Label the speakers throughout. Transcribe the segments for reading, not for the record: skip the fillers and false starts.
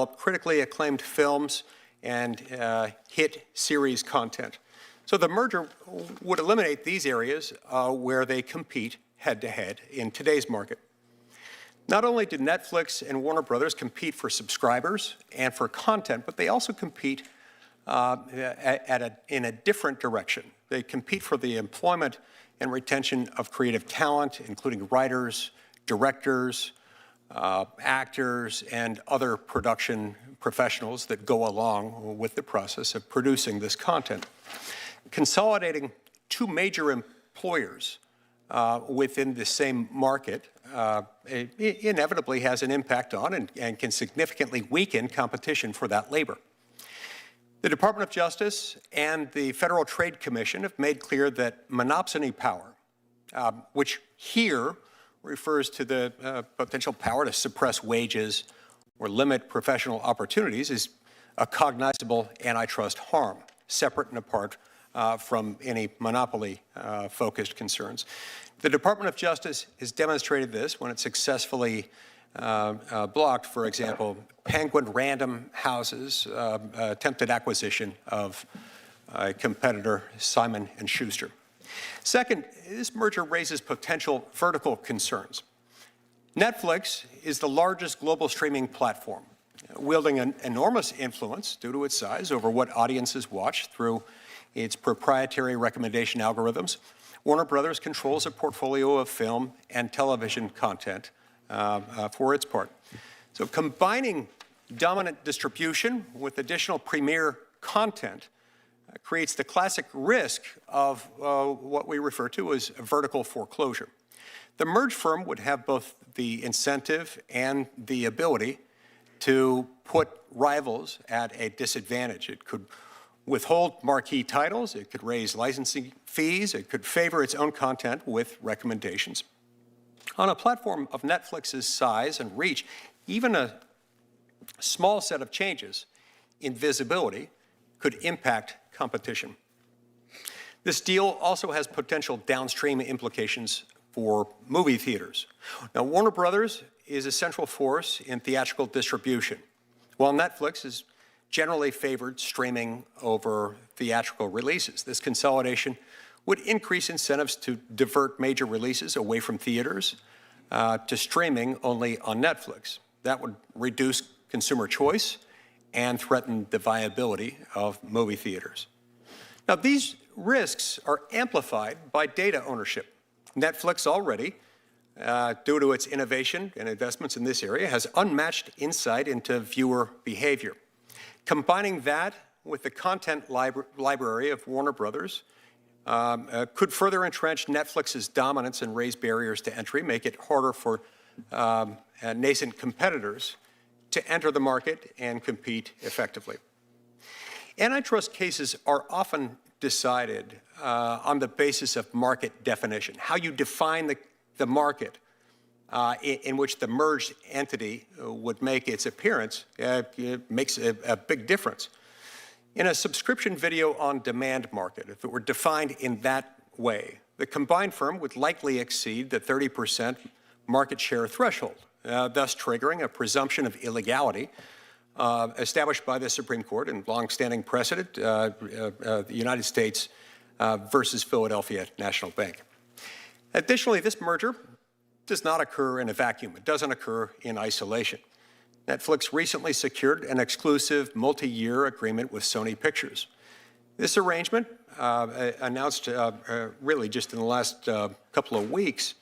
Speaker 1: critically acclaimed films and hit series content. So the merger would eliminate these areas where they compete head-to-head in today's market. Not only do Netflix and Warner Brothers compete for subscribers and for content, but they also compete in a different direction. They compete for the employment and retention of creative talent, including writers, directors, actors, and other production professionals that go along with the process of producing this content. Consolidating two major employers within the same market inevitably has an impact on and can significantly weaken competition for that labor. The Department of Justice and the Federal Trade Commission have made clear that monopsony power, which here refers to the potential power to suppress wages or limit professional opportunities, is a cognizable antitrust harm, separate and apart from any monopoly-focused concerns. The Department of Justice has demonstrated this when it successfully blocked, for example, Penguin Random House's attempted acquisition of a competitor, Simon & Schuster. Second, this merger raises potential vertical concerns. Netflix is the largest global streaming platform, wielding an enormous influence due to its size over what audiences watch through its proprietary recommendation algorithms. Warner Brothers controls a portfolio of film and television content for its part. So combining dominant distribution with additional premier content creates the classic risk of what we refer to as vertical foreclosure. The merged firm would have both the incentive and the ability to put rivals at a disadvantage. It could withhold marquee titles, it could raise licensing fees, it could favor its own content with recommendations. On a platform of Netflix's size and reach, even a small set of changes in visibility could impact competition. This deal also has potential downstream implications for movie theaters. Now, Warner Brothers is a central force in theatrical distribution, while Netflix is generally favored streaming over theatrical releases. This consolidation would increase incentives to divert major releases away from theaters to streaming only on Netflix. That would reduce consumer choice and threaten the viability of movie theaters. Now, these risks are amplified by data ownership. Netflix already, due to its innovation and investments in this area, has unmatched insight into viewer behavior. Combining that with the content library of Warner Brothers could further entrench Netflix's dominance and raise barriers to entry, make it harder for nascent competitors to enter the market and compete effectively. Antitrust cases are often decided on the basis of market definition, how you define the market in which the merged entity would make its appearance. It makes a big difference. In a subscription video on demand market, if it were defined in that way, the combined firm would likely exceed the 30% market share threshold, thus triggering a presumption of illegality established by the Supreme Court in longstanding precedent, the United States versus Philadelphia National Bank. Additionally, this merger does not occur in a vacuum. It doesn't occur in isolation. Netflix recently secured an exclusive multi-year agreement with Sony Pictures. This arrangement, announced really just in the last couple of weeks,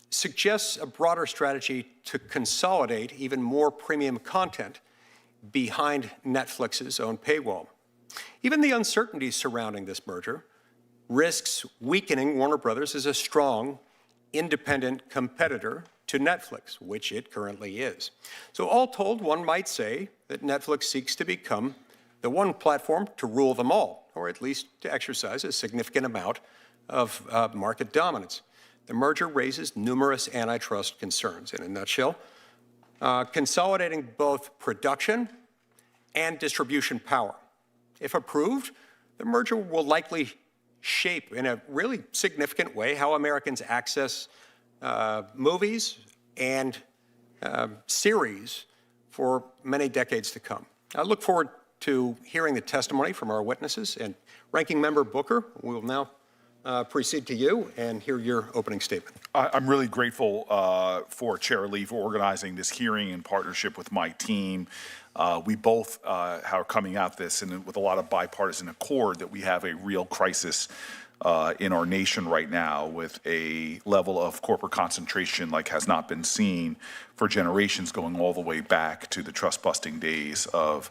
Speaker 1: suggests a broader strategy to consolidate even more premium content behind Netflix's own paywall. Even the uncertainty surrounding this merger risks weakening Warner Brothers as a strong, independent competitor to Netflix, which it currently is. So all told, one might say that Netflix seeks to become the one platform to rule them all, or at least to exercise a significant amount of market dominance. The merger raises numerous antitrust concerns. In a nutshell, consolidating both production and distribution power. If approved, the merger will likely shape in a really significant way how Americans access movies and series for many decades to come. I look forward to hearing the testimony from our witnesses. And Ranking Member Booker, we will now proceed to you and hear your opening statement.
Speaker 2: I'm really grateful for Chair Lee for organizing this hearing in partnership with my team. We both are coming at this and with a lot of bipartisan accord that we have a real crisis in our nation right now with a level of corporate concentration like has not been seen for generations, going all the way back to the trust-busting days of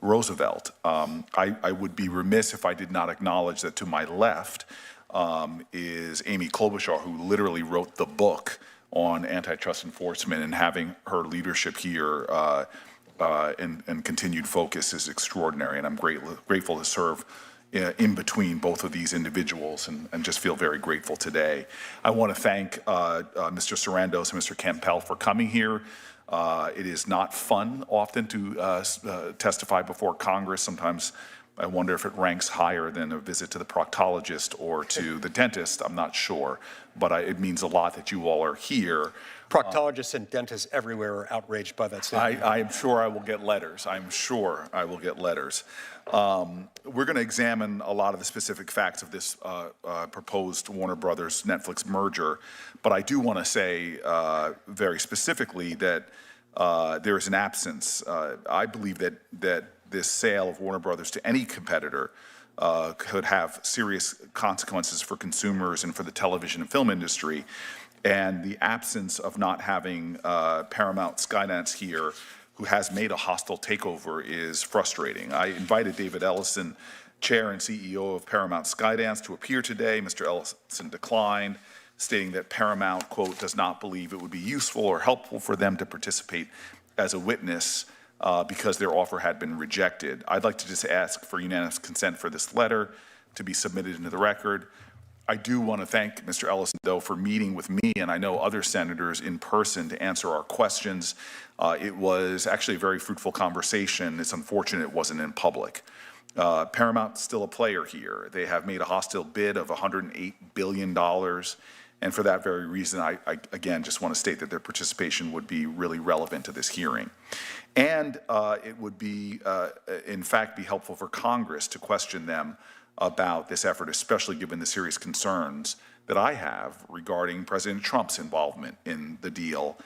Speaker 2: Roosevelt. I would be remiss if I did not acknowledge that to my left is Amy Klobuchar, who literally wrote the book on antitrust enforcement, and having her leadership here and continued focus is extraordinary. And I'm grateful to serve in between both of these individuals, and just feel very grateful today. I want to thank Mr. Sarandos and Mr. Campbell for coming here. It is not fun often to testify before Congress. Sometimes I wonder if it ranks higher than a visit to the proctologist or to the dentist. I'm not sure, but it means a lot that you all are here.
Speaker 1: Proctologists and dentists everywhere are outraged by that statement.
Speaker 2: I am sure I will get letters. I'm sure I will get letters. We're going to examine a lot of the specific facts of this proposed Warner Brothers Netflix merger, but I do want to say very specifically that there is an absence. I believe that this sale of Warner Brothers to any competitor could have serious consequences for consumers and for the television and film industry. And the absence of not having Paramount Skydance here, who has made a hostile takeover, is frustrating. I invited David Ellison, Chair and CEO of Paramount Skydance, to appear today. Mr. Ellison declined, stating that Paramount, quote, does not believe it would be useful or helpful for them to participate as a witness because their offer had been rejected. I'd like to just ask for unanimous consent for this letter to be submitted into the record. I do want to thank Mr. Ellison, though, for meeting with me and I know other senators in person to answer our questions. It was actually a very fruitful conversation. It's unfortunate it wasn't in public. Paramount's still a player here. They have made a hostile bid of $108 billion. And for that very reason, I again just want to state that their participation would be really relevant to this hearing. And it would be, in fact, be helpful for Congress to question them about this effort, especially given the serious concerns that I have regarding President Trump's involvement in the deal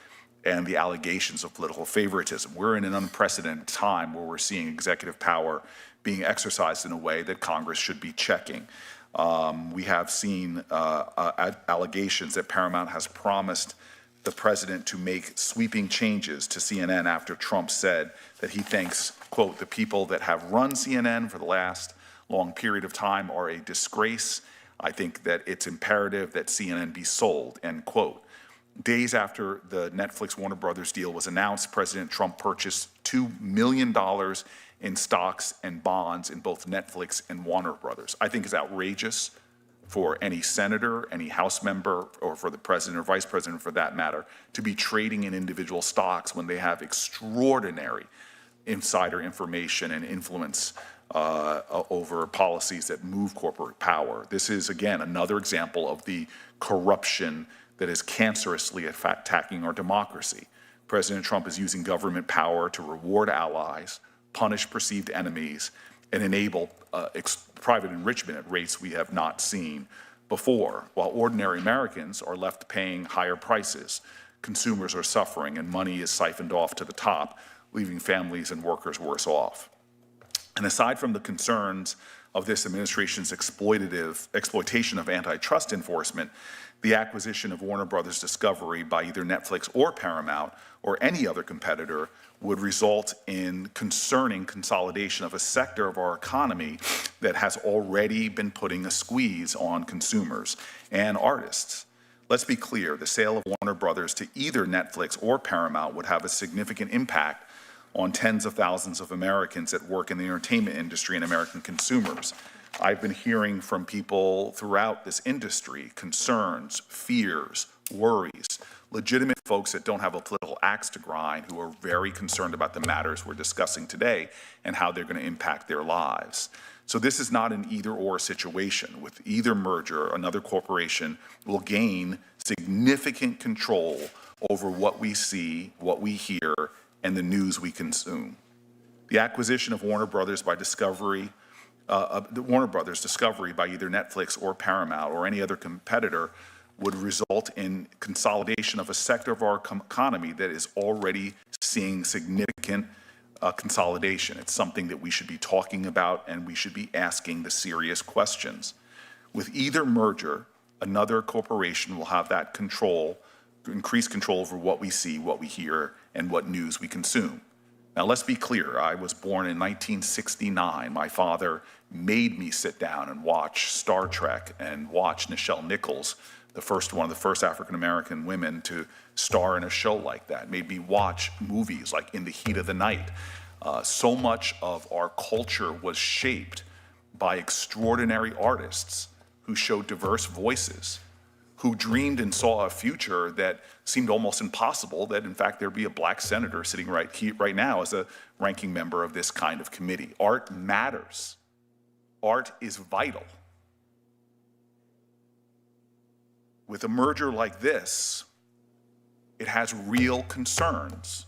Speaker 2: and the allegations of political favoritism. We're in an unprecedented time where we're seeing executive power being exercised in a way that Congress should be checking. We have seen allegations that Paramount has promised the president to make sweeping changes to CNN after Trump said that he thinks, quote, the people that have run CNN for the last long period of time are a disgrace. I think that it's imperative that CNN be sold, end quote. Days after the Netflix Warner Brothers deal was announced, President Trump purchased $2 million in stocks and bonds in both Netflix and Warner Brothers. I think it's outrageous for any senator, any House member, or for the president or vice president for that matter, to be trading in individual stocks when they have extraordinary insider information and influence over policies that move corporate power. This is, again, another example of the corruption that is cancerously attacking our democracy. President Trump is using government power to reward allies, punish perceived enemies, and enable private enrichment at rates we have not seen before. While ordinary Americans are left paying higher prices, consumers are suffering, and money is siphoned off to the top, leaving families and workers worse off. And aside from the concerns of this administration's exploitation of antitrust enforcement, the acquisition of Warner Brothers Discovery by either Netflix or Paramount or any other competitor would result in concerning consolidation of a sector of our economy that has already been putting a squeeze on consumers and artists. Let's be clear, the sale of Warner Brothers to either Netflix or Paramount would have a significant impact on tens of thousands of Americans that work in the entertainment industry and American consumers. I've been hearing from people throughout this industry concerns, fears, worries, legitimate folks that don't have a political axe to grind who are very concerned about the matters we're discussing today and how they're going to impact their lives. So this is not an either-or situation. With either merger, another corporation will gain significant control over what we see, what we hear, and the news we consume. The acquisition of Warner Brothers by Discovery, the Warner Brothers Discovery by either Netflix or Paramount or any other competitor would result in consolidation of a sector of our economy that is already seeing significant consolidation. It's something that we should be talking about, and we should be asking the serious questions. With either merger, another corporation will have that control, increased control over what we see, what we hear, and what news we consume. Now, let's be clear. I was born in 1969. My father made me sit down and watch Star Trek and watch Nichelle Nichols, one of the first African-American women to star in a show like that. Made me watch movies like In the Heat of the Night. So much of our culture was shaped by extraordinary artists who showed diverse voices, who dreamed and saw a future that seemed almost impossible, that in fact there'd be a black senator sitting right now as a ranking member of this kind of committee. Art matters. Art is vital. With a merger like this, it has real concerns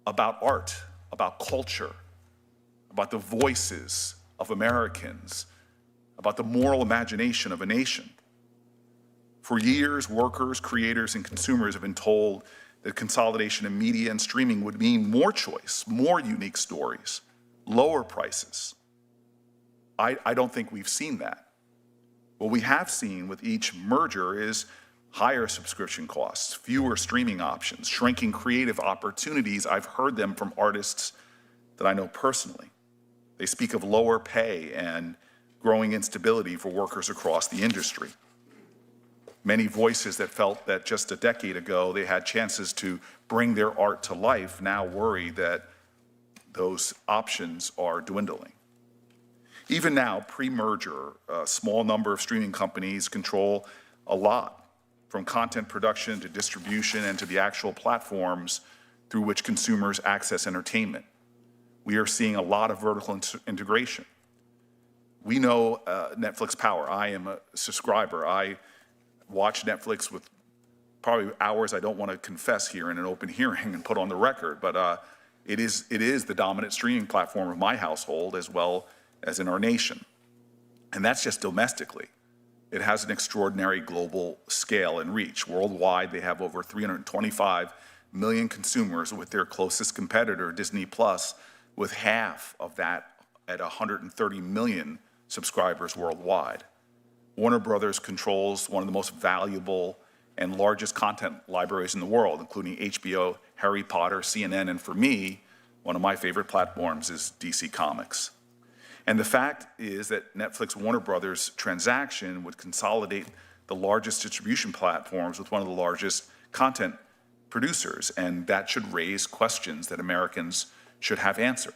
Speaker 2: about art, about culture, about the voices of Americans, about the moral imagination of a nation. For years, workers, creators, and consumers have been told that consolidation in media and streaming would mean more choice, more unique stories, lower prices. I don't think we've seen that. What we have seen with each merger is higher subscription costs, fewer streaming options, shrinking creative opportunities. I've heard them from artists that I know personally. They speak of lower pay and growing instability for workers across the industry. Many voices that felt that just a decade ago they had chances to bring their art to life now worry that those options are dwindling. Even now, pre-merger, a small number of streaming companies control a lot, from content production to distribution and to the actual platforms through which consumers access entertainment. We are seeing a lot of vertical integration. We know Netflix power. I am a subscriber. I watch Netflix with probably hours I don't want to confess here in an open hearing and put on the record, but it is the dominant streaming platform of my household as well as in our nation. And that's just domestically. It has an extraordinary global scale and reach. Worldwide, they have over 325 million consumers, with their closest competitor, Disney Plus, with half of that at 130 million subscribers worldwide. Warner Brothers controls one of the most valuable and largest content libraries in the world, including HBO, Harry Potter, CNN, and for me, one of my favorite platforms is DC Comics. And the fact is that Netflix Warner Brothers transaction would consolidate the largest distribution platforms with one of the largest content producers, and that should raise questions that Americans should have answered.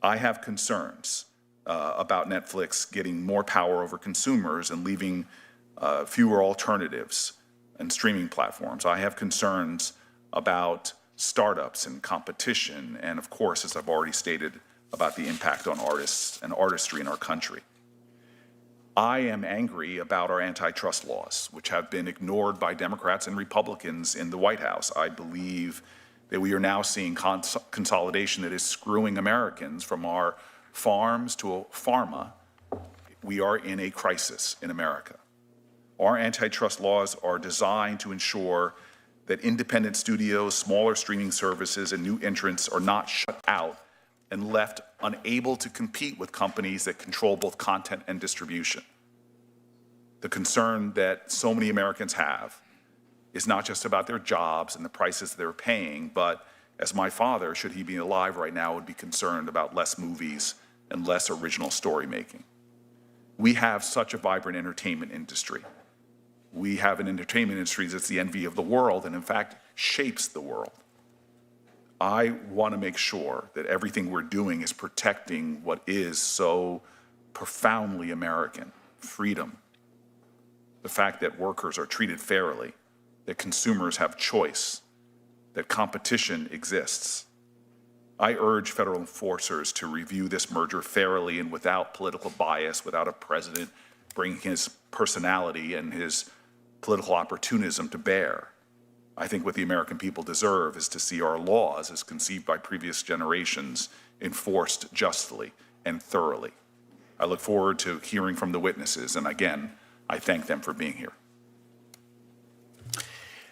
Speaker 2: I have concerns about Netflix getting more power over consumers and leaving fewer alternatives and streaming platforms. I have concerns about startups and competition, and of course, as I've already stated, about the impact on artists and artistry in our country. I am angry about our antitrust laws, which have been ignored by Democrats and Republicans in the White House. I believe that we are now seeing consolidation that is screwing Americans from our farms to pharma. We are in a crisis in America. Our antitrust laws are designed to ensure that independent studios, smaller streaming services, and new entrants are not shut out and left unable to compete with companies that control both content and distribution. The concern that so many Americans have is not just about their jobs and the prices they're paying, but as my father, should he be alive right now, would be concerned about less movies and less original story making. We have such a vibrant entertainment industry. We have an entertainment industry that's the envy of the world and in fact shapes the world. I want to make sure that everything we're doing is protecting what is so profoundly American: freedom, the fact that workers are treated fairly, that consumers have choice, that competition exists. I urge federal enforcers to review this merger fairly and without political bias, without a president bringing his personality and his political opportunism to bear. I think what the American people deserve is to see our laws, as conceived by previous generations, enforced justly and thoroughly. I look forward to hearing from the witnesses, and again, I thank them for being here.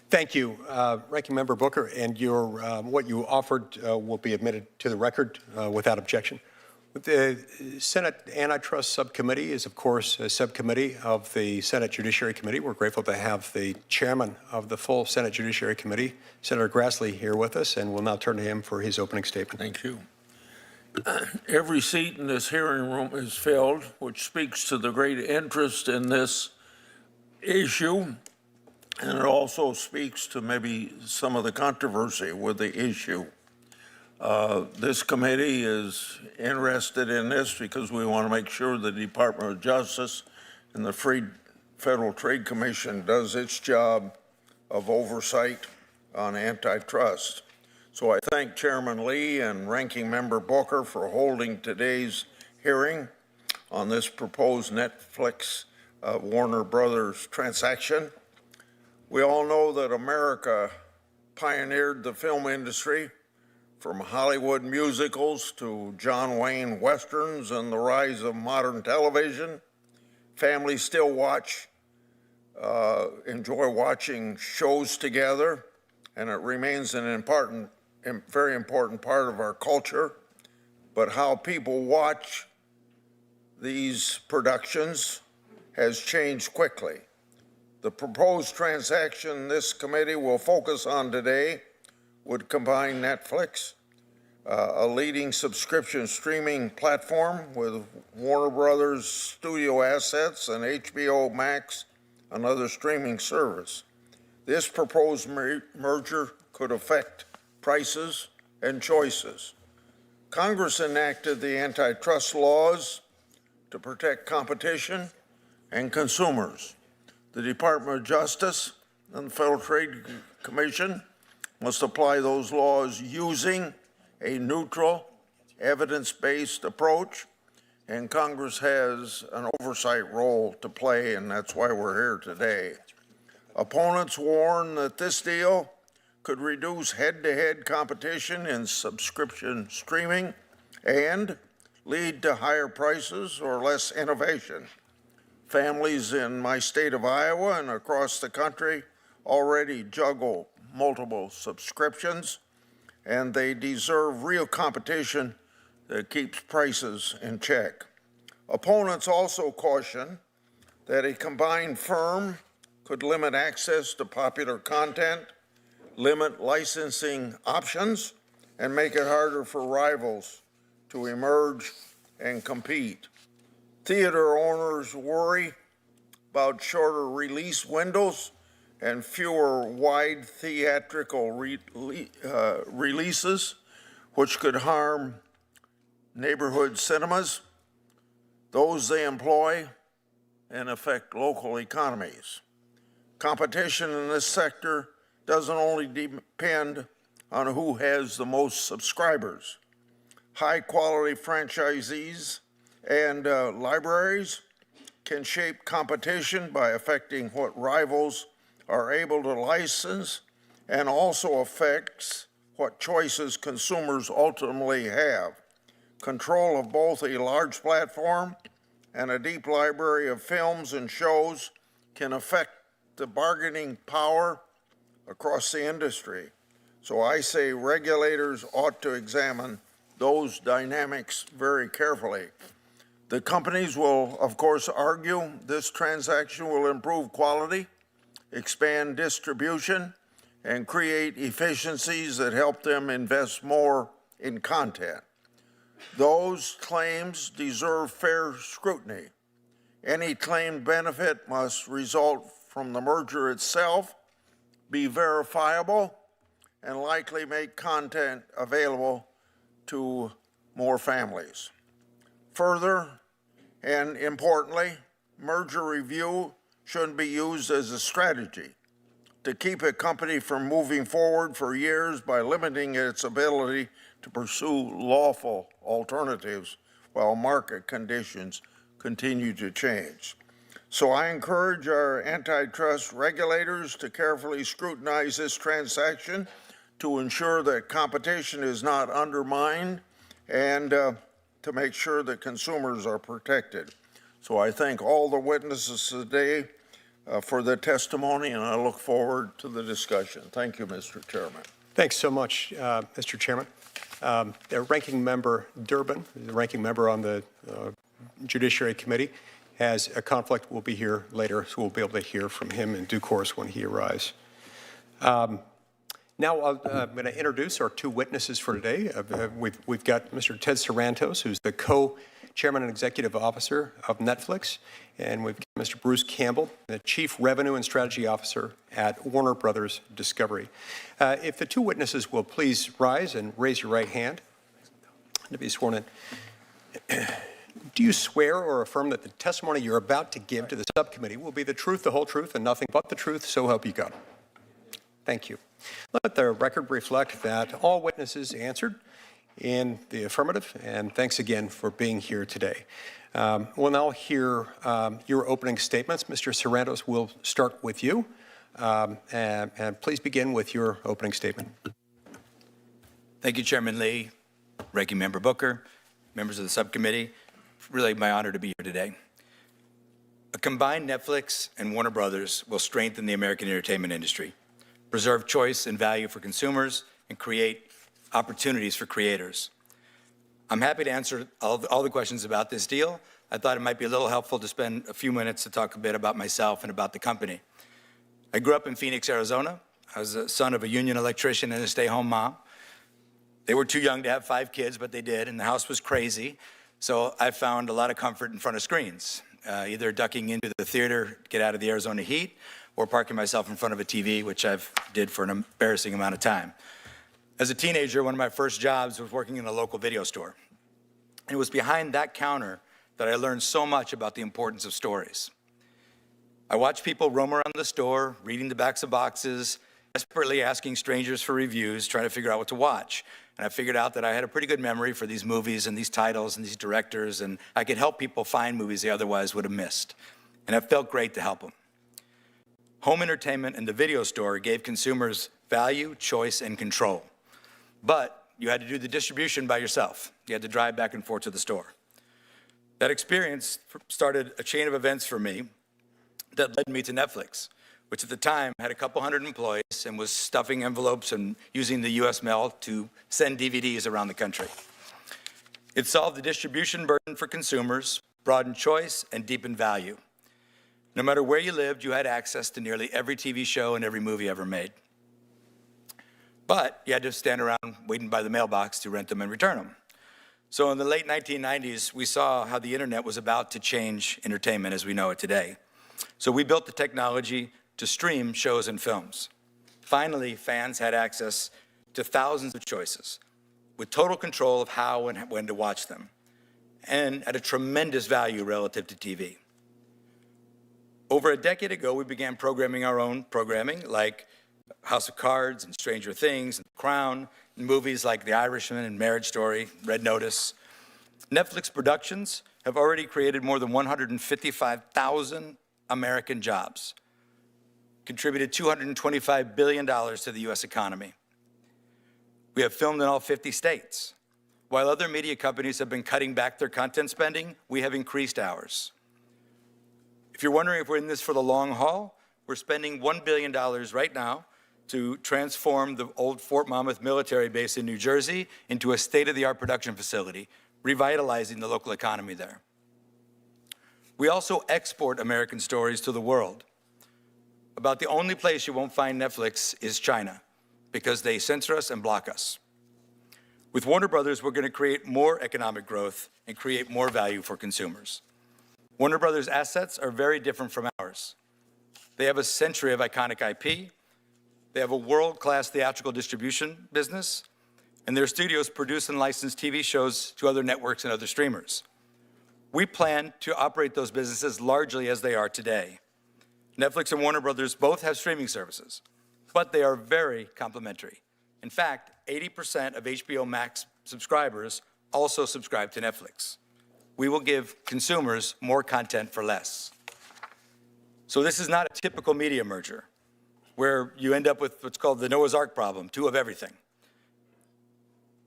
Speaker 1: Thank you, Ranking Member Booker, and your what you offered will be admitted to the record without objection. The Senate Antitrust Subcommittee is, of course, a subcommittee of the Senate Judiciary Committee. We're grateful to have the chairman of the full Senate Judiciary Committee, Senator Grassley, here with us, and we'll now turn to him for his opening statement.
Speaker 3: Thank you. Every seat in this hearing room is filled, which speaks to the great interest in this issue, and it also speaks to maybe some of the controversy with the issue. This committee is interested in this because we want to make sure the Department of Justice and the Federal Trade Commission does its job of oversight on antitrust. So I thank Chairman Lee and Ranking Member Booker for holding today's hearing on this proposed Netflix Warner Brothers transaction. We all know that America pioneered the film industry, from Hollywood musicals to John Wayne westerns and the rise of modern television. Families still enjoy watching shows together, and it remains an very important part of our culture. But how people watch these productions has changed quickly. The proposed transaction this committee will focus on today would combine Netflix, a leading subscription streaming platform, with Warner Brothers studio assets and HBO Max, another streaming service. This proposed merger could affect prices and choices. Congress enacted the antitrust laws to protect competition and consumers. The Department of Justice and the Federal Trade Commission must apply those laws using a neutral, evidence-based approach, and Congress has an oversight role to play, and that's why we're here today. Opponents warn that this deal could reduce head-to-head competition in subscription streaming and lead to higher prices or less innovation. Families in my state of Iowa and across the country already juggle multiple subscriptions, and they deserve real competition that keeps prices in check. Opponents also caution that a combined firm could limit access to popular content, limit licensing options, and make it harder for rivals to emerge and compete. Theater owners worry about shorter release windows and fewer wide theatrical releases, which could harm neighborhood cinemas, those they employ, and affect local economies. Competition in this sector doesn't only depend on who has the most subscribers. High-quality franchisees and libraries can shape competition by affecting what rivals are able to license, and also affects what choices consumers ultimately have. Control of both a large platform and a deep library of films and shows can affect the bargaining power across the industry. So I say regulators ought to examine those dynamics very carefully. The companies will, of course, argue this transaction will improve quality, expand distribution, and create efficiencies that help them invest more in content. Those claims deserve fair scrutiny. Any claimed benefit must result from the merger itself, be verifiable, and likely make content available to more families. Further, and importantly, merger review shouldn't be used as a strategy to keep a company from moving forward for years by limiting its ability to pursue lawful alternatives while market conditions continue to change. So I encourage our antitrust regulators to carefully scrutinize this transaction to ensure that competition is not undermined and to make sure that consumers are protected. So I thank all the witnesses today for the testimony, and I look forward to the discussion. Thank you, Mr. Chairman.
Speaker 1: Thanks so much, Mr. Chairman. The Ranking Member Durbin, the Ranking Member on the Judiciary Committee, has a conflict. Will be here later, so we'll be able to hear from him in due course when he arrives. Now I'm going to introduce our two witnesses for today. We've got Mr. Ted Sarandos, who's the co-chairman and executive officer of Netflix, and we've got Mr. Bruce Campbell, the chief revenue and strategy officer at Warner Brothers Discovery. If the two witnesses will please rise and raise your right hand to be sworn in. Do you swear or affirm that the testimony you're about to give to the subcommittee will be the truth, the whole truth, and nothing but the truth, so help you God? Thank you. Let the record reflect that all witnesses answered in the affirmative, and thanks again for being here today. We'll now hear your opening statements. Mr. Sarandos, we'll start with you, and please begin with your opening statement.
Speaker 4: Thank you, Chairman Lee, Ranking Member Booker, members of the subcommittee. Really my honor to be here today. A combined Netflix and Warner Brothers will strengthen the American entertainment industry, preserve choice and value for consumers, and create opportunities for creators. I'm happy to answer all the questions about this deal. I thought it might be a little helpful to spend a few minutes to talk a bit about myself and about the company. I grew up in Phoenix, Arizona. I was the son of a union electrician and a stay-home mom. They were too young to have 5 kids, but they did, and the house was crazy. So I found a lot of comfort in front of screens, either ducking into the theater, get out of the Arizona heat, or parking myself in front of a TV, which I've did for an embarrassing amount of time. As a teenager, one of my first jobs was working in a local video store. And it was behind that counter that I learned so much about the importance of stories. I watched people roam around the store, reading the backs of boxes, desperately asking strangers for reviews, trying to figure out what to watch. And I figured out that I had a pretty good memory for these movies and these titles and these directors, and I could help people find movies they otherwise would have missed. And it felt great to help them. Home entertainment and the video store gave consumers value, choice, and control. But you had to do the distribution by yourself. You had to drive back and forth to the store. That experience started a chain of events for me that led me to Netflix, which at the time had a couple hundred employees and was stuffing envelopes and using the U.S. mail to send DVDs around the country. It solved the distribution burden for consumers, broadened choice, and deepened value. No matter where you lived, you had access to nearly every TV show and every movie ever made. But you had to stand around waiting by the mailbox to rent them and return them. So in the late 1990s, we saw how the internet was about to change entertainment as we know it today. So we built the technology to stream shows and films. Finally, fans had access to thousands of choices with total control of how and when to watch them, and at a tremendous value relative to TV. Over a decade ago, we began programming our own programming, like House of Cards and Stranger Things and The Crown, and movies like The Irishman and Marriage Story, Red Notice. Netflix productions have already created more than 155,000 American jobs, contributed $225 billion to the U.S. economy. We have filmed in all 50 states. While other media companies have been cutting back their content spending, we have increased ours. If you're wondering if we're in this for the long haul, we're spending $1 billion right now to transform the old Fort Monmouth military base in New Jersey into a state-of-the-art production facility, revitalizing the local economy there. We also export American stories to the world. About the only place you won't find Netflix is China, because they censor us and block us. With Warner Brothers, we're going to create more economic growth and create more value for consumers. Warner Brothers' assets are very different from ours. They have a century of iconic IP, they have a world-class theatrical distribution business, and their studios produce and license TV shows to other networks and other streamers. We plan to operate those businesses largely as they are today. Netflix and Warner Brothers both have streaming services, but they are very complementary. In fact, 80% of HBO Max subscribers also subscribe to Netflix. We will give consumers more content for less. So this is not a typical media merger where you end up with what's called the Noah's Ark problem, two of everything.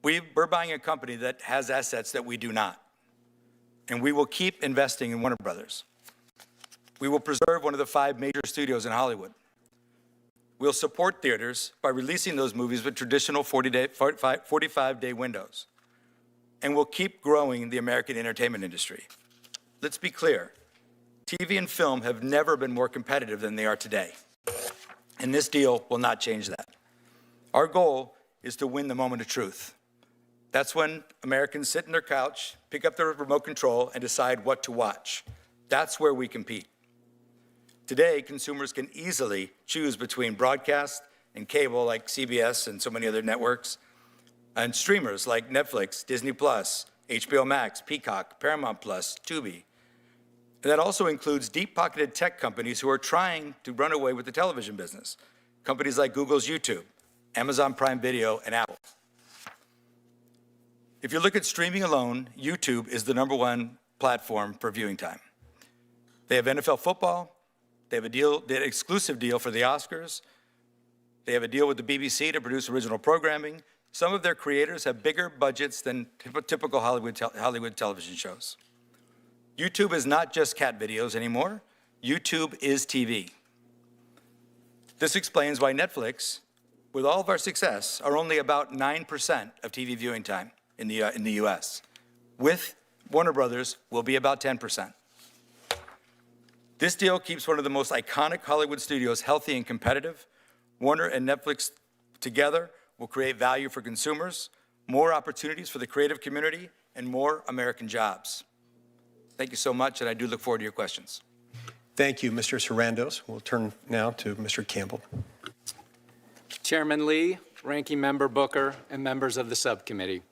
Speaker 4: We're buying a company that has assets that we do not, and we will keep investing in Warner Brothers. We will preserve one of the 5 major studios in Hollywood. We'll support theaters by releasing those movies with traditional 45-day windows. And we'll keep growing the American entertainment industry. Let's be clear, TV and film have never been more competitive than they are today. And this deal will not change that. Our goal is to win the moment of truth. That's when Americans sit in their couch, pick up their remote control, and decide what to watch. That's where we compete. Today, consumers can easily choose between broadcast and cable like CBS and so many other networks, and streamers like Netflix, Disney+, HBO Max, Peacock, Paramount+, Tubi. And that also includes deep-pocketed tech companies who are trying to run away with the television business. Companies like Google's YouTube, Amazon Prime Video, and Apple. If you look at streaming alone, YouTube is the #1 platform for viewing time. They have NFL football. They have an exclusive deal for the Oscars. They have a deal with the BBC to produce original programming. Some of their creators have bigger budgets than typical Hollywood television shows. YouTube is not just cat videos anymore. YouTube is TV. This explains why Netflix, with all of our success, are only about 9% of TV viewing time in the US. With Warner Brothers, we'll be about 10%. This deal keeps one of the most iconic Hollywood studios healthy and competitive. Warner and Netflix together will create value for consumers, more opportunities for the creative community, and more American jobs. Thank you so much, and I do look forward to your questions.
Speaker 1: Thank you, Mr. Sarandos. We'll turn now to Mr. Campbell.
Speaker 5: Chairman Lee, Ranking Member Booker, and members of the subcommittee.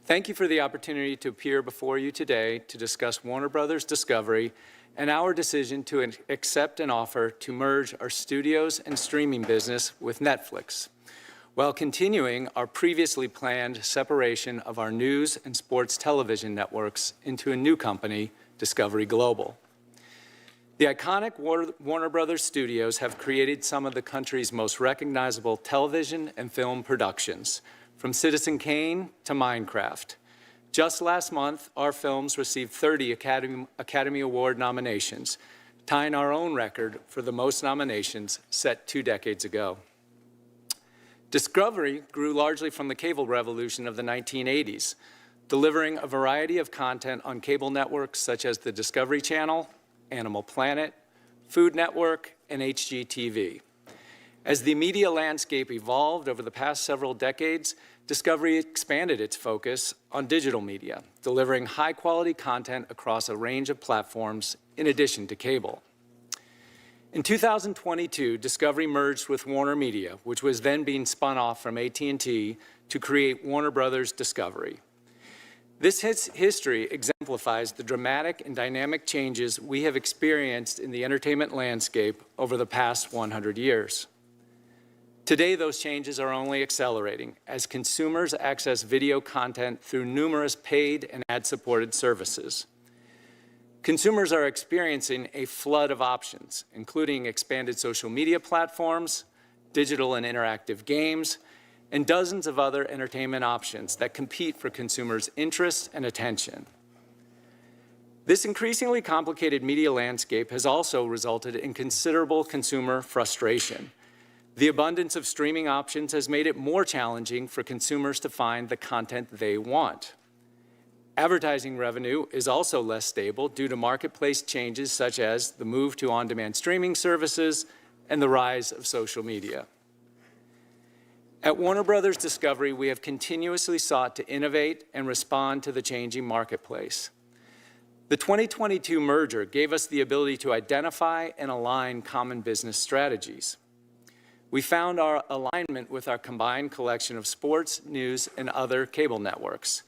Speaker 5: Thank you for the opportunity to appear before you today to discuss Warner Brothers Discovery and our decision to accept an offer to merge our studios and streaming business with Netflix, while continuing our previously planned separation of our news and sports television networks into a new company, Discovery Global. The iconic Warner Brothers studios have created some of the country's most recognizable television and film productions, from Citizen Kane to Minecraft. Just last month, our films received 30 Academy Award nominations, tying our own record for the most nominations set 2 decades ago. Discovery grew largely from the cable revolution of the 1980s, delivering a variety of content on cable networks such as the Discovery Channel, Animal Planet, Food Network, and HGTV. As the media landscape evolved over the past several decades, Discovery expanded its focus on digital media, delivering high-quality content across a range of platforms in addition to cable. In 2022, Discovery merged with Warner Media, which was then being spun off from AT&T to create Warner Brothers Discovery. This history exemplifies the dramatic and dynamic changes we have experienced in the entertainment landscape over the past 100 years. Today, those changes are only accelerating as consumers access video content through numerous paid and ad-supported services. Consumers are experiencing a flood of options, including expanded social media platforms, digital and interactive games, and dozens of other entertainment options that compete for consumers' interest and attention. This increasingly complicated media landscape has also resulted in considerable consumer frustration. The abundance of streaming options has made it more challenging for consumers to find the content they want. Advertising revenue is also less stable due to marketplace changes such as the move to on-demand streaming services and the rise of social media. At Warner Brothers Discovery, we have continuously sought to innovate and respond to the changing marketplace. The 2022 merger gave us the ability to identify and align common business strategies. We found our alignment with our combined collection of sports, news, and other cable networks.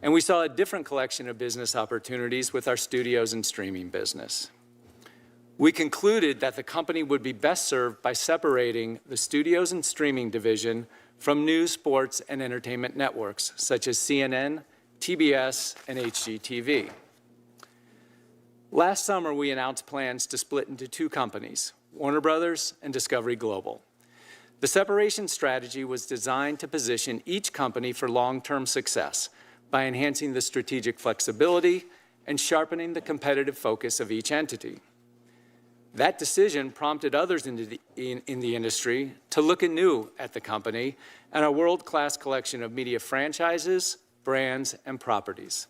Speaker 5: And we saw a different collection of business opportunities with our studios and streaming business. We concluded that the company would be best served by separating the studios and streaming division from news, sports, and entertainment networks, such as CNN, TBS, and HGTV. Last summer, we announced plans to split into two companies, Warner Brothers and Discovery Global. The separation strategy was designed to position each company for long-term success by enhancing the strategic flexibility and sharpening the competitive focus of each entity. That decision prompted others in the industry to look anew at the company and a world-class collection of media franchises, brands, and properties.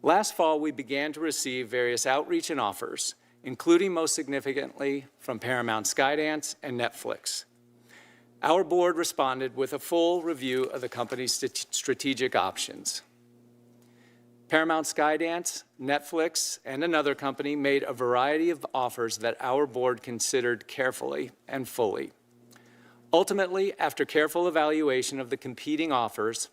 Speaker 5: Last fall, we began to receive various outreach and offers, including most significantly from Paramount Skydance and Netflix. Our board responded with a full review of the company's strategic options. Paramount Skydance, Netflix, and another company made a variety of offers that our board considered carefully and fully. Ultimately, after careful evaluation of the competing offers,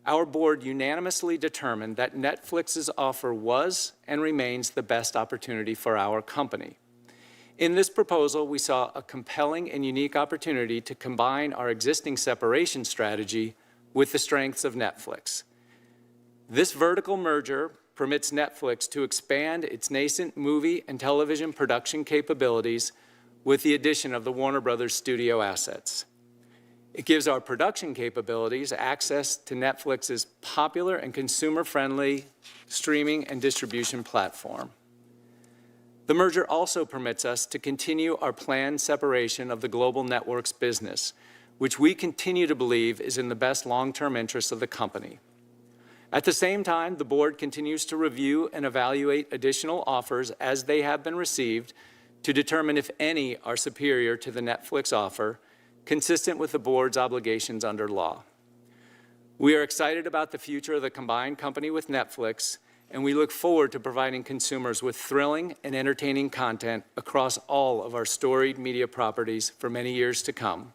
Speaker 5: our board unanimously determined that Netflix's offer was and remains the best opportunity for our company. In this proposal, we saw a compelling and unique opportunity to combine our existing separation strategy with the strengths of Netflix. This vertical merger permits Netflix to expand its nascent movie and television production capabilities with the addition of the Warner Brothers studio assets. It gives our production capabilities access to Netflix's popular and consumer-friendly streaming and distribution platform. The merger also permits us to continue our planned separation of the global networks business, which we continue to believe is in the best long-term interests of the company. At the same time, the board continues to review and evaluate additional offers as they have been received to determine if any are superior to the Netflix offer, consistent with the board's obligations under law. We are excited about the future of the combined company with Netflix, and we look forward to providing consumers with thrilling and entertaining content across all of our storied media properties for many years to come.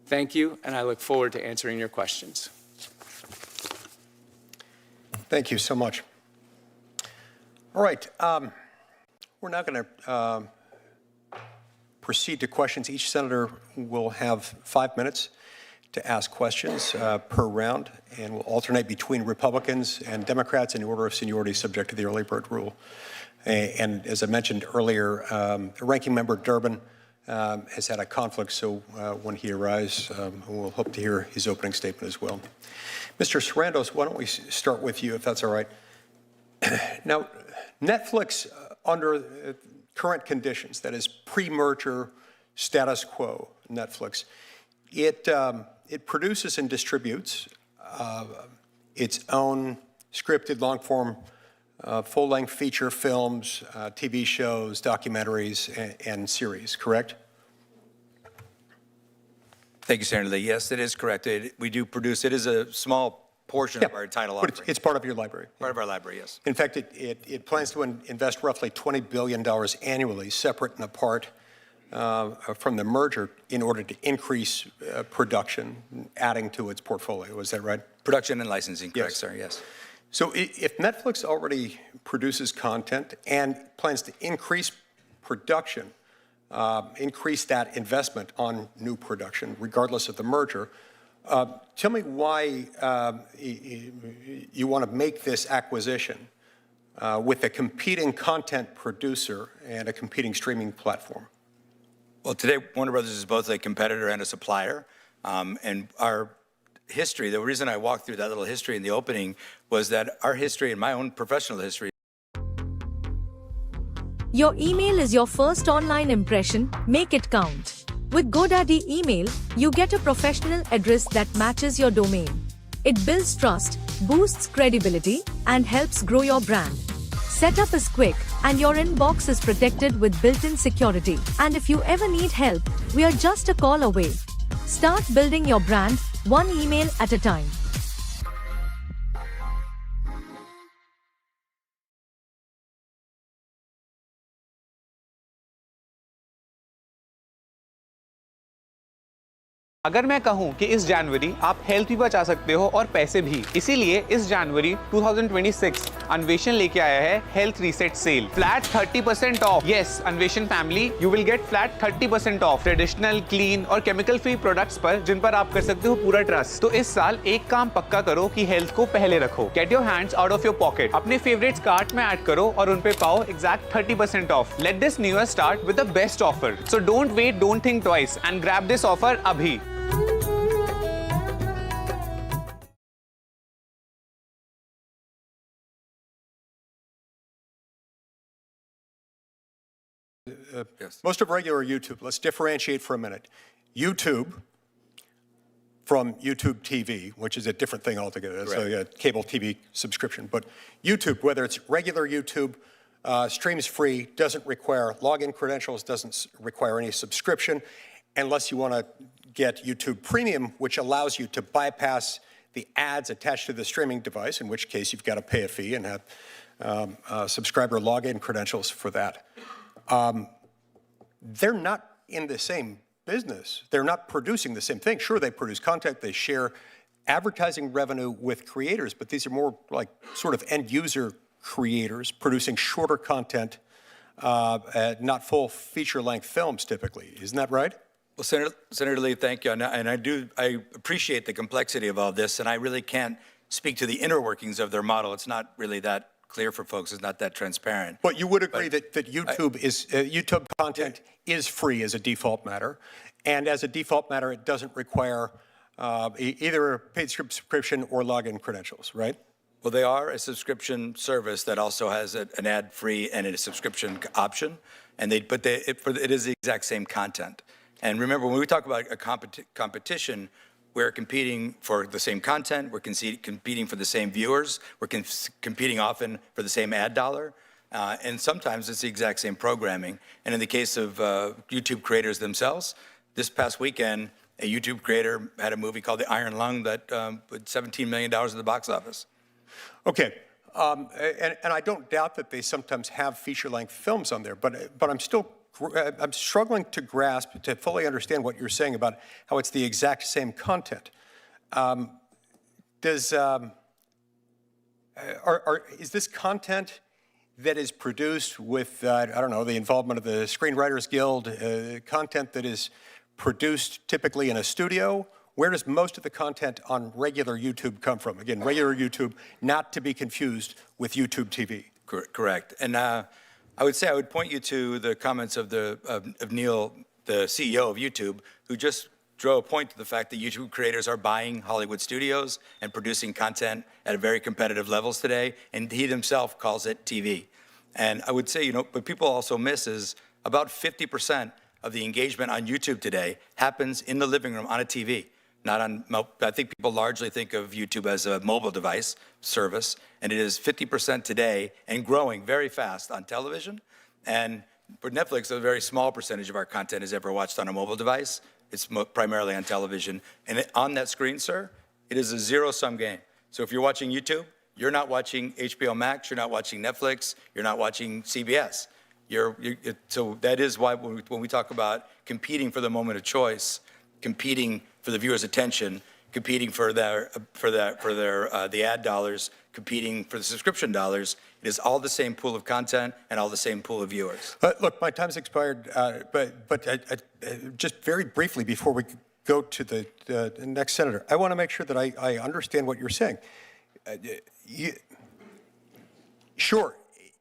Speaker 5: Thank you, and I look forward to answering your questions.
Speaker 1: Thank you so much. All right, we're now going to proceed to questions. Each senator will have 5 minutes to ask questions per round, and we'll alternate between Republicans and Democrats in order of seniority subject to the early bird rule. And as I mentioned earlier, Ranking Member Durbin has had a conflict, so when he arrives, we'll hope to hear his opening statement as well. Mr. Sarandos, why don't we start with you, if that's all right. Now, Netflix, under current conditions, that is pre-merger status quo Netflix, it produces and distributes its own scripted long-form, full-length feature films, TV shows, documentaries, and series, correct?
Speaker 4: Thank you, Senator Lee. Yes, it is correct. We do produce, it is a small portion of our title
Speaker 1: but
Speaker 4: offering.
Speaker 1: it's part of your library.
Speaker 4: Part of our library, yes.
Speaker 1: In fact, it plans to invest roughly $20 billion annually, separate and apart from the merger, in order to increase production, adding to its portfolio. Is that right?
Speaker 4: Production and licensing, correct,
Speaker 1: Yes.
Speaker 4: sir, yes.
Speaker 1: So if Netflix already produces content and plans to increase production, increase that investment on new production, regardless of the merger, tell me why you want to make this acquisition with a competing content producer and a competing streaming platform.
Speaker 4: Well, today, Warner Brothers is both a competitor and a supplier. And our history, the reason I walked through that little history in the opening was that our history and my own professional history.
Speaker 6: Your email is your first online impression, make it count. With GoDaddy Email, you get a professional address that matches your domain. It builds trust, boosts credibility, and helps grow your brand. Setup is quick, and your inbox is protected with built-in security. And if you ever need help, we are just a call away. Start building your brand, one email at a time.
Speaker 7: अगर मैं कहूं कि इस जनवरी आप health भी बचा सकते हो और पैसे भी, इसीलिए इस जनवरी 2026 अन्वेषण लेके आया है health reset sale, flat 30% off. Yes, Anveshan family, you will get flat 30% off traditional, clean और केमिकल फ्री प्रोडक्ट्स पर जिन पर आप कर सकते हो पूरा ट्रस्ट। तो इस साल एक काम पक्का करो कि हेल्थ को पहले रखो। Get your hands out of your pocket, अपने फेवरेट्स कार्ट में ऐड करो और उन पे पाओ exact 30% off. Let this new year start with the best offer. So don't wait, don't think twice and grab this offer अभी।
Speaker 1: Most of regular YouTube, let's differentiate for a minute. YouTube from YouTube TV, which is a different thing altogether. It's like a cable TV subscription. But YouTube, whether it's regular YouTube, streams free, doesn't require login credentials, doesn't require any subscription, unless you want to get YouTube Premium, which allows you to bypass the ads attached to the streaming device, in which case you've got to pay a fee and have subscriber login credentials for that. They're not in the same business. They're not producing the same thing. Sure, they produce content, they share advertising revenue with creators, but these are more like sort of end user creators producing shorter content, not full feature length films typically. Isn't that right?
Speaker 4: Well, Senator Lee, thank you. And I appreciate the complexity of all this, and I really can't speak to the inner workings of their model. It's not really that clear for folks. It's not that transparent.
Speaker 1: But you would agree that YouTube YouTube content is free as a default matter, and as a default matter, it doesn't require either a paid subscription or login credentials, right?
Speaker 4: Well, they are a subscription service that also has an ad-free and a subscription option, and it is the exact same content. And remember, when we talk about a competition, we're competing for the same content, we're competing for the same viewers, we're competing often for the same ad dollar, and sometimes it's the exact same programming. And in the case of YouTube creators themselves, this past weekend, a YouTube creator had a movie called The Iron Lung that put $17 million at the box office.
Speaker 1: Okay, and I don't doubt that they sometimes have feature-length films on there, but I'm struggling to grasp, to fully understand what you're saying about how it's the exact same content. Is this content that is produced with, I don't know, the involvement of the Screenwriters Guild, content that is produced typically in a studio? Where does most of the content on regular YouTube come from? Again, regular YouTube, not to be confused with YouTube TV.
Speaker 4: Correct. And I would point you to the comments of Neil, the CEO of YouTube, who just drew a point to the fact that YouTube creators are buying Hollywood studios and producing content at very competitive levels today, and he himself calls it TV. And I would say, what people also miss is about 50% of the engagement on YouTube today happens in the living room on a TV. I think people largely think of YouTube as a mobile device service, and it is 50% today and growing very fast on television. And for Netflix, a very small percentage of our content is ever watched on a mobile device. It's primarily on television. And on that screen, sir, it is a zero-sum game. So if you're watching YouTube, you're not watching HBO Max, you're not watching Netflix, you're not watching CBS. So that is why when we talk about competing for the moment of choice, competing for the viewer's attention, competing for the ad dollars, competing for the subscription dollars, it is all the same pool of content and all the same pool of viewers.
Speaker 1: Look, my time's expired, but just very briefly before we go to the next senator, I want to make sure that I understand what you're saying. Sure,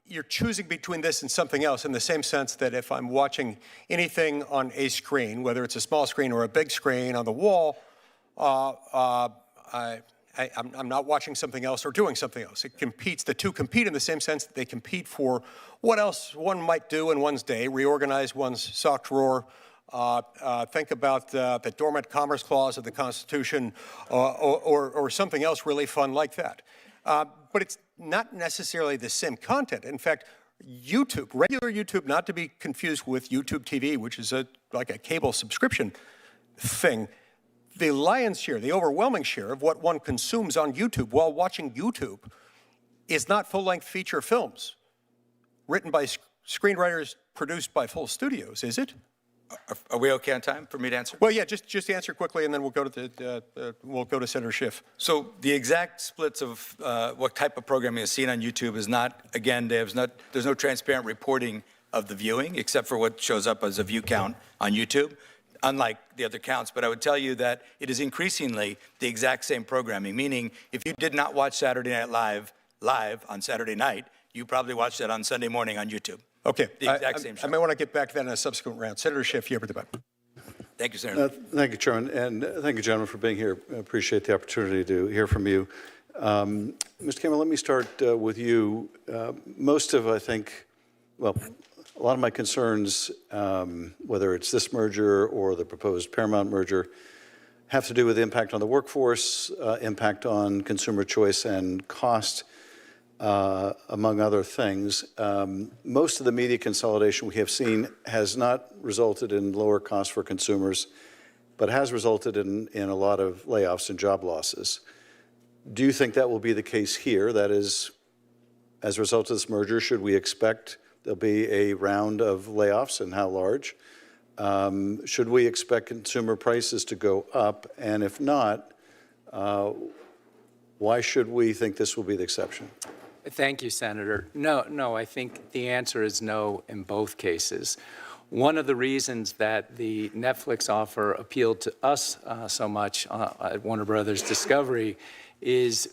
Speaker 1: you're choosing between this and something else in the same sense that if I'm watching anything on a screen, whether it's a small screen or a big screen on the wall, I'm not watching something else or doing something else. The two compete in the same sense that they compete for what else one might do in one's day, reorganize one's sock drawer, think about the dormant commerce clause of the Constitution, or something else really fun like that. But it's not necessarily the same content. In fact, YouTube, regular YouTube, not to be confused with YouTube TV, which is like a cable subscription thing, the lion's share, the overwhelming share of what one consumes on YouTube while watching YouTube is not full-length feature films written by screenwriters produced by full studios, is it?
Speaker 4: Are we okay on time for me to answer?
Speaker 1: Well, yeah, just answer quickly, and then we'll go to Senator Schiff.
Speaker 4: So the exact splits of what type of programming is seen on YouTube is not, again, there's no transparent reporting of the viewing, except for what shows up as a view count on YouTube, unlike the other counts. But I would tell you that it is increasingly the exact same programming, meaning if you did not watch Saturday Night Live on Saturday night, you probably watched it on Sunday morning on YouTube.
Speaker 1: Okay.
Speaker 4: The exact same show.
Speaker 1: I may want to get back to that in a subsequent round. Senator Schiff, you have the button.
Speaker 4: Thank you, Senator.
Speaker 8: Thank you, Chairman, and thank you, gentlemen, for being here. I appreciate the opportunity to hear from you. Mr. Campbell, let me start with you. Most of, I think, well, a lot of my concerns, whether it's this merger or the proposed Paramount merger, have to do with the impact on the workforce, impact on consumer choice and cost, among other things. Most of the media consolidation we have seen has not resulted in lower costs for consumers, but has resulted in a lot of layoffs and job losses. Do you think that will be the case here? That is, as a result of this merger, should we expect there'll be a round of layoffs, and how large? Should we expect consumer prices to go up? And if not, why should we think this will be the exception?
Speaker 5: Thank you, Senator. No, I think the answer is no in both cases. One of the reasons that the Netflix offer appealed to us so much at Warner Brothers Discovery is,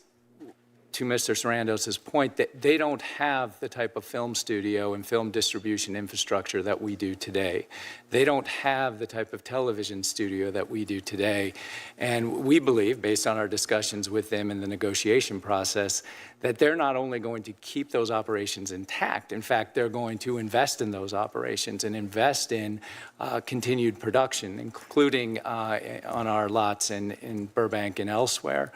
Speaker 5: to Mr. Sarandos' point, that they don't have the type of film studio and film distribution infrastructure that we do today. They don't have the type of television studio that we do today. And we believe, based on our discussions with them in the negotiation process, that they're not only going to keep those operations intact, in fact, they're going to invest in those operations and invest in continued production, including on our lots in Burbank and elsewhere.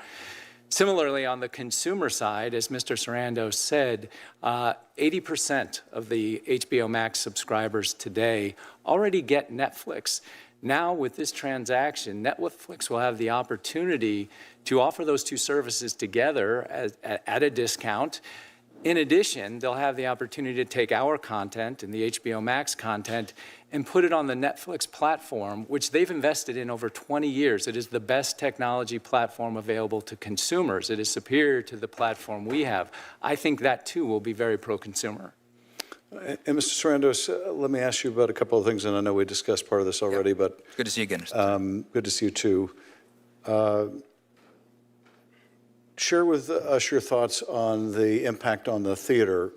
Speaker 5: Similarly, on the consumer side, as Mr. Sarandos said, 80% of the HBO Max subscribers today already get Netflix. Now, with this transaction, Netflix will have the opportunity to offer those two services together at a discount. In addition, they'll have the opportunity to take our content and the HBO Max content and put it on the Netflix platform, which they've invested in over 20 years. It is the best technology platform available to consumers. It is superior to the platform we have. I think that, too, will be very pro-consumer.
Speaker 8: And Mr. Sarandos, let me ask you about a couple of things, and I know we discussed part of this already, but
Speaker 4: Good to see you again, Mr.
Speaker 8: good to see you too. Share with us your thoughts on the impact on the theater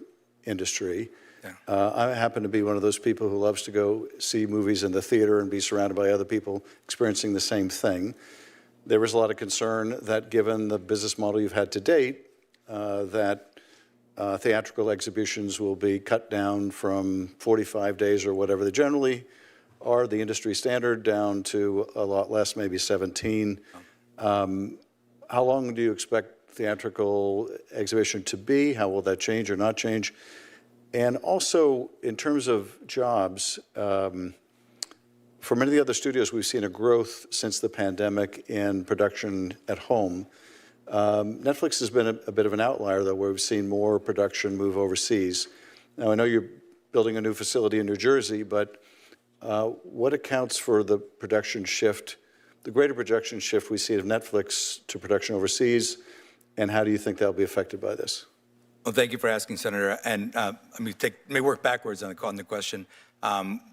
Speaker 8: industry.
Speaker 4: Yeah.
Speaker 8: I happen to be one of those people who loves to go see movies in the theater and be surrounded by other people experiencing the same thing. There was a lot of concern that, given the business model you've had to date, that theatrical exhibitions will be cut down from 45 days or whatever they generally are, the industry standard, down to a lot less, maybe 17. How long do you expect theatrical exhibition to be? How will that change or not change? And also, in terms of jobs, for many of the other studios, we've seen a growth since the pandemic in production at home. Netflix has been a bit of an outlier, though, where we've seen more production move overseas. Now, I know you're building a new facility in New Jersey, but what accounts for the production shift, the greater production shift we see of Netflix to production overseas, and how do you think that'll be affected by this?
Speaker 4: Well, thank you for asking, Senator. And let me work backwards on the question.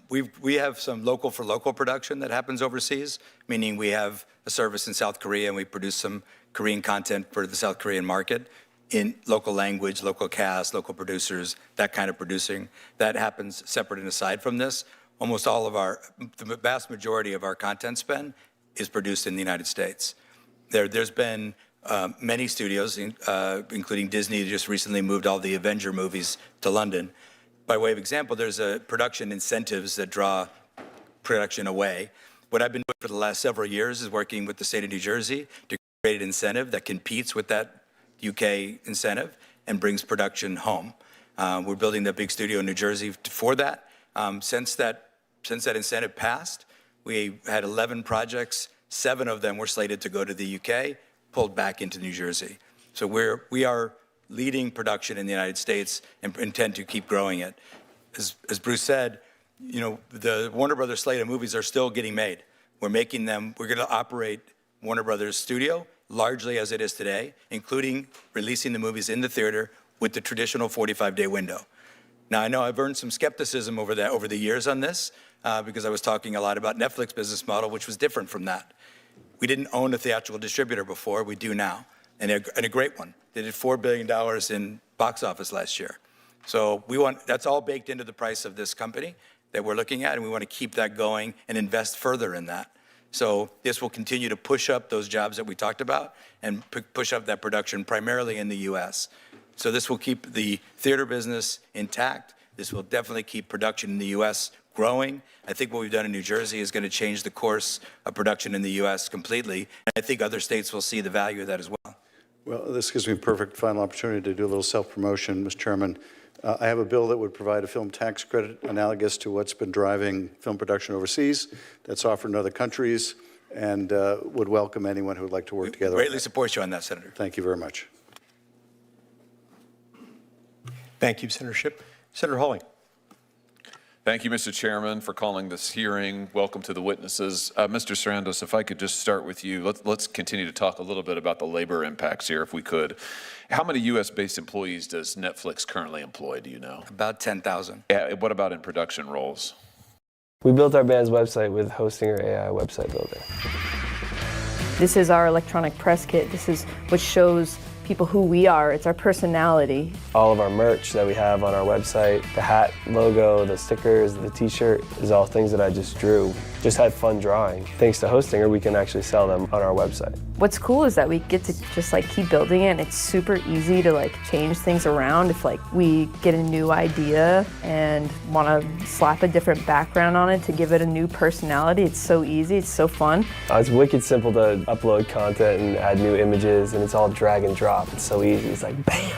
Speaker 4: We have some local for local production that happens overseas, meaning we have a service in South Korea and we produce some Korean content for the South Korean market in local language, local cast, local producers, that kind of producing. That happens separate and aside from this. Almost all of the vast majority of our content spend is produced in the United States. There's been many studios, including Disney, just recently moved all the Avenger movies to London. By way of example, there's production incentives that draw production away. What I've been doing for the last several years is working with the state of New Jersey to create an incentive that competes with that UK incentive and brings production home. We're building that big studio in New Jersey for that. Since that incentive passed, we had 11 projects. 7 of them were slated to go to the UK, pulled back into New Jersey. So we are leading production in the United States and intend to keep growing it. As Bruce said, you know, the Warner Brothers slate of movies are still getting made. We're making them, we're going to operate Warner Brothers Studio largely as it is today, including releasing the movies in the theater with the traditional 45-day window. Now, I know I've earned some skepticism over the years on this because I was talking a lot about Netflix business model, which was different from that. We didn't own a theatrical distributor before, we do now, and a great one. They did $4 billion in box office last year. So that's all baked into the price of this company that we're looking at, and we want to keep that going and invest further in that. So this will continue to push up those jobs that we talked about and push up that production primarily in the U.S. So this will keep the theater business intact. This will definitely keep production in the U.S. growing. I think what we've done in New Jersey is going to change the course of production in the U.S. completely. And I think other states will see the value of that as well.
Speaker 8: Well, this gives me a perfect final opportunity to do a little self-promotion, Mr. Chairman. I have a bill that would provide a film tax credit analogous to what's been driving film production overseas, that's offered in other countries, and would welcome anyone who would like to work together.
Speaker 4: Greatly support you on that, Senator.
Speaker 8: Thank you very much.
Speaker 1: Thank you, Senator Shipp. Senator Hawley.
Speaker 9: Thank you, Mr. Chairman, for calling this hearing. Welcome to the witnesses. Mr. Sarandos, if I could just start with you, let's continue to talk a little bit about the labor impacts here, if we could. How many U.S.-based employees does Netflix currently employ, do you know?
Speaker 4: About 10,000.
Speaker 9: What about in production roles?
Speaker 10: We built our band's website with Hostinger AI website builder.
Speaker 11: This is our electronic press kit. This is what shows people who we are. It's our personality.
Speaker 10: All of our merch that we have on our website, the hat logo, the stickers, the t-shirt, is all things that I just drew. Just had fun drawing. Thanks to Hostinger, we can actually sell them on our website.
Speaker 11: What's cool is that we get to just keep building it, and it's super easy to change things around if we get a new idea and want to slap a different background on it to give it a new personality. It's so easy, it's so fun.
Speaker 10: It's wicked simple to upload content and add new images, and it's all drag and drop. It's so easy, it's like bam!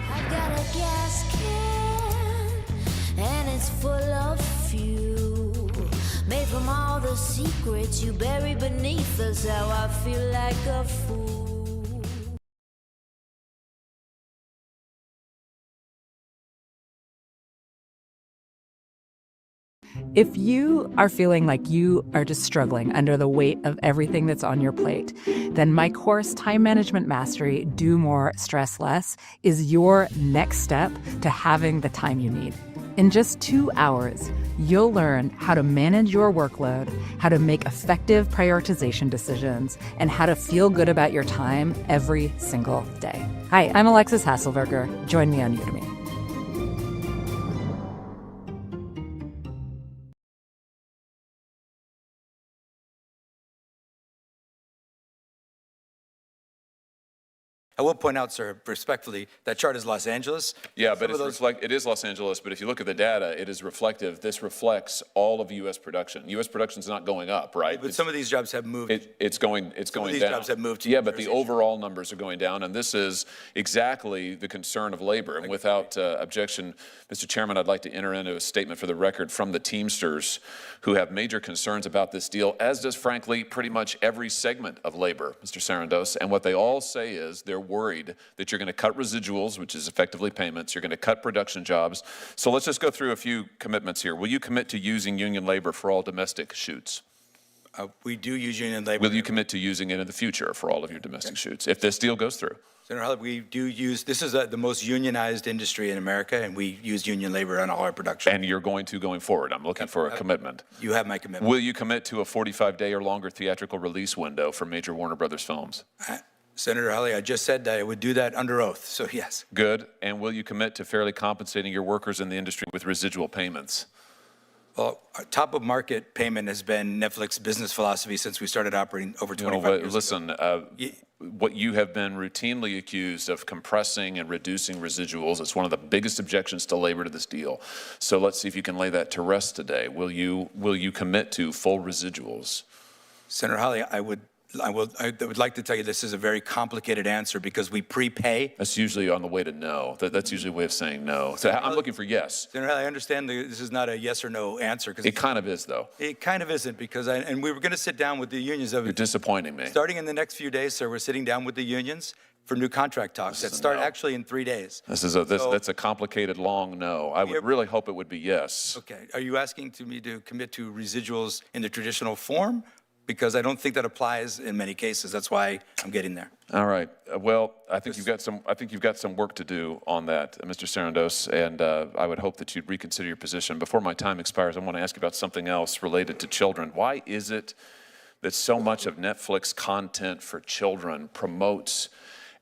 Speaker 12: I've got a gas can, and it's full of fuel, made from all the secrets you bury beneath us. How I feel like a fool.
Speaker 13: If you are feeling like you are just struggling under the weight of everything that's on your plate, then my course, Time Management Mastery, Do More, Stress Less, is your next step to having the time you need. In just 2 hours, you'll learn how to manage your workload, how to make effective prioritization decisions, and how to feel good about your time every single day. Hi, I'm Alexis Hasselberger. Join me on Udemy.
Speaker 4: I will point out, sir, respectfully, that chart is Los Angeles.
Speaker 9: Yeah, but it is Los Angeles, but if you look at the data, it is reflective. This reflects all of U.S. production. U.S. production is not going up, right?
Speaker 4: But some of these jobs have moved.
Speaker 9: It's going down.
Speaker 4: Some of these jobs have moved to
Speaker 9: Yeah, but the overall numbers are going down, and this is exactly the concern of labor. And without objection, Mr. Chairman, I'd like to enter into a statement for the record from the Teamsters, who have major concerns about this deal, as does, frankly, pretty much every segment of labor, Mr. Sarandos. And what they all say is they're worried that you're going to cut residuals, which is effectively payments. You're going to cut production jobs. So let's just go through a few commitments here. Will you commit to using union labor for all domestic shoots?
Speaker 4: We do use union labor.
Speaker 9: Will you commit to using it in the future for all of your domestic shoots if this deal goes through?
Speaker 4: Senator Hawley, we do use, this is the most unionized industry in America, and we use union labor on all our production.
Speaker 9: And you're going to going forward. I'm looking for a commitment.
Speaker 4: You have my commitment.
Speaker 9: Will you commit to a 45-day or longer theatrical release window for major Warner Brothers films?
Speaker 4: Senator Hawley, I just said that I would do that under oath, so yes.
Speaker 9: Good. And will you commit to fairly compensating your workers in the industry with residual payments?
Speaker 4: Well, top of market payment has been Netflix's business philosophy since we started operating over 25 years
Speaker 9: listen,
Speaker 4: ago.
Speaker 9: What you have been routinely accused of compressing and reducing residuals, it's one of the biggest objections to labor to this deal. So let's see if you can lay that to rest today. Will you commit to full residuals?
Speaker 4: Senator Hawley, I would like to tell you this is a very complicated answer because we prepay.
Speaker 9: That's usually on the way to no. That's usually a way of saying no. So I'm looking for yes.
Speaker 4: Senator Hawley, I understand this is not a yes or no answer.
Speaker 9: It kind of is, though.
Speaker 4: It kind of isn't because, and we were going to sit down with the unions.
Speaker 9: You're disappointing me.
Speaker 4: Starting in the next few days, sir, we're sitting down with the unions for new contract talks that start actually in 3 days.
Speaker 9: That's a complicated, long no. I would really hope it would be yes.
Speaker 4: Okay, are you asking me to commit to residuals in the traditional form? Because I don't think that applies in many cases. That's why I'm getting there.
Speaker 9: All right. Well, I think you've got some work to do on that, Mr. Sarandos, and I would hope that you'd reconsider your position. Before my time expires, I want to ask you about something else related to children. Why is it that so much of Netflix content for children promotes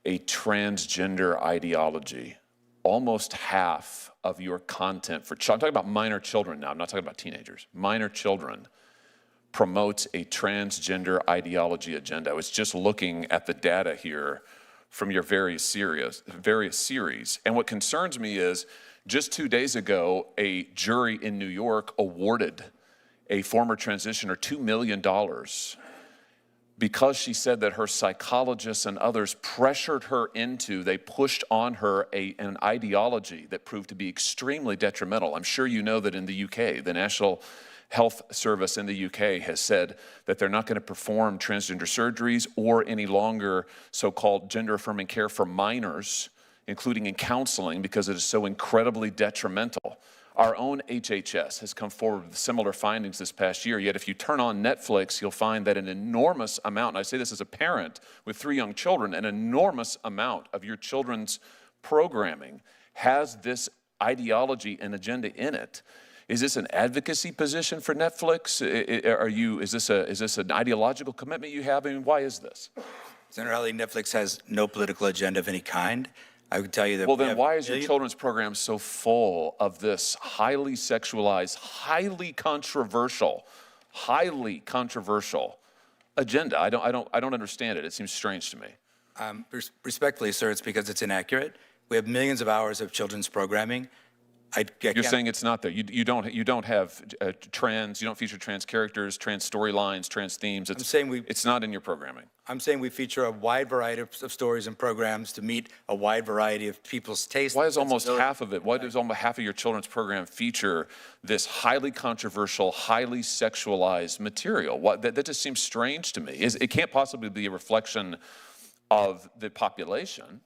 Speaker 9: a transgender ideology? Almost half of your content for children, I'm talking about minor children now, I'm not talking about teenagers, minor children, promotes a transgender ideology agenda. I was just looking at the data here from your various series. And what concerns me is just 2 days ago, a jury in New York awarded a former transitioner $2 million because she said that her psychologists and others pressured her into, they pushed on her an ideology that proved to be extremely detrimental. I'm sure you know that in the UK, the National Health Service in the UK has said that they're not going to perform transgender surgeries or any longer so-called gender-affirming care for minors, including in counseling, because it is so incredibly detrimental. Our own HHS has come forward with similar findings this past year, yet if you turn on Netflix, you'll find that an enormous amount, and I say this as a parent with 3 young children, an enormous amount of your children's programming has this ideology and agenda in it. Is this an advocacy position for Netflix? Is this an ideological commitment you have? I mean, why is this?
Speaker 4: Senator Hawley, Netflix has no political agenda of any kind. I would tell you that.
Speaker 9: Well, then why is your children's program so full of this highly sexualized, highly controversial agenda? I don't understand it. It seems strange to me.
Speaker 4: Respectfully, sir, it's because it's inaccurate. We have millions of hours of children's programming.
Speaker 9: You're saying it's not there. You don't have trans. You don't feature trans characters, trans storylines, trans themes. It's not in your programming.
Speaker 4: I'm saying we feature a wide variety of stories and programs to meet a wide variety of people's tastes.
Speaker 9: Why is almost half of it? Why does almost half of your children's program feature this highly controversial, highly sexualized material? That just seems strange to me. It can't possibly be a reflection of the population.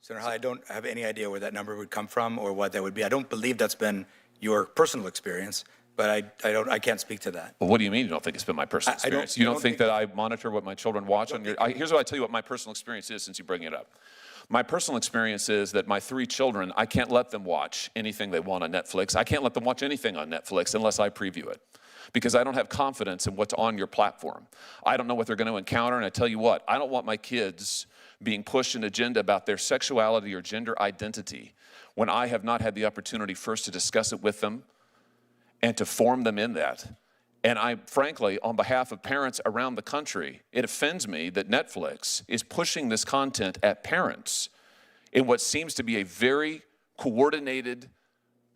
Speaker 4: Senator Hawley, I don't have any idea where that number would come from or what that would be. I don't believe that's been your personal experience, but I can't speak to that.
Speaker 9: Well, what do you mean you don't think it's been my personal experience? You don't think that I monitor what my children watch on your... Here's what I tell you what my personal experience is since you bring it up. My personal experience is that my 3 children, I can't let them watch anything they want on Netflix. I can't let them watch anything on Netflix unless I preview it, because I don't have confidence in what's on your platform. I don't know what they're going to encounter, and I tell you what, I don't want my kids being pushed an agenda about their sexuality or gender identity when I have not had the opportunity first to discuss it with them and to form them in that. And frankly, on behalf of parents around the country, it offends me that Netflix is pushing this content at parents in what seems to be a very coordinated,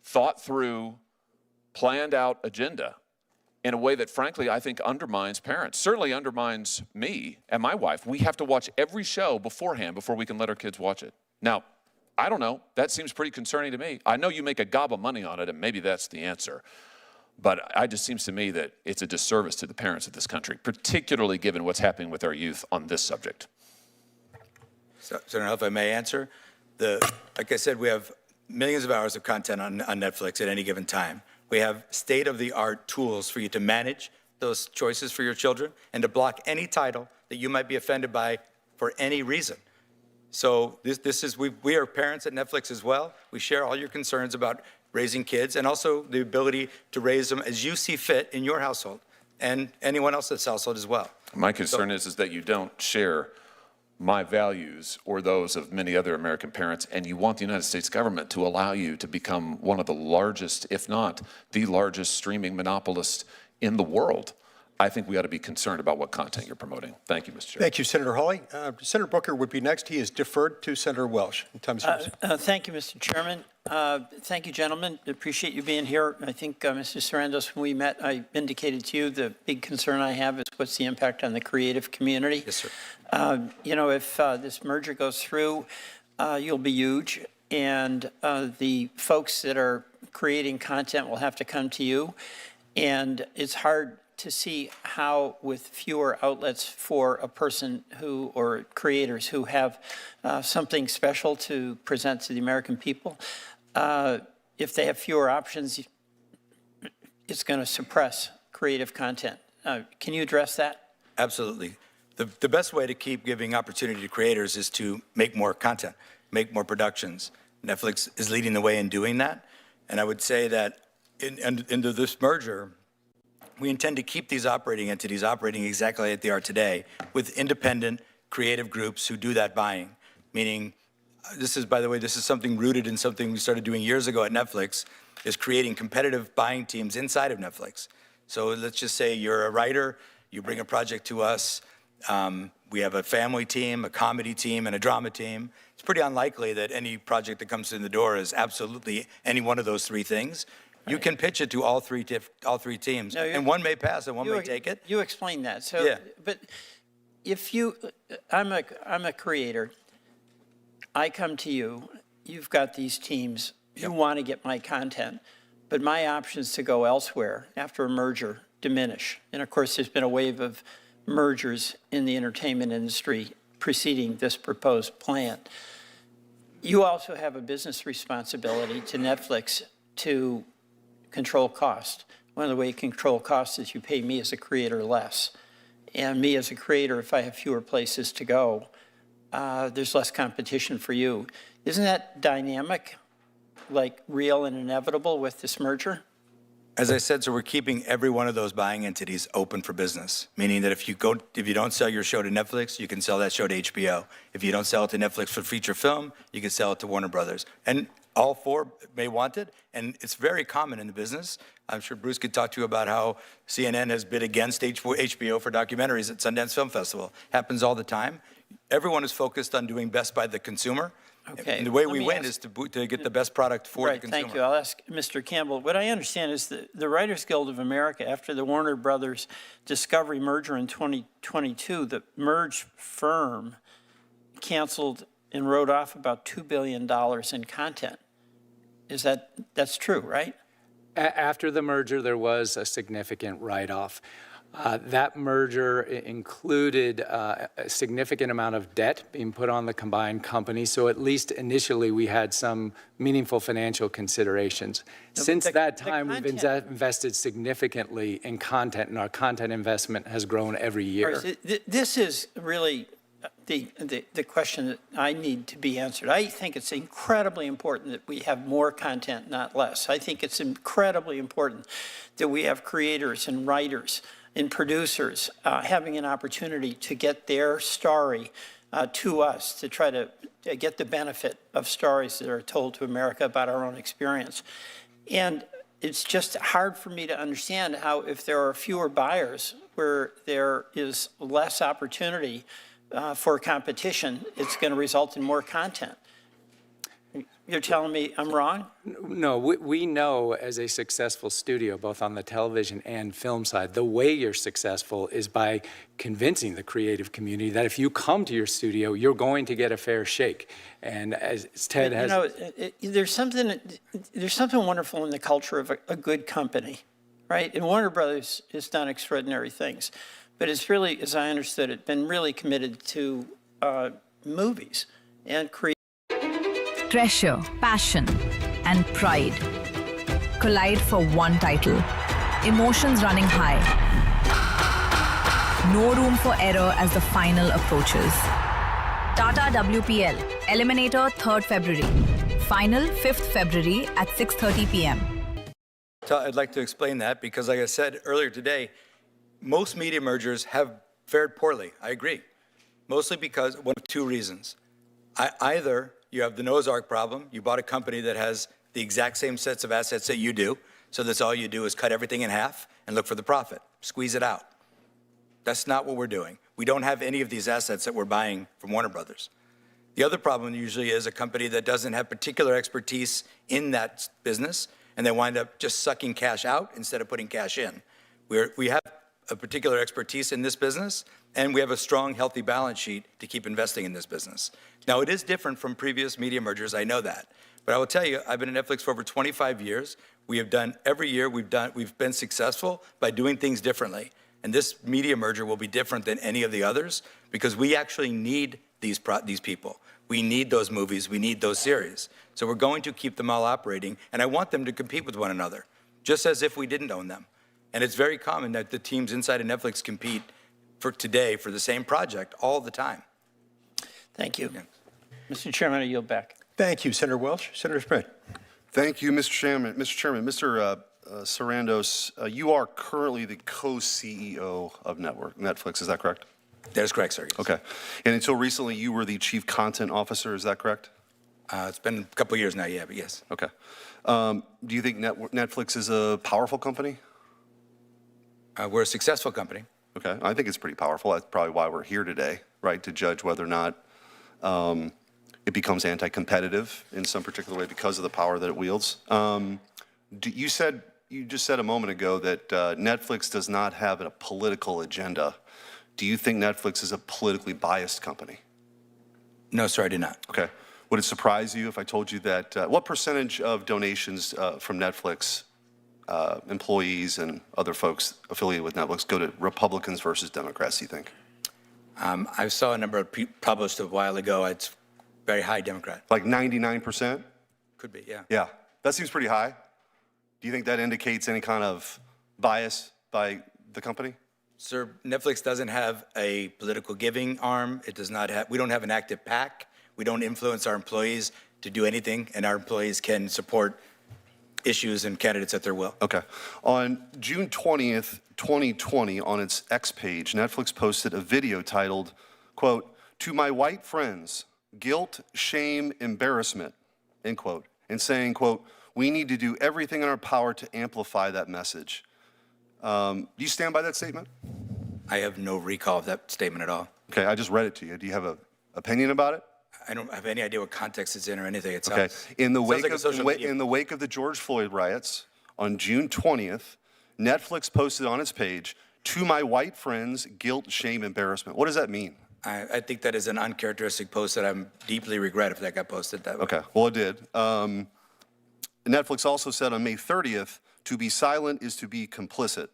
Speaker 9: thought through, planned out agenda in a way that, frankly, I think undermines parents, certainly undermines me and my wife. We have to watch every show beforehand before we can let our kids watch it. Now, I don't know. That seems pretty concerning to me. I know you make a gob of money on it, and maybe that's the answer. But it just seems to me that it's a disservice to the parents of this country, particularly given what's happening with our youth on this subject.
Speaker 4: Senator, if I may answer, like I said, we have millions of hours of content on Netflix at any given time. We have state-of-the-art tools for you to manage those choices for your children and to block any title that you might be offended by for any reason. So we are parents at Netflix as well. We share all your concerns about raising kids and also the ability to raise them as you see fit in your household and anyone else's household as well.
Speaker 9: My concern is that you don't share my values or those of many other American parents, and you want the United States government to allow you to become one of the largest, if not the largest, streaming monopolist in the world. I think we ought to be concerned about what content you're promoting. Thank you, Mr. Chair.
Speaker 1: Thank you, Senator Hawley. Senator Booker would be next. He is deferred to Senator Welch.
Speaker 14: Thank you, Mr. Chairman. Thank you, gentlemen. Appreciate you being here. I think, Mr. Sarandos, when we met, I indicated to you the big concern I have is what's the impact on the creative community.
Speaker 4: Yes, sir.
Speaker 14: You know, if this merger goes through, you'll be huge, and the folks that are creating content will have to come to you, and it's hard to see how, with fewer outlets for a person who, or creators who have something special to present to the American people, if they have fewer options, it's going to suppress creative content. Can you address that?
Speaker 4: Absolutely. The best way to keep giving opportunity to creators is to make more content, make more productions. Netflix is leading the way in doing that. And I would say that into this merger, we intend to keep these operating entities operating exactly like they are today, with independent creative groups who do that buying. Meaning, this is, by the way, this is something rooted in something we started doing years ago at Netflix, is creating competitive buying teams inside of Netflix. So let's just say you're a writer, you bring a project to us, we have a family team, a comedy team, and a drama team. It's pretty unlikely that any project that comes in the door is absolutely any one of those three things. You can pitch it to all three teams,
Speaker 14: No,
Speaker 4: and one may pass and one may take it.
Speaker 14: You explain that. So,
Speaker 4: Yeah.
Speaker 14: But if I'm a creator, I come to you, you've got these teams, you want to get my content, but my options to go elsewhere after a merger diminish. And of course, there's been a wave of mergers in the entertainment industry preceding this proposed plan. You also have a business responsibility to Netflix to control cost. One of the ways you control cost is you pay me as a creator less. And me as a creator, if I have fewer places to go, there's less competition for you. Isn't that dynamic, like real and inevitable with this merger?
Speaker 4: As I said, so we're keeping every one of those buying entities open for business, meaning that if you don't sell your show to Netflix, you can sell that show to HBO. If you don't sell it to Netflix for feature film, you can sell it to Warner Brothers. And all four may want it, and it's very common in the business. I'm sure Bruce could talk to you about how CNN has bid against HBO for documentaries at Sundance Film Festival. Happens all the time. Everyone is focused on doing best by the consumer.
Speaker 14: Okay.
Speaker 4: And the way
Speaker 14: Let
Speaker 4: we
Speaker 14: me
Speaker 4: win
Speaker 14: ask-
Speaker 4: is to get the best product for the consumer.
Speaker 14: Thank you. I'll ask Mr. Campbell. What I understand is that the Writers Guild of America, after the Warner Brothers Discovery merger in 2022, the merged firm canceled and wrote off about $2 billion in content. That's true, right?
Speaker 5: After the merger, there was a significant write-off. That merger included a significant amount of debt being put on the combined company, so at least initially we had some meaningful financial considerations. Since that time, we've invested significantly in content, and our content investment has grown every year.
Speaker 14: All right, so this is really the question that I need to be answered. I think it's incredibly important that we have more content, not less. I think it's incredibly important that we have creators and writers and producers having an opportunity to get their story to us, to try to get the benefit of stories that are told to America about our own experience. And it's just hard for me to understand how, if there are fewer buyers where there is less opportunity for competition, it's going to result in more content. You're telling me I'm wrong?
Speaker 5: No, we know as a successful studio, both on the television and film side, the way you're successful is by convincing the creative community that if you come to your studio, you're going to get a fair shake. And as Ted has...
Speaker 14: there's something wonderful in the culture of a good company, right? And Warner Brothers has done extraordinary things. But it's really, as I understood it, been really committed to movies and creating.
Speaker 15: Treasure, passion, and pride collide for one title. Emotions running high. No room for error as the final approaches. Tata WPL, Eliminator 3rd February. Final 5th February at 6:30 p.m.
Speaker 4: I'd like to explain that because, like I said earlier today, most media mergers have fared poorly. I agree. Mostly because one of two reasons. Either you have the Noah's Ark problem. You bought a company that has the exact same sets of assets that you do, so that's all you do is cut everything in half and look for the profit, squeeze it out. That's not what we're doing. We don't have any of these assets that we're buying from Warner Brothers. The other problem usually is a company that doesn't have particular expertise in that business, and they wind up just sucking cash out instead of putting cash in. We have a particular expertise in this business, and we have a strong, healthy balance sheet to keep investing in this business. Now, it is different from previous media mergers, I know that. But I will tell you, I've been at Netflix for over 25 years. We have done, every year we've been successful by doing things differently. And this media merger will be different than any of the others because we actually need these people. We need those movies, we need those series. So we're going to keep them all operating, and I want them to compete with one another, just as if we didn't own them. And it's very common that the teams inside of Netflix compete for today for the same project all the time.
Speaker 14: Thank you. Mr. Chairman, I yield back.
Speaker 1: Thank you, Senator Welch. Senator Schmidt.
Speaker 16: Thank you, Mr. Chairman. Mr. Sarandos, you are currently the co-CEO of Netflix, is that correct?
Speaker 4: That is correct, sir. Yes.
Speaker 16: Okay. And until recently, you were the chief content officer, is that correct?
Speaker 4: It's been a couple of years now, yeah, but yes.
Speaker 16: Okay. Do you think Netflix is a powerful company?
Speaker 4: We're a successful company.
Speaker 16: Okay. I think it's pretty powerful. That's probably why we're here today, right, to judge whether or not it becomes anti-competitive in some particular way because of the power that it wields. You just said a moment ago that Netflix does not have a political agenda. Do you think Netflix is a politically biased company?
Speaker 4: No, sir, I do not.
Speaker 16: Okay. Would it surprise you if I told you that, what percentage of donations from Netflix employees and other folks affiliated with Netflix go to Republicans versus Democrats, do you think?
Speaker 4: I saw a number published a while ago. It's very high Democrat.
Speaker 16: Like 99%?
Speaker 4: Could be, yeah.
Speaker 16: Yeah. That seems pretty high. Do you think that indicates any kind of bias by the company?
Speaker 4: Sir, Netflix doesn't have a political giving arm. It does not have, we don't have an active PAC. We don't influence our employees to do anything, and our employees can support issues and candidates at their will.
Speaker 16: Okay. On June 20th, 2020, on its X page, Netflix posted a video titled, quote, "To my white friends, guilt, shame, embarrassment," end quote, and saying, quote, "We need to do everything in our power to amplify that message." Do you stand by that statement?
Speaker 4: I have no recall of that statement at all.
Speaker 16: Okay, I just read it to you. Do you have an opinion about it?
Speaker 4: I don't have any idea what context it's in or anything. It
Speaker 16: Okay.
Speaker 4: sounds,
Speaker 16: In the
Speaker 4: sounds
Speaker 16: wake
Speaker 4: like
Speaker 16: in the wake of the George Floyd riots on June 20th, Netflix posted on its page, "To my white friends, guilt, shame, embarrassment." What does that mean?
Speaker 4: I think that is an uncharacteristic post that I'm deeply regret if that got posted that way.
Speaker 16: Okay, well, it did. Netflix also said on May 30th, "To be silent is to be complicit."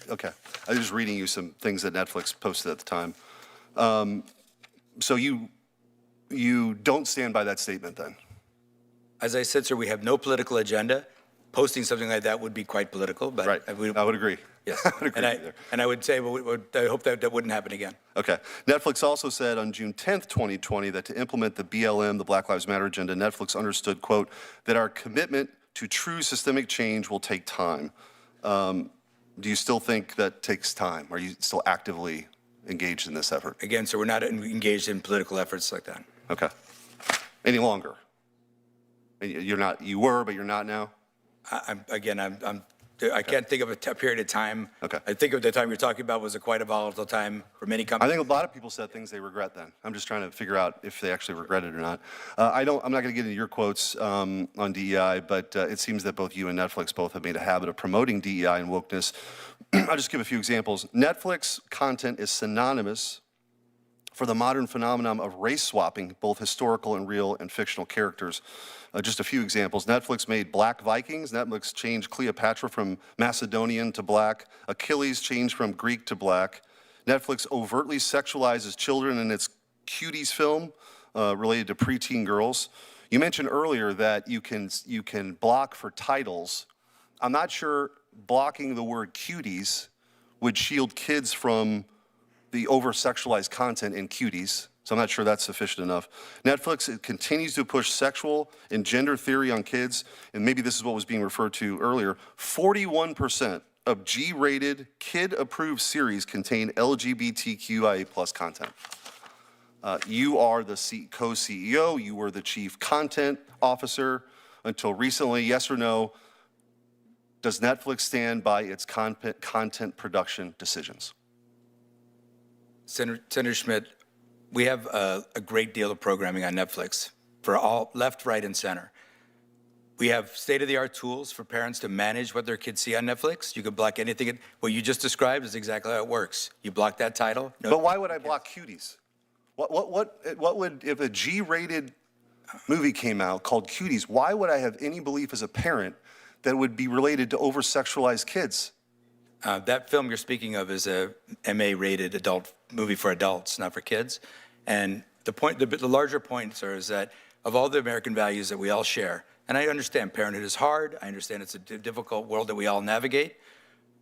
Speaker 16: Okay, I was just reading you some things that Netflix posted at the time. So you don't stand by that statement then?
Speaker 4: As I said, sir, we have no political agenda. Posting something like that would be quite political, but
Speaker 16: Right, I would agree.
Speaker 4: Yes,
Speaker 16: I would agree
Speaker 4: and I would say, I hope that wouldn't happen again.
Speaker 16: Okay. Netflix also said on June 10th, 2020, that to implement the BLM, the Black Lives Matter agenda, Netflix understood, quote, that our commitment to true systemic change will take time. Do you still think that takes time? Are you still actively engaged in this effort?
Speaker 4: Again, so we're not engaged in political efforts like that.
Speaker 16: Okay. Any longer? You're not, you were, but you're not now?
Speaker 4: I can't think of a period of time.
Speaker 16: Okay.
Speaker 4: I think of the time you're talking about was quite a volatile time for many companies.
Speaker 16: I think a lot of people said things they regret then. I'm just trying to figure out if they actually regret it or not. I'm not going to get into your quotes on DEI, but it seems that both you and Netflix both have made a habit of promoting DEI and wokeness. I'll just give a few examples. Netflix content is synonymous for the modern phenomenon of race swapping, both historical and real and fictional characters. Just a few examples. Netflix made Black Vikings. Netflix changed Cleopatra from Macedonian to black. Achilles changed from Greek to black. Netflix overtly sexualizes children in its Cuties film related to preteen girls. You mentioned earlier that you can block for titles. I'm not sure blocking the word cuties would shield kids from the over-sexualized content in Cuties, so I'm not sure that's sufficient enough. Netflix continues to push sexual and gender theory on kids, and maybe this is what was being referred to earlier. 41% of G-rated, kid-approved series contain LGBTQIA+ content. You are the co-CEO, you were the chief content officer until recently. Yes or no, does Netflix stand by its content production decisions?
Speaker 4: Senator Schmidt, we have a great deal of programming on Netflix for all left, right, and center. We have state-of-the-art tools for parents to manage what their kids see on Netflix. You can block anything. What you just described is exactly how it works. You block that title.
Speaker 16: But why would I block Cuties? What would, if a G-rated movie came out called Cuties, why would I have any belief as a parent that would be related to over-sexualized kids?
Speaker 4: That film you're speaking of is a MA-rated adult movie for adults, not for kids. And the larger point, sir, is that of all the American values that we all share, and I understand parenthood is hard, I understand it's a difficult world that we all navigate,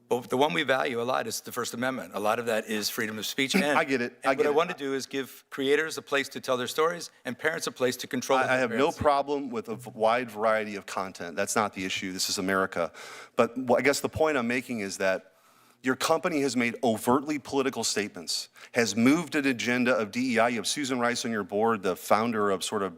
Speaker 4: but the one we value a lot is the First Amendment. A lot of that is freedom of speech. And,
Speaker 16: I get it.
Speaker 4: What I want to do is give creators a place to tell their stories and parents a place to control
Speaker 16: I have no
Speaker 4: parents.
Speaker 16: problem with a wide variety of content. That's not the issue. This is America. But I guess the point I'm making is that your company has made overtly political statements, has moved an agenda of DEI. You have Susan Rice on your board, the founder of sort of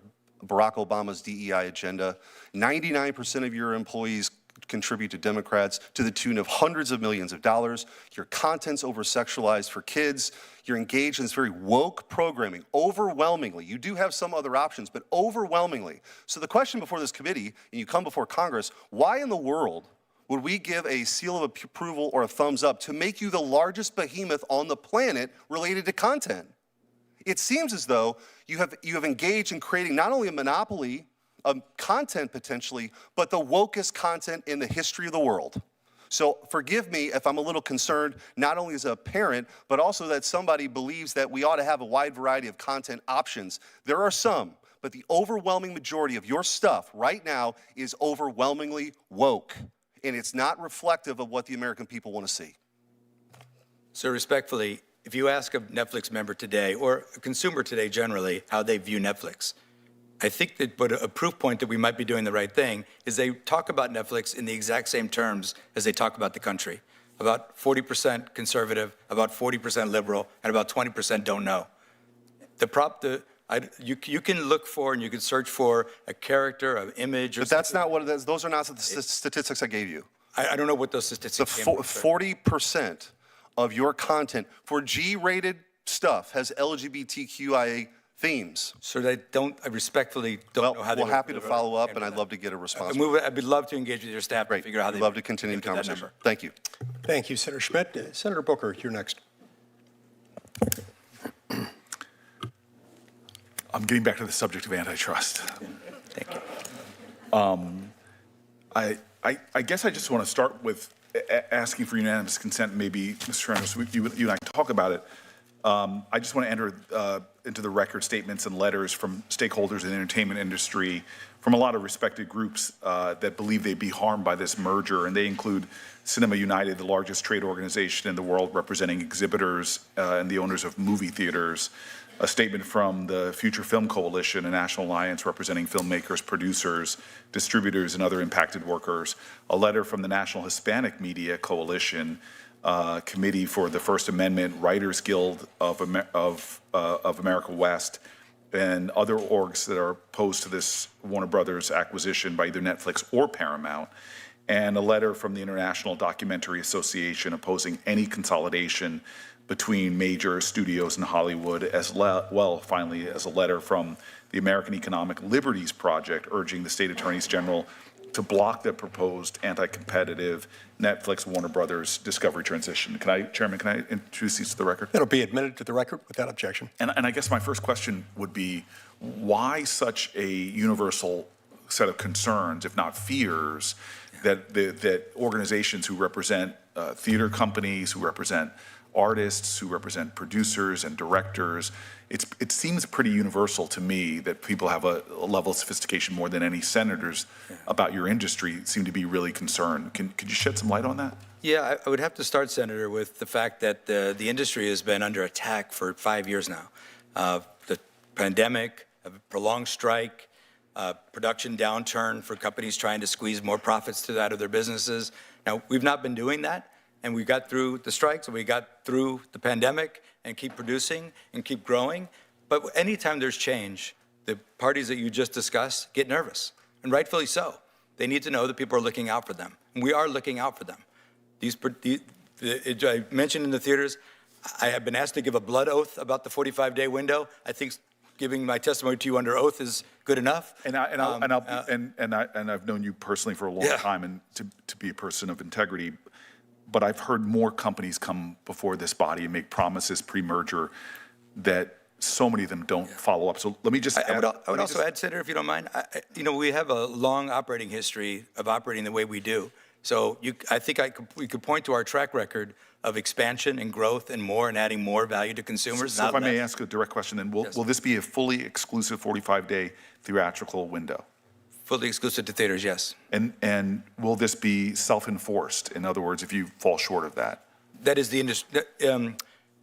Speaker 16: Barack Obama's DEI agenda. 99% of your employees contribute to Democrats to the tune of hundreds of millions of dollars. Your content's over-sexualized for kids. You're engaged in this very woke programming, overwhelmingly. You do have some other options, but overwhelmingly. So the question before this committee, and you come before Congress, why in the world would we give a seal of approval or a thumbs up to make you the largest behemoth on the planet related to content? It seems as though you have engaged in creating not only a monopoly of content potentially, but the wokest content in the history of the world. So forgive me if I'm a little concerned, not only as a parent, but also that somebody believes that we ought to have a wide variety of content options. There are some, but the overwhelming majority of your stuff right now is overwhelmingly woke, and it's not reflective of what the American people want to see.
Speaker 4: So respectfully, if you ask a Netflix member today, or a consumer today generally, how they view Netflix, I think that a proof point that we might be doing the right thing is they talk about Netflix in the exact same terms as they talk about the country. About 40% conservative, about 40% liberal, and about 20% don't know. You can look for and you can search for a character, an image.
Speaker 16: But that's not what it is. Those are not the statistics I gave you.
Speaker 4: I don't know what those statistics are.
Speaker 16: 40% of your content for G-rated stuff has LGBTQIA themes.
Speaker 4: So I respectfully don't know how they
Speaker 16: We're happy to follow up, and I'd love to get a response.
Speaker 4: I'd love to engage with your staff and figure out how they
Speaker 16: love to continue the conversation. Thank you.
Speaker 1: Thank you, Senator Schmidt. Senator Booker, you're next.
Speaker 2: I'm getting back to the subject of antitrust.
Speaker 4: Thank you.
Speaker 2: I guess I just want to start with asking for unanimous consent. Maybe, Mr. Sarandos, you and I talk about it. I just want to enter into the record statements and letters from stakeholders in the entertainment industry, from a lot of respected groups that believe they'd be harmed by this merger, and they include Cinema United, the largest trade organization in the world representing exhibitors and the owners of movie theaters, a statement from the Future Film Coalition, a national alliance representing filmmakers, producers, distributors, and other impacted workers, a letter from the National Hispanic Media Coalition, Committee for the First Amendment, Writers Guild of America West, and other orgs that are opposed to this Warner Brothers acquisition by either Netflix or Paramount, and a letter from the International Documentary Association opposing any consolidation between major studios in Hollywood, as well, finally, as a letter from the American Economic Liberties Project urging the state attorneys general to block the proposed anti-competitive Netflix Warner Brothers Discovery transition. Chairman, can I introduce these to the record?
Speaker 1: It'll be admitted to the record without objection.
Speaker 2: And I guess my first question would be, why such a universal set of concerns, if not fears, that organizations who represent theater companies, who represent artists, who represent producers and directors, it seems pretty universal to me that people have a level of sophistication more than any senators about your industry seem to be really concerned. Could you shed some light on that?
Speaker 4: Yeah, I would have to start, Senator, with the fact that the industry has been under attack for 5 years now. The pandemic, a prolonged strike, production downturn for companies trying to squeeze more profits out of their businesses. Now, we've not been doing that, and we got through the strikes, and we got through the pandemic, and keep producing and keep growing. But anytime there's change, the parties that you just discussed get nervous, and rightfully so. They need to know that people are looking out for them, and we are looking out for them. I mentioned in the theaters, I have been asked to give a blood oath about the 45-day window. I think giving my testimony to you under oath is good enough.
Speaker 2: And I've known you personally for a long time, and to be a person of integrity. But I've heard more companies come before this body and make promises pre-merger that so many of them don't follow up. So let me just
Speaker 4: I would also add, Senator, if you don't mind, we have a long operating history of operating the way we do. So I think we could point to our track record of expansion and growth and more and adding more value to consumers.
Speaker 2: So if I may ask a direct question, then will this be a fully exclusive 45-day theatrical window?
Speaker 4: Fully exclusive to theaters, yes.
Speaker 2: And will this be self-enforced? In other words, if you fall short of that?
Speaker 4: That is the industry.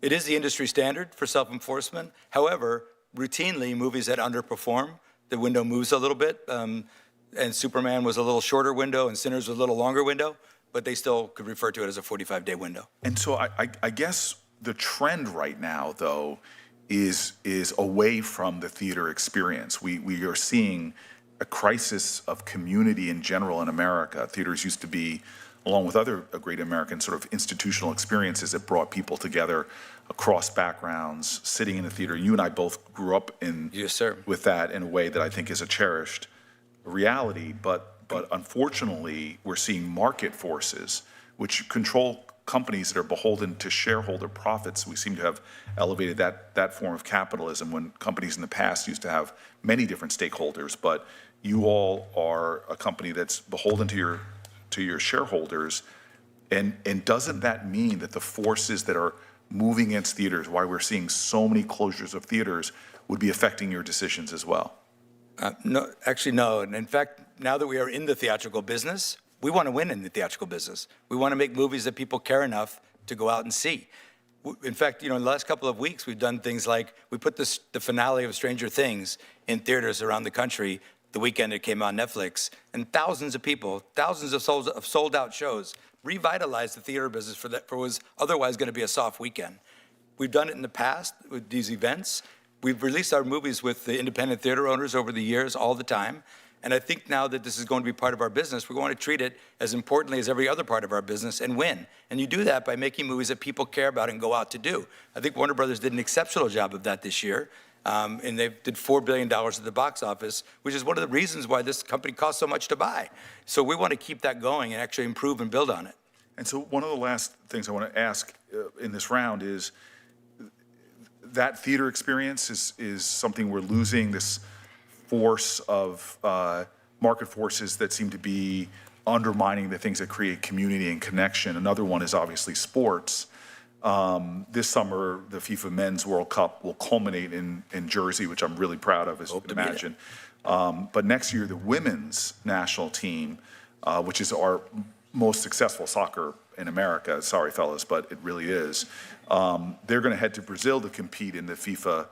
Speaker 4: It is the industry standard for self-enforcement. However, routinely, movies that underperform, the window moves a little bit. And Superman was a little shorter window, and Sinners was a little longer window, but they still could refer to it as a 45-day window.
Speaker 2: And so I guess the trend right now, though, is away from the theater experience. We are seeing a crisis of community in general in America. Theaters used to be, along with other great American sort of institutional experiences that brought people together across backgrounds, sitting in the theater. You and I both grew up with that in a way that I think is a cherished reality. But unfortunately, we're seeing market forces which control companies that are beholden to shareholder profits. We seem to have elevated that form of capitalism when companies in the past used to have many different stakeholders. But you all are a company that's beholden to your shareholders, and doesn't that mean that the forces that are moving against theaters, why we're seeing so many closures of theaters, would be affecting your decisions as well?
Speaker 4: No, actually, no. And in fact, now that we are in the theatrical business, we want to win in the theatrical business. We want to make movies that people care enough to go out and see. In fact, in the last couple of weeks, we've done things like we put the finale of Stranger Things in theaters around the country the weekend it came on Netflix, and thousands of people, thousands of sold-out shows, revitalized the theater business for what was otherwise going to be a soft weekend. We've done it in the past with these events. We've released our movies with the independent theater owners over the years all the time. And I think now that this is going to be part of our business, we're going to treat it as importantly as every other part of our business and win. And you do that by making movies that people care about and go out to do. I think Warner Brothers did an exceptional job of that this year. And they did $4 billion at the box office, which is one of the reasons why this company costs so much to buy. So we want to keep that going and actually improve and build on it.
Speaker 2: And so one of the last things I want to ask in this round is, that theater experience is something we're losing, this force of market forces that seem to be undermining the things that create community and connection. Another one is obviously sports. This summer, the FIFA Men's World Cup will culminate in Jersey, which I'm really proud of, as you can imagine. But next year, the women's national team, which is our most successful soccer in America, sorry fellas, but it really is, they're going to head to Brazil to compete in the FIFA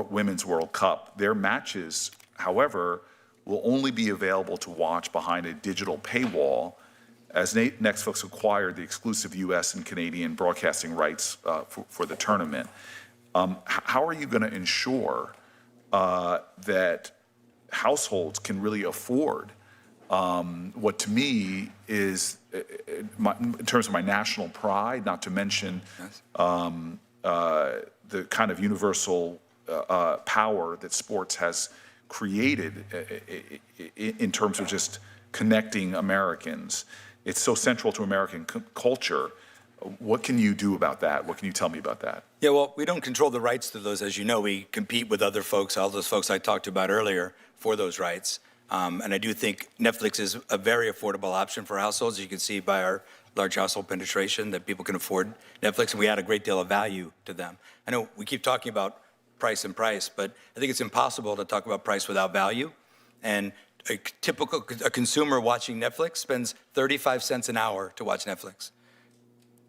Speaker 2: Women's World Cup. Their matches, however, will only be available to watch behind a digital paywall, as Netflix acquired the exclusive U.S. and Canadian broadcasting rights for the tournament. How are you going to ensure that households can really afford what to me is, in terms of my national pride, not to mention the kind of universal power that sports has created in terms of just connecting Americans. It's so central to American culture. What can you do about that? What can you tell me about that?
Speaker 4: Yeah, well, we don't control the rights to those. As you know, we compete with other folks, all those folks I talked about earlier, for those rights. And I do think Netflix is a very affordable option for households. You can see by our large household penetration that people can afford Netflix, and we add a great deal of value to them. I know we keep talking about price, but I think it's impossible to talk about price without value. And a consumer watching Netflix spends 35 cents an hour to watch Netflix.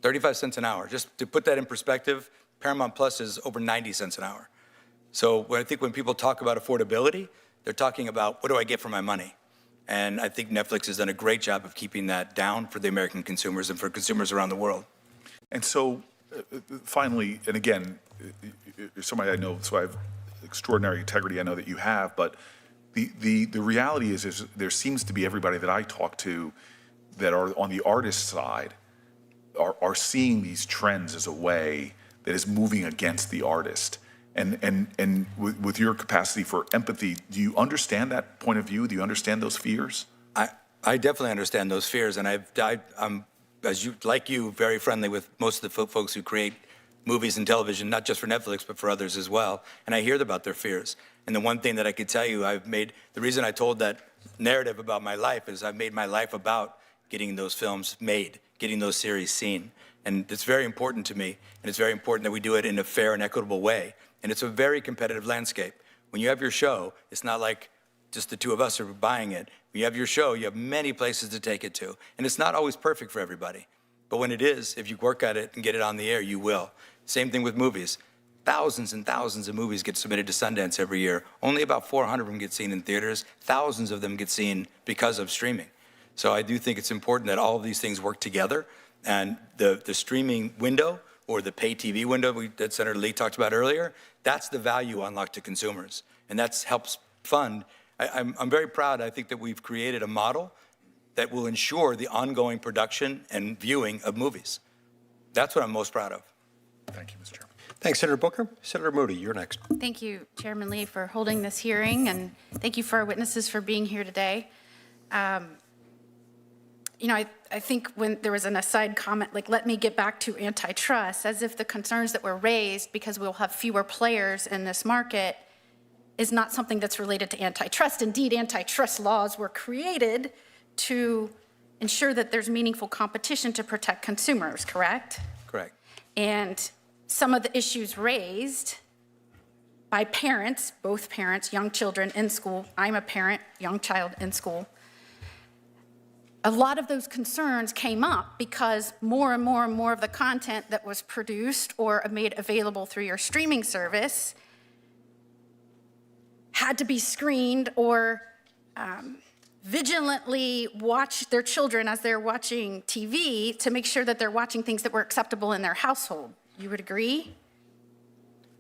Speaker 4: 35 cents an hour. Just to put that in perspective, Paramount Plus is over 90 cents an hour. So I think when people talk about affordability, they're talking about, what do I get for my money? And I think Netflix has done a great job of keeping that down for the American consumers and for consumers around the world.
Speaker 2: And so, finally, and again, you're somebody I know, so I have extraordinary integrity, I know that you have, but the reality is there seems to be everybody that I talk to that are on the artist side are seeing these trends as a way that is moving against the artist. And with your capacity for empathy, do you understand that point of view? Do you understand those fears?
Speaker 4: I definitely understand those fears, and I'm, like you, very friendly with most of the folks who create movies and television, not just for Netflix, but for others as well. And I hear about their fears. And the one thing that I could tell you, the reason I told that narrative about my life is I've made my life about getting those films made, getting those series seen. And it's very important to me, and it's very important that we do it in a fair and equitable way. And it's a very competitive landscape. When you have your show, it's not like just the two of us are buying it. When you have your show, you have many places to take it to. And it's not always perfect for everybody. But when it is, if you work at it and get it on the air, you will. Same thing with movies. Thousands and thousands of movies get submitted to Sundance every year. Only about 400 of them get seen in theaters. Thousands of them get seen because of streaming. So I do think it's important that all of these things work together. And the streaming window, or the pay TV window that Senator Lee talked about earlier, that's the value unlocked to consumers. And that helps fund. I'm very proud, I think, that we've created a model that will ensure the ongoing production and viewing of movies. That's what I'm most proud of.
Speaker 2: Thank you, Mr. Chairman.
Speaker 1: Thanks, Senator Booker. Senator Moody, you're next.
Speaker 17: Thank you, Chairman Lee, for holding this hearing, and thank you for our witnesses for being here today. You know, I think when there was an aside comment, like, let me get back to antitrust, as if the concerns that were raised because we'll have fewer players in this market is not something that's related to antitrust. Indeed, antitrust laws were created to ensure that there's meaningful competition to protect consumers, correct?
Speaker 4: Correct.
Speaker 17: And some of the issues raised by parents, both parents, young children in school, I'm a parent, young child in school, a lot of those concerns came up because more and more and more of the content that was produced or made available through your streaming service had to be screened or vigilantly watch their children as they're watching TV to make sure that they're watching things that were acceptable in their household. You would agree?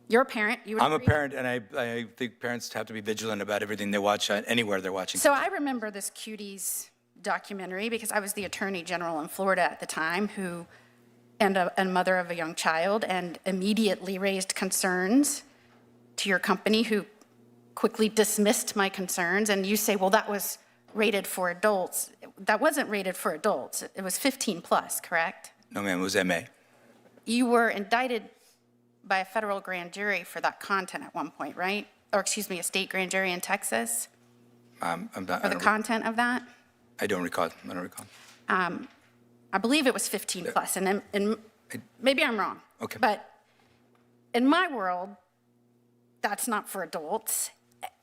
Speaker 17: You're a parent. You would
Speaker 4: I'm
Speaker 17: agree?
Speaker 4: a parent, and I think parents have to be vigilant about everything they watch anywhere they're watching.
Speaker 17: So I remember this Cuties documentary because I was the Attorney General in Florida at the time and a mother of a young child, and immediately raised concerns to your company, who quickly dismissed my concerns. And you say, well, that was rated for adults. That wasn't rated for adults. It was 15 plus, correct?
Speaker 4: No, ma'am, it was MA.
Speaker 17: You were indicted by a federal grand jury for that content at one point, right? Or excuse me, a state grand jury in Texas
Speaker 4: I'm not,
Speaker 17: for the content of that?
Speaker 4: I don't recall. I don't recall.
Speaker 17: I believe it was 15 plus, and maybe I'm wrong.
Speaker 4: Okay.
Speaker 17: But in my world, that's not for adults.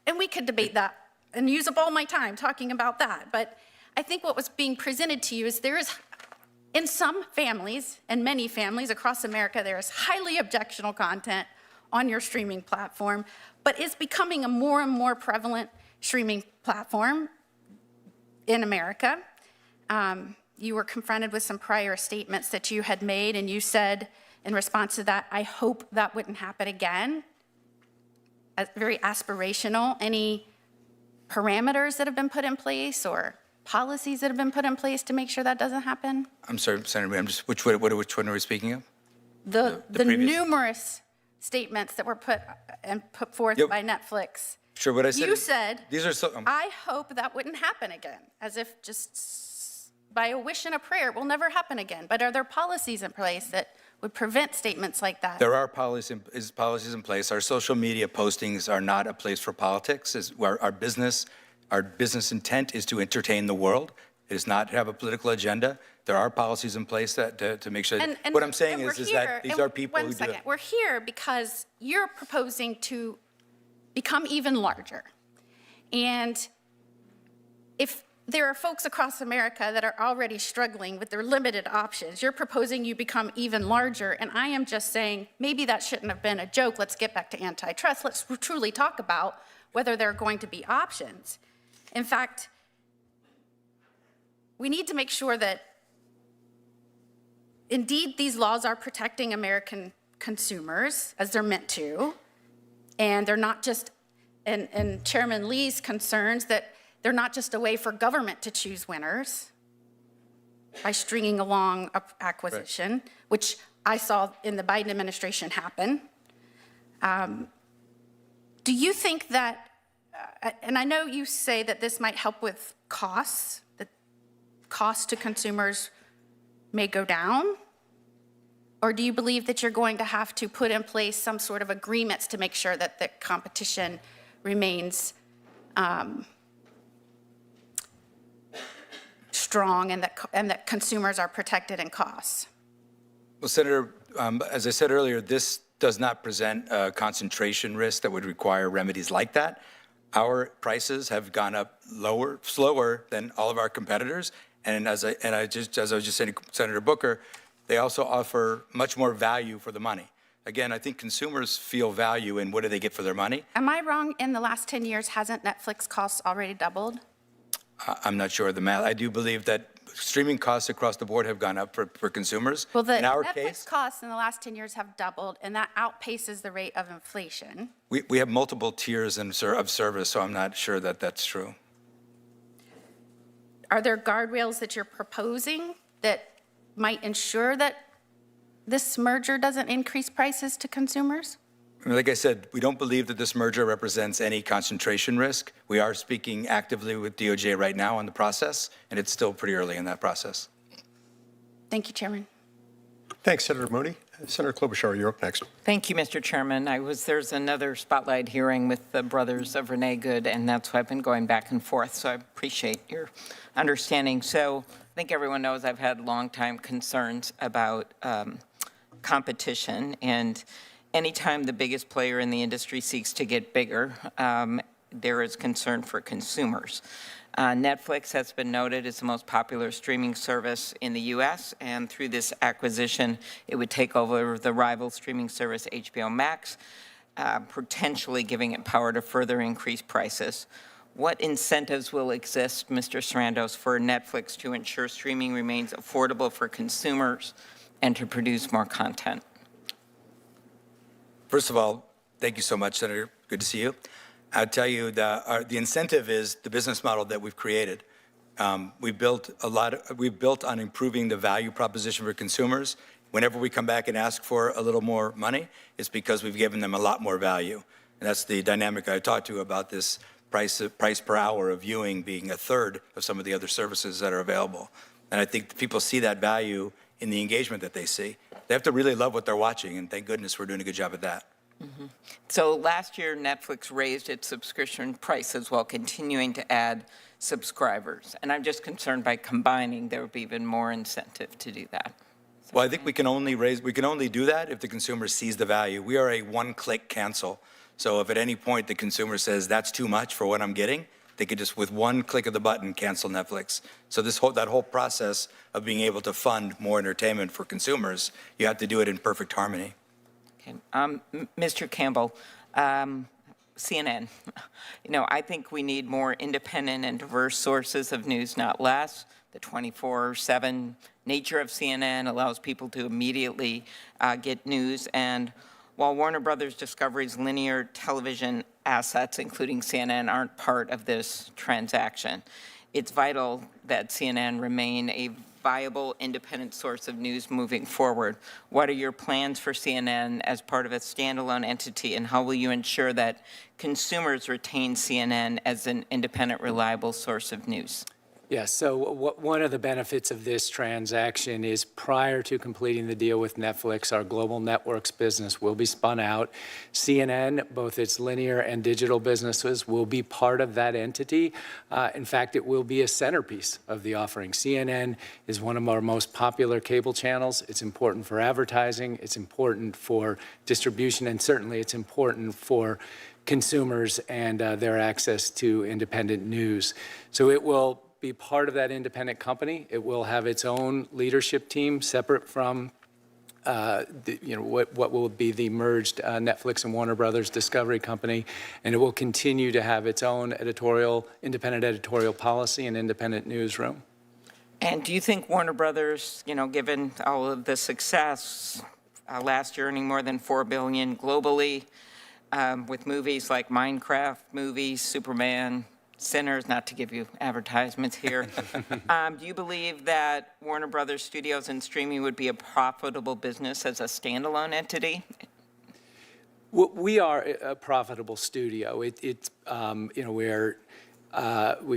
Speaker 17: And we could debate that and use up all my time talking about that. But I think what was being presented to you is there is, in some families, and many families across America, there is highly objectionable content on your streaming platform, but it's becoming a more and more prevalent streaming platform in America. You were confronted with some prior statements that you had made, and you said in response to that, I hope that wouldn't happen again. Very aspirational. Any parameters that have been put in place or policies that have been put in place to make sure that doesn't happen?
Speaker 4: I'm sorry, Senator, which one are we speaking of?
Speaker 17: The
Speaker 4: previous?
Speaker 17: numerous statements that were put forth by Netflix.
Speaker 4: Sure, what I said.
Speaker 17: You said,
Speaker 4: these are so.
Speaker 17: I hope that wouldn't happen again, as if just by a wish and a prayer, it will never happen again. But are there policies in place that would prevent statements like that?
Speaker 4: There are policies in place. Our social media postings are not a place for politics. Our business intent is to entertain the world. It is not to have a political agenda. There are policies in place that to make sure.
Speaker 17: And
Speaker 4: what I'm saying
Speaker 17: is
Speaker 4: that these are people who do it.
Speaker 17: We're here because you're proposing to become even larger. And if there are folks across America that are already struggling with their limited options, you're proposing you become even larger, and I am just saying, maybe that shouldn't have been a joke. Let's get back to antitrust. Let's truly talk about whether there are going to be options. In fact, we need to make sure that indeed these laws are protecting American consumers as they're meant to, and they're not just, and Chairman Lee's concerns that they're not just a way for government to choose winners by stringing along acquisition, which I saw in the Biden administration happen. Do you think that, and I know you say that this might help with costs, that costs to consumers may go down? Or do you believe that you're going to have to put in place some sort of agreements to make sure that the competition remains strong and that consumers are protected in costs?
Speaker 4: Well, Senator, as I said earlier, this does not present a concentration risk that would require remedies like that. Our prices have gone up slower than all of our competitors. And as I was just saying to Senator Booker, they also offer much more value for the money. Again, I think consumers feel value in what do they get for their money.
Speaker 17: Am I wrong? In the last 10 years, hasn't Netflix costs already doubled?
Speaker 4: I'm not sure of the math. I do believe that streaming costs across the board have gone up for consumers.
Speaker 17: Well, the
Speaker 4: in our
Speaker 17: Netflix
Speaker 4: case,
Speaker 17: costs in the last 10 years have doubled, and that outpaces the rate of inflation.
Speaker 4: we have multiple tiers of service, so I'm not sure that that's true.
Speaker 17: Are there guardrails that you're proposing that might ensure that this merger doesn't increase prices to consumers?
Speaker 4: I mean, like I said, we don't believe that this merger represents any concentration risk. We are speaking actively with DOJ right now on the process, and it's still pretty early in that process.
Speaker 17: Thank you, Chairman.
Speaker 1: Thanks, Senator Mooney. Senator Klobuchar, you're up next.
Speaker 18: Thank you, Mr. Chairman. There's another spotlight hearing with the brothers of Renee Good, and that's why I've been going back and forth, so I appreciate your understanding. So I think everyone knows I've had long-time concerns about competition, and anytime the biggest player in the industry seeks to get bigger, there is concern for consumers. Netflix has been noted as the most popular streaming service in the U.S., and through this acquisition, it would take over the rival streaming service HBO Max, potentially giving it power to further increase prices. What incentives will exist, Mr. Sarandos, for Netflix to ensure streaming remains affordable for consumers and to produce more content?
Speaker 4: First of all, thank you so much, Senator. Good to see you. I'll tell you the incentive is the business model that we've created. We've built on improving the value proposition for consumers. Whenever we come back and ask for a little more money, it's because we've given them a lot more value. And that's the dynamic I talked to you about, this price per hour of viewing being a third of some of the other services that are available. And I think people see that value in the engagement that they see. They have to really love what they're watching, and thank goodness we're doing a good job at that.
Speaker 18: Mm-hmm. So last year, Netflix raised its subscription prices while continuing to add subscribers. And I'm just concerned by combining, there would be even more incentive to do that.
Speaker 4: Well, I think we can only do that if the consumer sees the value. We are a one-click cancel. So if at any point the consumer says that's too much for what I'm getting, they could just, with one click of the button, cancel Netflix. So that whole process of being able to fund more entertainment for consumers, you have to do it in perfect harmony.
Speaker 18: Okay. Mr. Campbell, CNN, I think we need more independent and diverse sources of news, not less. The 24/7 nature of CNN allows people to immediately get news. And while Warner Brothers Discovery's linear television assets, including CNN, aren't part of this transaction, it's vital that CNN remain a viable, independent source of news moving forward. What are your plans for CNN as part of a standalone entity, and how will you ensure that consumers retain CNN as an independent, reliable source of news?
Speaker 5: Yes, so one of the benefits of this transaction is prior to completing the deal with Netflix, our global networks business will be spun out. CNN, both its linear and digital businesses, will be part of that entity. In fact, it will be a centerpiece of the offering. CNN is one of our most popular cable channels. It's important for advertising, it's important for distribution, and certainly it's important for consumers and their access to independent news. So it will be part of that independent company. It will have its own leadership team separate from what will be the merged Netflix and Warner Brothers Discovery company, and it will continue to have its own independent editorial policy and independent newsroom.
Speaker 18: And do you think Warner Brothers, given all of the success, last year earning more than $4 billion globally, with movies like Minecraft movies, Superman, Sinners, not to give you advertisements here. Do you believe that Warner Brothers Studios and streaming would be a profitable business as a standalone entity?
Speaker 5: We are a profitable studio. We've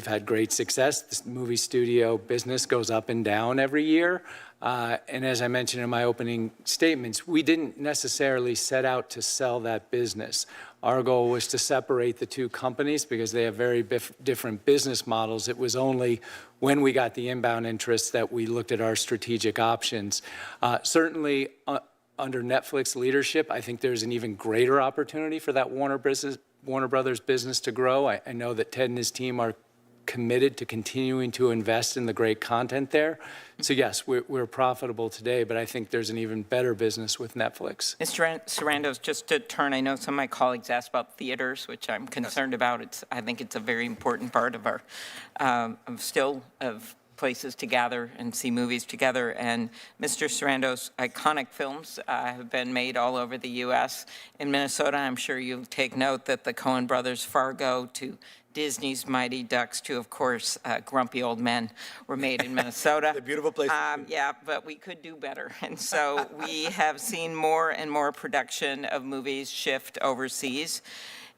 Speaker 5: had great success. This movie studio business goes up and down every year. And as I mentioned in my opening statements, we didn't necessarily set out to sell that business. Our goal was to separate the two companies because they have very different business models. It was only when we got the inbound interest that we looked at our strategic options. Certainly, under Netflix leadership, I think there's an even greater opportunity for that Warner Brothers business to grow. I know that Ted and his team are committed to continuing to invest in the great content there. So yes, we're profitable today, but I think there's an even better business with Netflix.
Speaker 18: Mr. Sarandos, just to turn, I know some of my colleagues asked about theaters, which I'm concerned about. I think it's a very important part of our, of places to gather and see movies together. And Mr. Sarandos, iconic films have been made all over the U.S. In Minnesota, I'm sure you'll take note that the Coen brothers' Fargo to Disney's Mighty Ducks to, of course, Grumpy Old Men were made in Minnesota.
Speaker 4: A beautiful place.
Speaker 18: Yeah, but we could do better. And so we have seen more and more production of movies shift overseas.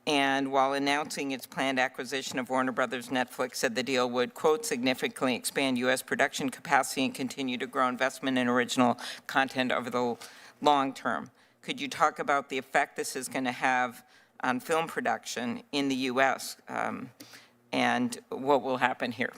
Speaker 18: And while announcing its planned acquisition of Warner Brothers, Netflix said the deal would, quote, significantly expand U.S. production capacity and continue to grow investment in original content over the long term. Could you talk about the effect this is going to have on film production in the U.S. And what will happen here?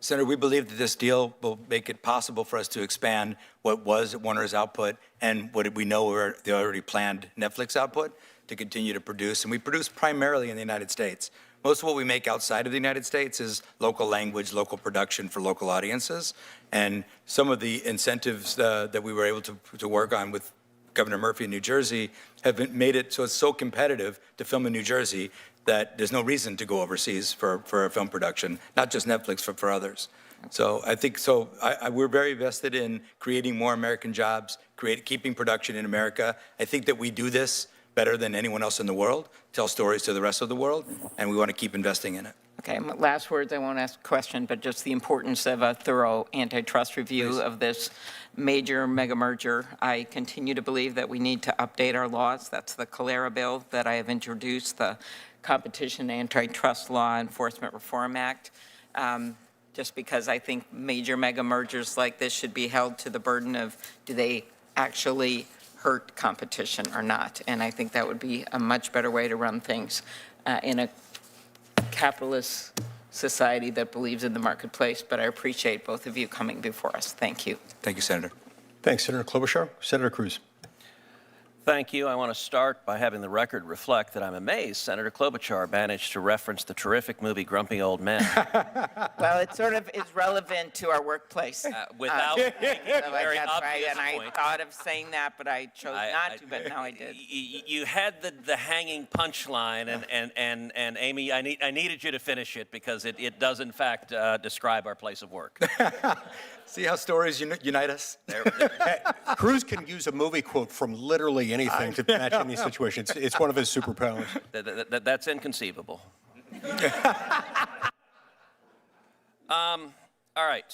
Speaker 4: Senator, we believe that this deal will make it possible for us to expand what was Warner's output and what we know were the already planned Netflix output to continue to produce. And we produce primarily in the United States. Most of what we make outside of the United States is local language, local production for local audiences. And some of the incentives that we were able to work on with Governor Murphy in New Jersey have made it so it's so competitive to film in New Jersey that there's no reason to go overseas for a film production, not just Netflix, but for others. So I think we're very vested in creating more American jobs, keeping production in America. I think that we do this better than anyone else in the world, tell stories to the rest of the world, and we want to keep investing in it.
Speaker 18: Okay, last words, I won't ask a question, but just the importance of a thorough antitrust review of this major mega merger. I continue to believe that we need to update our laws. That's the Calera bill that I have introduced, the Competition Antitrust Law Enforcement Reform Act, just because I think major mega mergers like this should be held to the burden of, do they actually hurt competition or not? And I think that would be a much better way to run things in a capitalist society that believes in the marketplace. But I appreciate both of you coming before us. Thank you.
Speaker 4: Thank you, Senator.
Speaker 1: Thanks, Senator Klobuchar. Senator Cruz.
Speaker 19: Thank you. I want to start by having the record reflect that I'm amazed Senator Klobuchar managed to reference the terrific movie Grumpy Old Men.
Speaker 18: Well, it sort of is relevant to our workplace.
Speaker 19: Without making a very obvious
Speaker 18: and I
Speaker 19: point.
Speaker 18: thought of saying that, but I chose not to, but now I did.
Speaker 19: You had the hanging punchline, and Amy, I needed you to finish it because it does, in fact, describe our place of work.
Speaker 4: See how stories unite us?
Speaker 1: Cruz can use a movie quote from literally anything to match any situation. It's one of his superpowers.
Speaker 19: That's inconceivable. All right.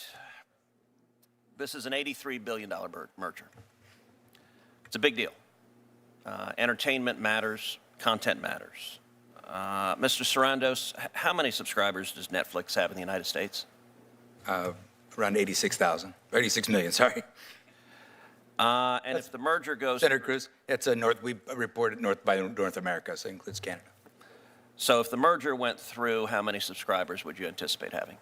Speaker 19: This is an $83 billion merger. It's a big deal. Entertainment matters. Content matters. Mr. Sarandos, how many subscribers does Netflix have in the United States?
Speaker 4: Around 86,000, 86 million, sorry.
Speaker 19: And if the merger goes...
Speaker 4: Senator Cruz, we reported by North America, so it includes Canada.
Speaker 19: So if the merger went through, how many subscribers would you anticipate having?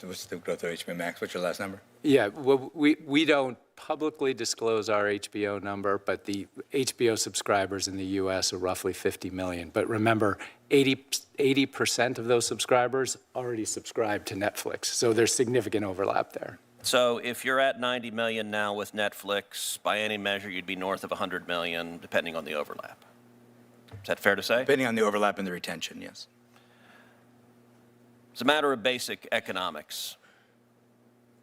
Speaker 4: What's the growth of HBO Max? What's your last number?
Speaker 5: Yeah, well, we don't publicly disclose our HBO number, but the HBO subscribers in the U.S. are roughly 50 million. But remember, 80% of those subscribers already subscribe to Netflix, so there's significant overlap there.
Speaker 19: So if you're at 90 million now with Netflix, by any measure, you'd be north of 100 million, depending on the overlap. Is that fair to say?
Speaker 4: Depending on the overlap and the retention, yes.
Speaker 19: It's a matter of basic economics.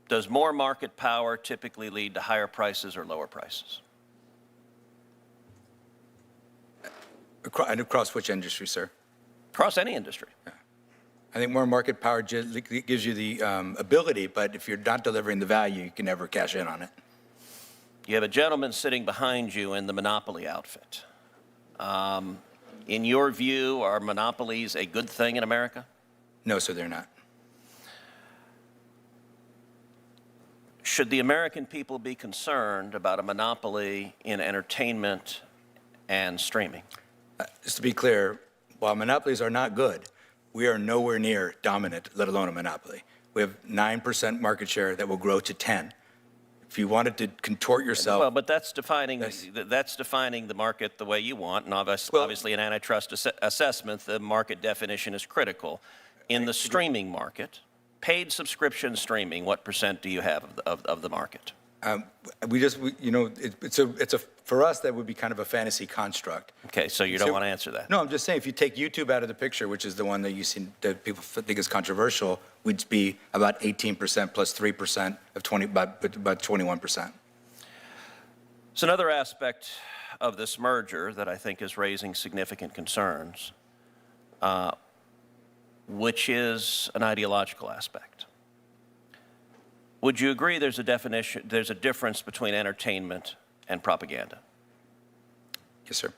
Speaker 19: Does more market power typically lead to higher prices or lower prices?
Speaker 4: Across which industry, sir?
Speaker 19: Across any industry.
Speaker 4: Yeah. I think more market power gives you the ability, but if you're not delivering the value, you can never cash in on it.
Speaker 19: You have a gentleman sitting behind you in the monopoly outfit. In your view, are monopolies a good thing in America?
Speaker 4: No, sir, they're not.
Speaker 19: Should the American people be concerned about a monopoly in entertainment and streaming?
Speaker 4: Just to be clear, while monopolies are not good, we are nowhere near dominant, let alone a monopoly. We have 9% market share that will grow to 10. If you wanted to contort yourself...
Speaker 19: Well, but that's defining the market the way you want, and obviously an antitrust assessment, the market definition is critical. In the streaming market, paid subscription streaming, what % do you have of the market?
Speaker 4: For us, that would be kind of a fantasy construct.
Speaker 19: Okay, so you don't want to answer that?
Speaker 4: No, I'm just saying, if you take YouTube out of the picture, which is the one that you see that people think is controversial, we'd be about 18% plus 3% of about 21%.
Speaker 19: So another aspect of this merger that I think is raising significant concerns, which is an ideological aspect. Would you agree there's a difference between entertainment and propaganda?
Speaker 4: Yes, sir.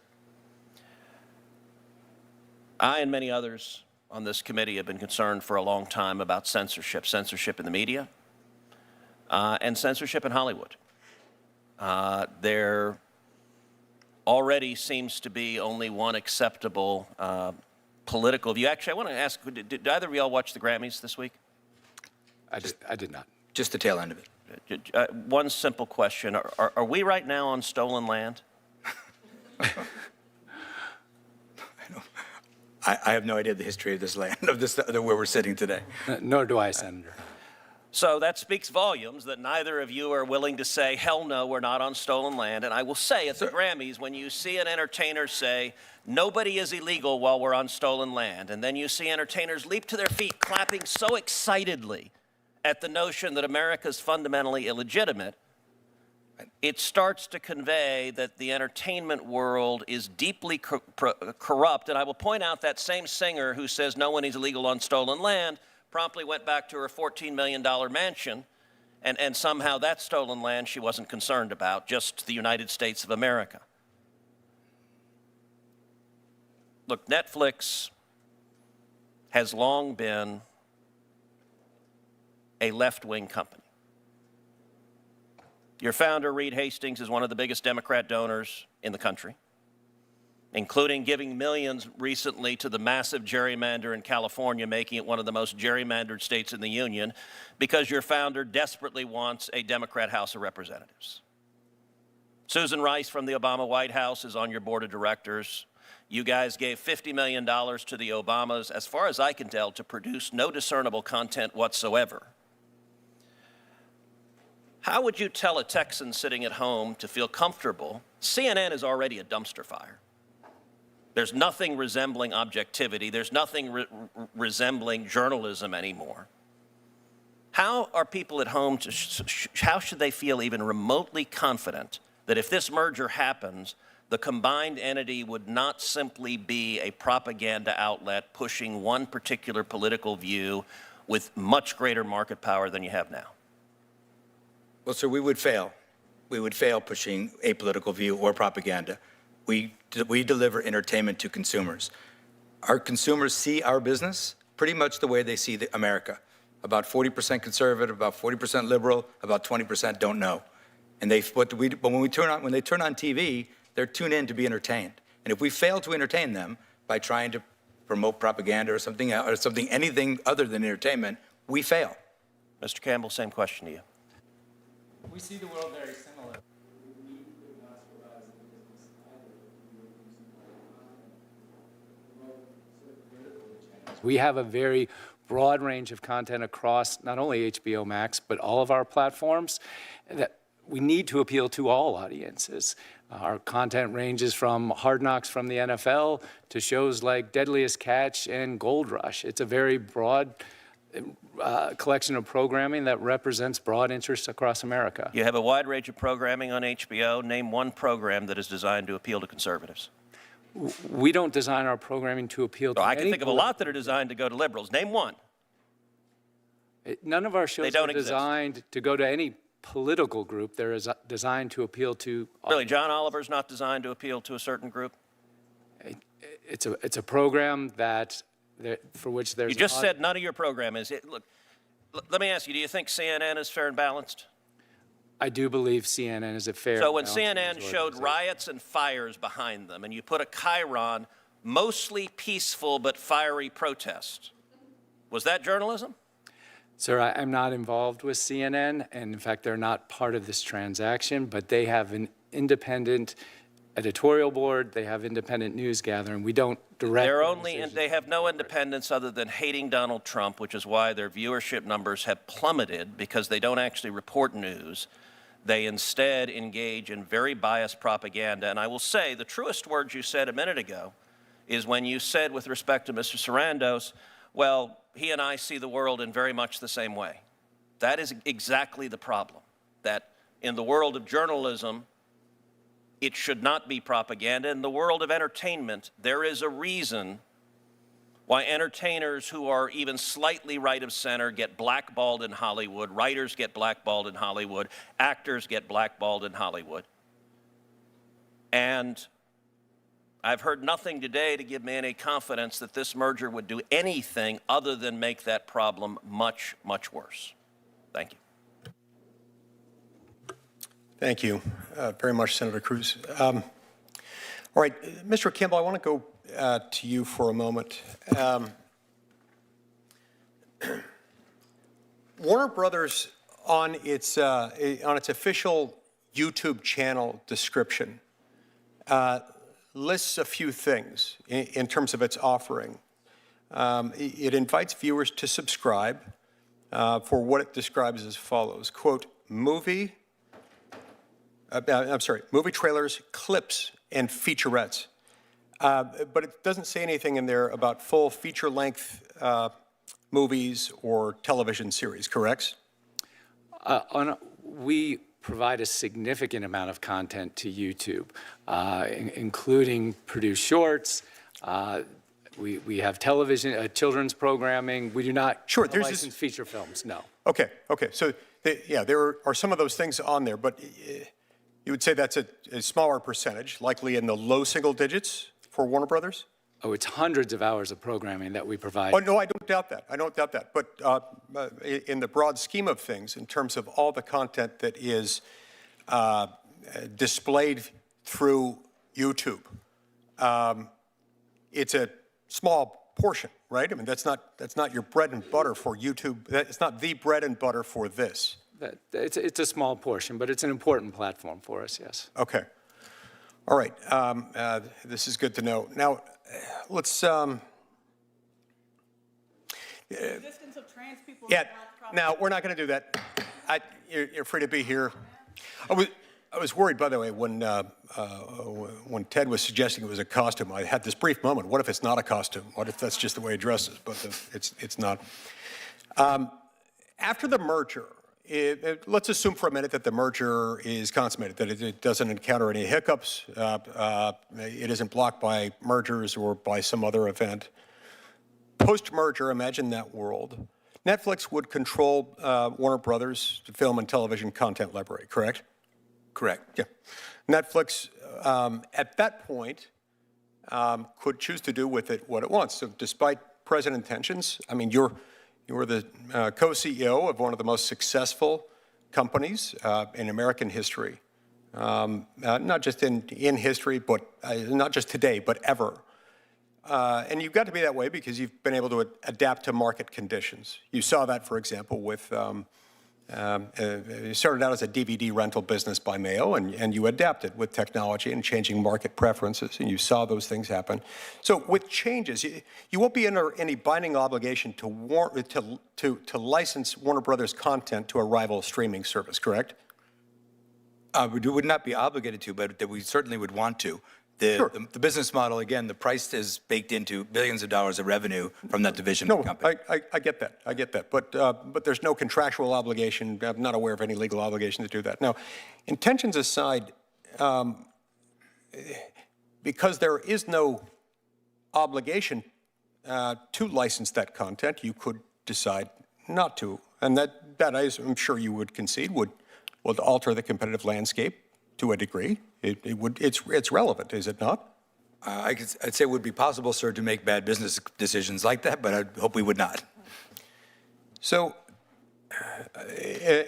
Speaker 19: I and many others on this committee have been concerned for a long time about censorship in the media, and censorship in Hollywood. There already seems to be only one acceptable political view. Actually, I want to ask, did either of y'all watch the Grammys this week?
Speaker 4: I did not. Just the tail end of it.
Speaker 19: One simple question. Are we right now on stolen land?
Speaker 4: I have no idea the history of this land, where we're sitting today.
Speaker 5: Nor do I, Senator.
Speaker 19: So that speaks volumes that neither of you are willing to say, hell no, we're not on stolen land. And I will say at the Grammys, when you see an entertainer say, nobody is illegal while we're on stolen land, and then you see entertainers leap to their feet clapping so excitedly at the notion that America is fundamentally illegitimate, it starts to convey that the entertainment world is deeply corrupt. And I will point out that same singer who says no one is illegal on stolen land promptly went back to her $14 million mansion, and somehow that stolen land she wasn't concerned about, just the United States of America. Look, Netflix has long been a left-wing company. Your founder, Reed Hastings, is one of the biggest Democrat donors in the country, including giving millions recently to the massive gerrymander in California, making it one of the most gerrymandered states in the union, because your founder desperately wants a Democrat House of Representatives. Susan Rice from the Obama White House is on your board of directors. You guys gave $50 million to the Obamas, as far as I can tell, to produce no discernible content whatsoever. How would you tell a Texan sitting at home to feel comfortable? CNN is already a dumpster fire. There's nothing resembling objectivity. There's nothing resembling journalism anymore. How are people at home, how should they feel even remotely confident that if this merger happens, the combined entity would not simply be a propaganda outlet pushing one particular political view with much greater market power than you have now?
Speaker 4: Well, sir, we would fail. We would fail pushing a political view or propaganda. We deliver entertainment to consumers. Our consumers see our business pretty much the way they see America. About 40% conservative, about 40% liberal, about 20% don't know. And but when they turn on TV, they're tuned in to be entertained. And if we fail to entertain them by trying to promote propaganda or anything other than entertainment, we fail.
Speaker 19: Mr. Campbell, same question to you.
Speaker 5: We see the world very similar. We have a very broad range of content across not only HBO Max, but all of our platforms that we need to appeal to all audiences. Our content ranges from Hard Knocks from the NFL to shows like Deadliest Catch and Gold Rush. It's a very broad collection of programming that represents broad interests across America.
Speaker 19: You have a wide range of programming on HBO. Name one program that is designed to appeal to conservatives.
Speaker 5: We don't design our programming to appeal to
Speaker 19: I can think of a lot that are designed to go to liberals. Name one.
Speaker 5: None of our shows are designed to go to any political group. They're designed to appeal to.
Speaker 19: Really, John Oliver's not designed to appeal to a certain group?
Speaker 5: It's a program for which there's.
Speaker 19: You just said none of your program is. Look, let me ask you, do you think CNN is fair and balanced?
Speaker 5: I do believe CNN is a fair.
Speaker 19: So when CNN showed riots and fires behind them, and you put a chyron, mostly peaceful but fiery protest, was that journalism?
Speaker 5: Sir, I'm not involved with CNN, and in fact, they're not part of this transaction, but they have an independent editorial board, they have independent news gathering. We don't direct.
Speaker 19: They have no independence other than hating Donald Trump, which is why their viewership numbers have plummeted, because they don't actually report news. They instead engage in very biased propaganda. And I will say, the truest words you said a minute ago is when you said with respect to Mr. Sarandos, well, he and I see the world in very much the same way. That is exactly the problem, that in the world of journalism, it should not be propaganda. In the world of entertainment, there is a reason why entertainers who are even slightly right of center get blackballed in Hollywood, writers get blackballed in Hollywood, actors get blackballed in Hollywood. And I've heard nothing today to give me any confidence that this merger would do anything other than make that problem much, much worse. Thank you.
Speaker 1: Thank you very much, Senator Cruz. All right, Mr. Campbell, I want to go to you for a moment. Warner Brothers, on its official YouTube channel description, lists a few things in terms of its offering. It invites viewers to subscribe for what it describes as follows, quote, movie trailers, clips, and featurettes. But it doesn't say anything in there about full feature-length movies or television series, correct?
Speaker 5: We provide a significant amount of content to YouTube, including produced shorts. We have television, children's programming. We do not license feature films, no.
Speaker 1: Okay. So, there are some of those things on there, but you would say that's a smaller percentage, likely in the low single digits for Warner Brothers?
Speaker 5: Oh, it's hundreds of hours of programming that we provide.
Speaker 1: Oh, no, I don't doubt that. But in the broad scheme of things, in terms of all the content that is displayed through YouTube, it's a small portion, right? I mean, that's not your bread and butter for YouTube. It's not the bread and butter for this.
Speaker 5: It's a small portion, but it's an important platform for us, yes.
Speaker 1: Okay. All right. This is good to know. Now, let's.
Speaker 20: Existence of trans people.
Speaker 1: Yeah. Now, we're not going to do that. You're free to be here. I was worried, by the way, when Ted was suggesting it was a costume. I had this brief moment. What if it's not a costume? What if that's just the way he dresses? But it's not. After the merger. Let's assume for a minute that the merger is consummated, that it doesn't encounter any hiccups, it isn't blocked by mergers or by some other event. Post-merger, imagine that world. Netflix would control Warner Brothers' film and television content library, correct?
Speaker 4: Correct.
Speaker 1: Yeah. Netflix, at that point, could choose to do with it what it wants. So despite present intentions, I mean, you're the co-CEO of one of the most successful companies in American history, not just in history, but not just today, but ever. And you've got to be that way because you've been able to adapt to market conditions. You saw that, for example, with you started out as a DVD rental business by mail, and you adapted with technology and changing market preferences, and you saw those things happen. So with changes, you won't be under any binding obligation to license Warner Brothers content to a rival streaming service, correct?
Speaker 4: We would not be obligated to, but that we certainly would want to.
Speaker 1: Sure.
Speaker 4: The business model, again, the price is baked into billions of dollars of revenue from that division
Speaker 1: No,
Speaker 4: of the company.
Speaker 1: I get that. But there's no contractual obligation. I'm not aware of any legal obligation to do that. Now, intentions aside, because there is no obligation to license that content, you could decide not to. And that I'm sure you would concede, would would alter the competitive landscape to a degree. It's relevant, is it not?
Speaker 4: I'd say it would be possible, sir, to make bad business decisions like that, but I hope we would not.
Speaker 1: So,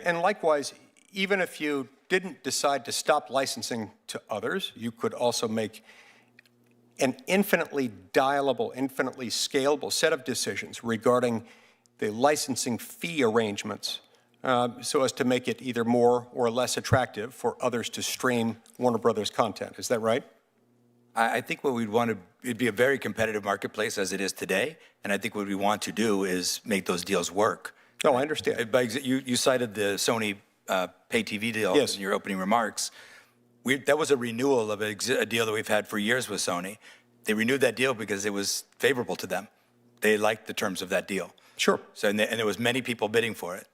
Speaker 1: and likewise, even if you didn't decide to stop licensing to others, you could also make an infinitely dialable, infinitely scalable set of decisions regarding the licensing fee arrangements so as to make it either more or less attractive for others to stream Warner Brothers content. Is that right?
Speaker 4: I think what we'd want to, it'd be a very competitive marketplace as it is today, and I think what we want to do is make those deals work.
Speaker 1: No, I understand.
Speaker 4: You cited the Sony pay TV deal in your opening remarks. That was a renewal of a deal that we've had for years with Sony. They renewed that deal because it was favorable to them. They liked the terms of that deal.
Speaker 1: Sure.
Speaker 4: So, and there was many people bidding for it.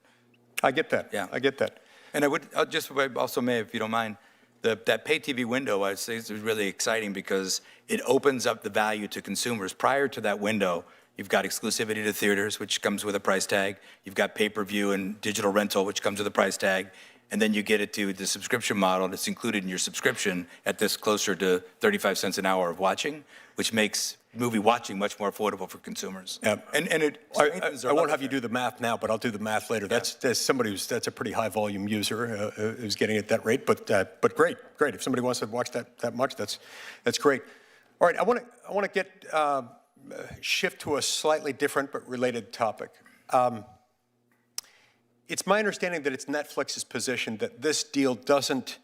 Speaker 1: I get that. Yeah. I get that.
Speaker 4: And I'll just also may, if you don't mind, that pay TV window, I'd say, is really exciting because it opens up the value to consumers. Prior to that window, you've got exclusivity to theaters, which comes with a price tag. You've got pay-per-view and digital rental, which comes with a price tag. And then you get it to the subscription model that's included in your subscription at this closer to 35 cents an hour of watching, which makes movie watching much more affordable for consumers.
Speaker 1: Yeah. I won't have you do the math now, but I'll do the math later. That's somebody that's a pretty high volume user who's getting it at that rate. But great. If somebody wants to watch that much, that's great. All right, I want to shift to a slightly different but related topic. It's my understanding that it's Netflix's position that this deal doesn't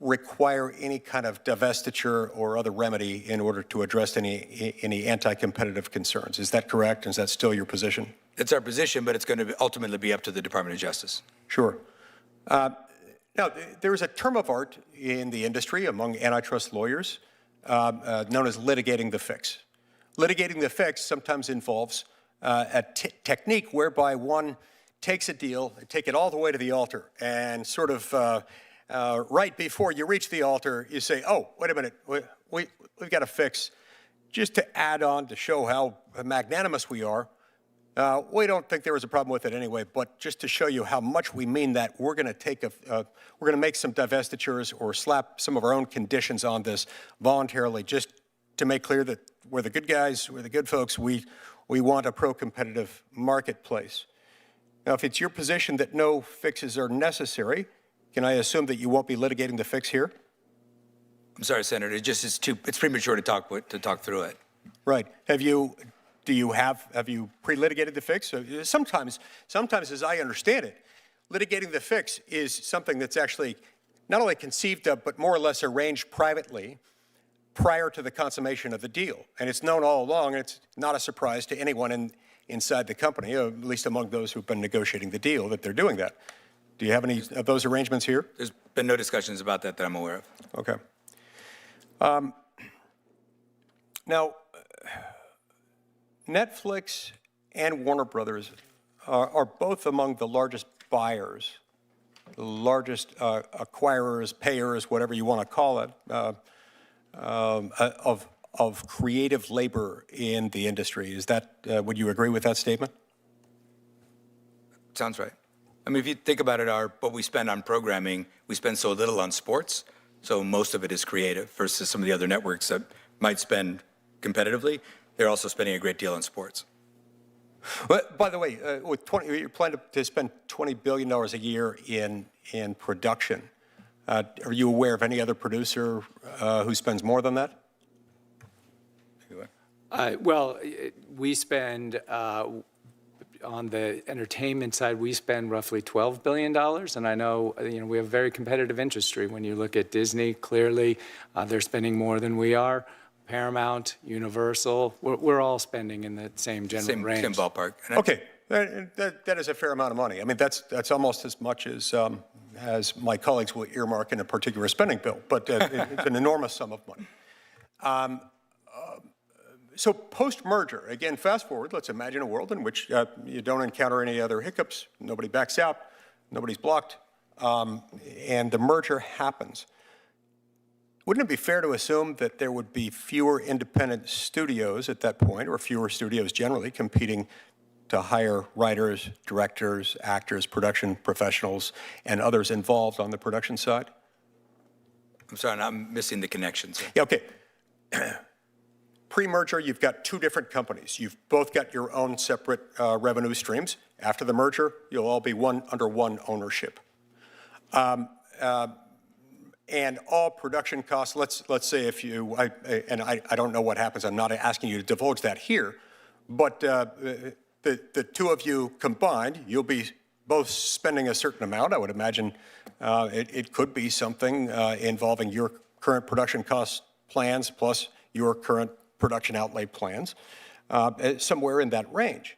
Speaker 1: require any kind of divestiture or other remedy in order to address any anti-competitive concerns. Is that correct? Is that still your position?
Speaker 4: It's our position, but it's going to ultimately be up to the Department of Justice.
Speaker 1: Sure. Now, there is a term of art in the industry among antitrust lawyers known as litigating the fix. Litigating the fix sometimes involves a technique whereby one takes a deal, take it all the way to the altar, and sort of right before you reach the altar, you say, oh, wait a minute, we've got a fix. Just to add on to show how magnanimous we are, we don't think there was a problem with it anyway, but just to show you how much we mean that, we're going to make some divestitures or slap some of our own conditions on this voluntarily, just to make clear that we're the good guys, we're the good folks, we want a pro-competitive marketplace. Now, if it's your position that no fixes are necessary, can I assume that you won't be litigating the fix here?
Speaker 4: I'm sorry, Senator. It's premature to talk through it.
Speaker 1: Right. Have you pre-litigated the fix? Sometimes, as I understand it, litigating the fix is something that's actually not only conceived of, but more or less arranged privately prior to the consummation of the deal. And it's known all along, and it's not a surprise to anyone inside the company, at least among those who've been negotiating the deal, that they're doing that. Do you have any of those arrangements here?
Speaker 4: There's been no discussions about that I'm aware of.
Speaker 1: Okay. Now, Netflix and Warner Brothers are both among the largest buyers, the largest acquirers, payers, whatever you want to call it, of creative labor in the industry. Is that, would you agree with that statement?
Speaker 4: Sounds right. I mean, if you think about it, what we spend on programming, we spend so little on sports, so most of it is creative versus some of the other networks that might spend competitively. They're also spending a great deal on sports.
Speaker 1: Well, by the way, you're planning to spend $20 billion a year in production. Are you aware of any other producer who spends more than that?
Speaker 5: Well, we spend, on the entertainment side, we spend roughly $12 billion. And I know, we have a very competitive industry. When you look at Disney, clearly, they're spending more than we are. Paramount, Universal, we're all spending in the same general range.
Speaker 4: Same ballpark.
Speaker 1: Okay, that is a fair amount of money. I mean, that's almost as much as my colleagues will earmark in a particular spending bill, but it's an enormous sum of money. So post-merger, again, fast forward, let's imagine a world in which you don't encounter any other hiccups, nobody backs out, nobody's blocked, and the merger happens. Wouldn't it be fair to assume that there would be fewer independent studios at that point, or fewer studios generally, competing to hire writers, directors, actors, production professionals, and others involved on the production side?
Speaker 4: I'm sorry, I'm missing the connection, sir.
Speaker 1: Yeah, okay. Pre-merger, you've got two different companies. You've both got your own separate revenue streams. After the merger, you'll all be under one ownership. And all production costs, let's say if you, I don't know what happens, I'm not asking you to divulge that here, but the two of you combined, you'll be both spending a certain amount. I would imagine it could be something involving your current production cost plans plus your current production outlay plans, somewhere in that range.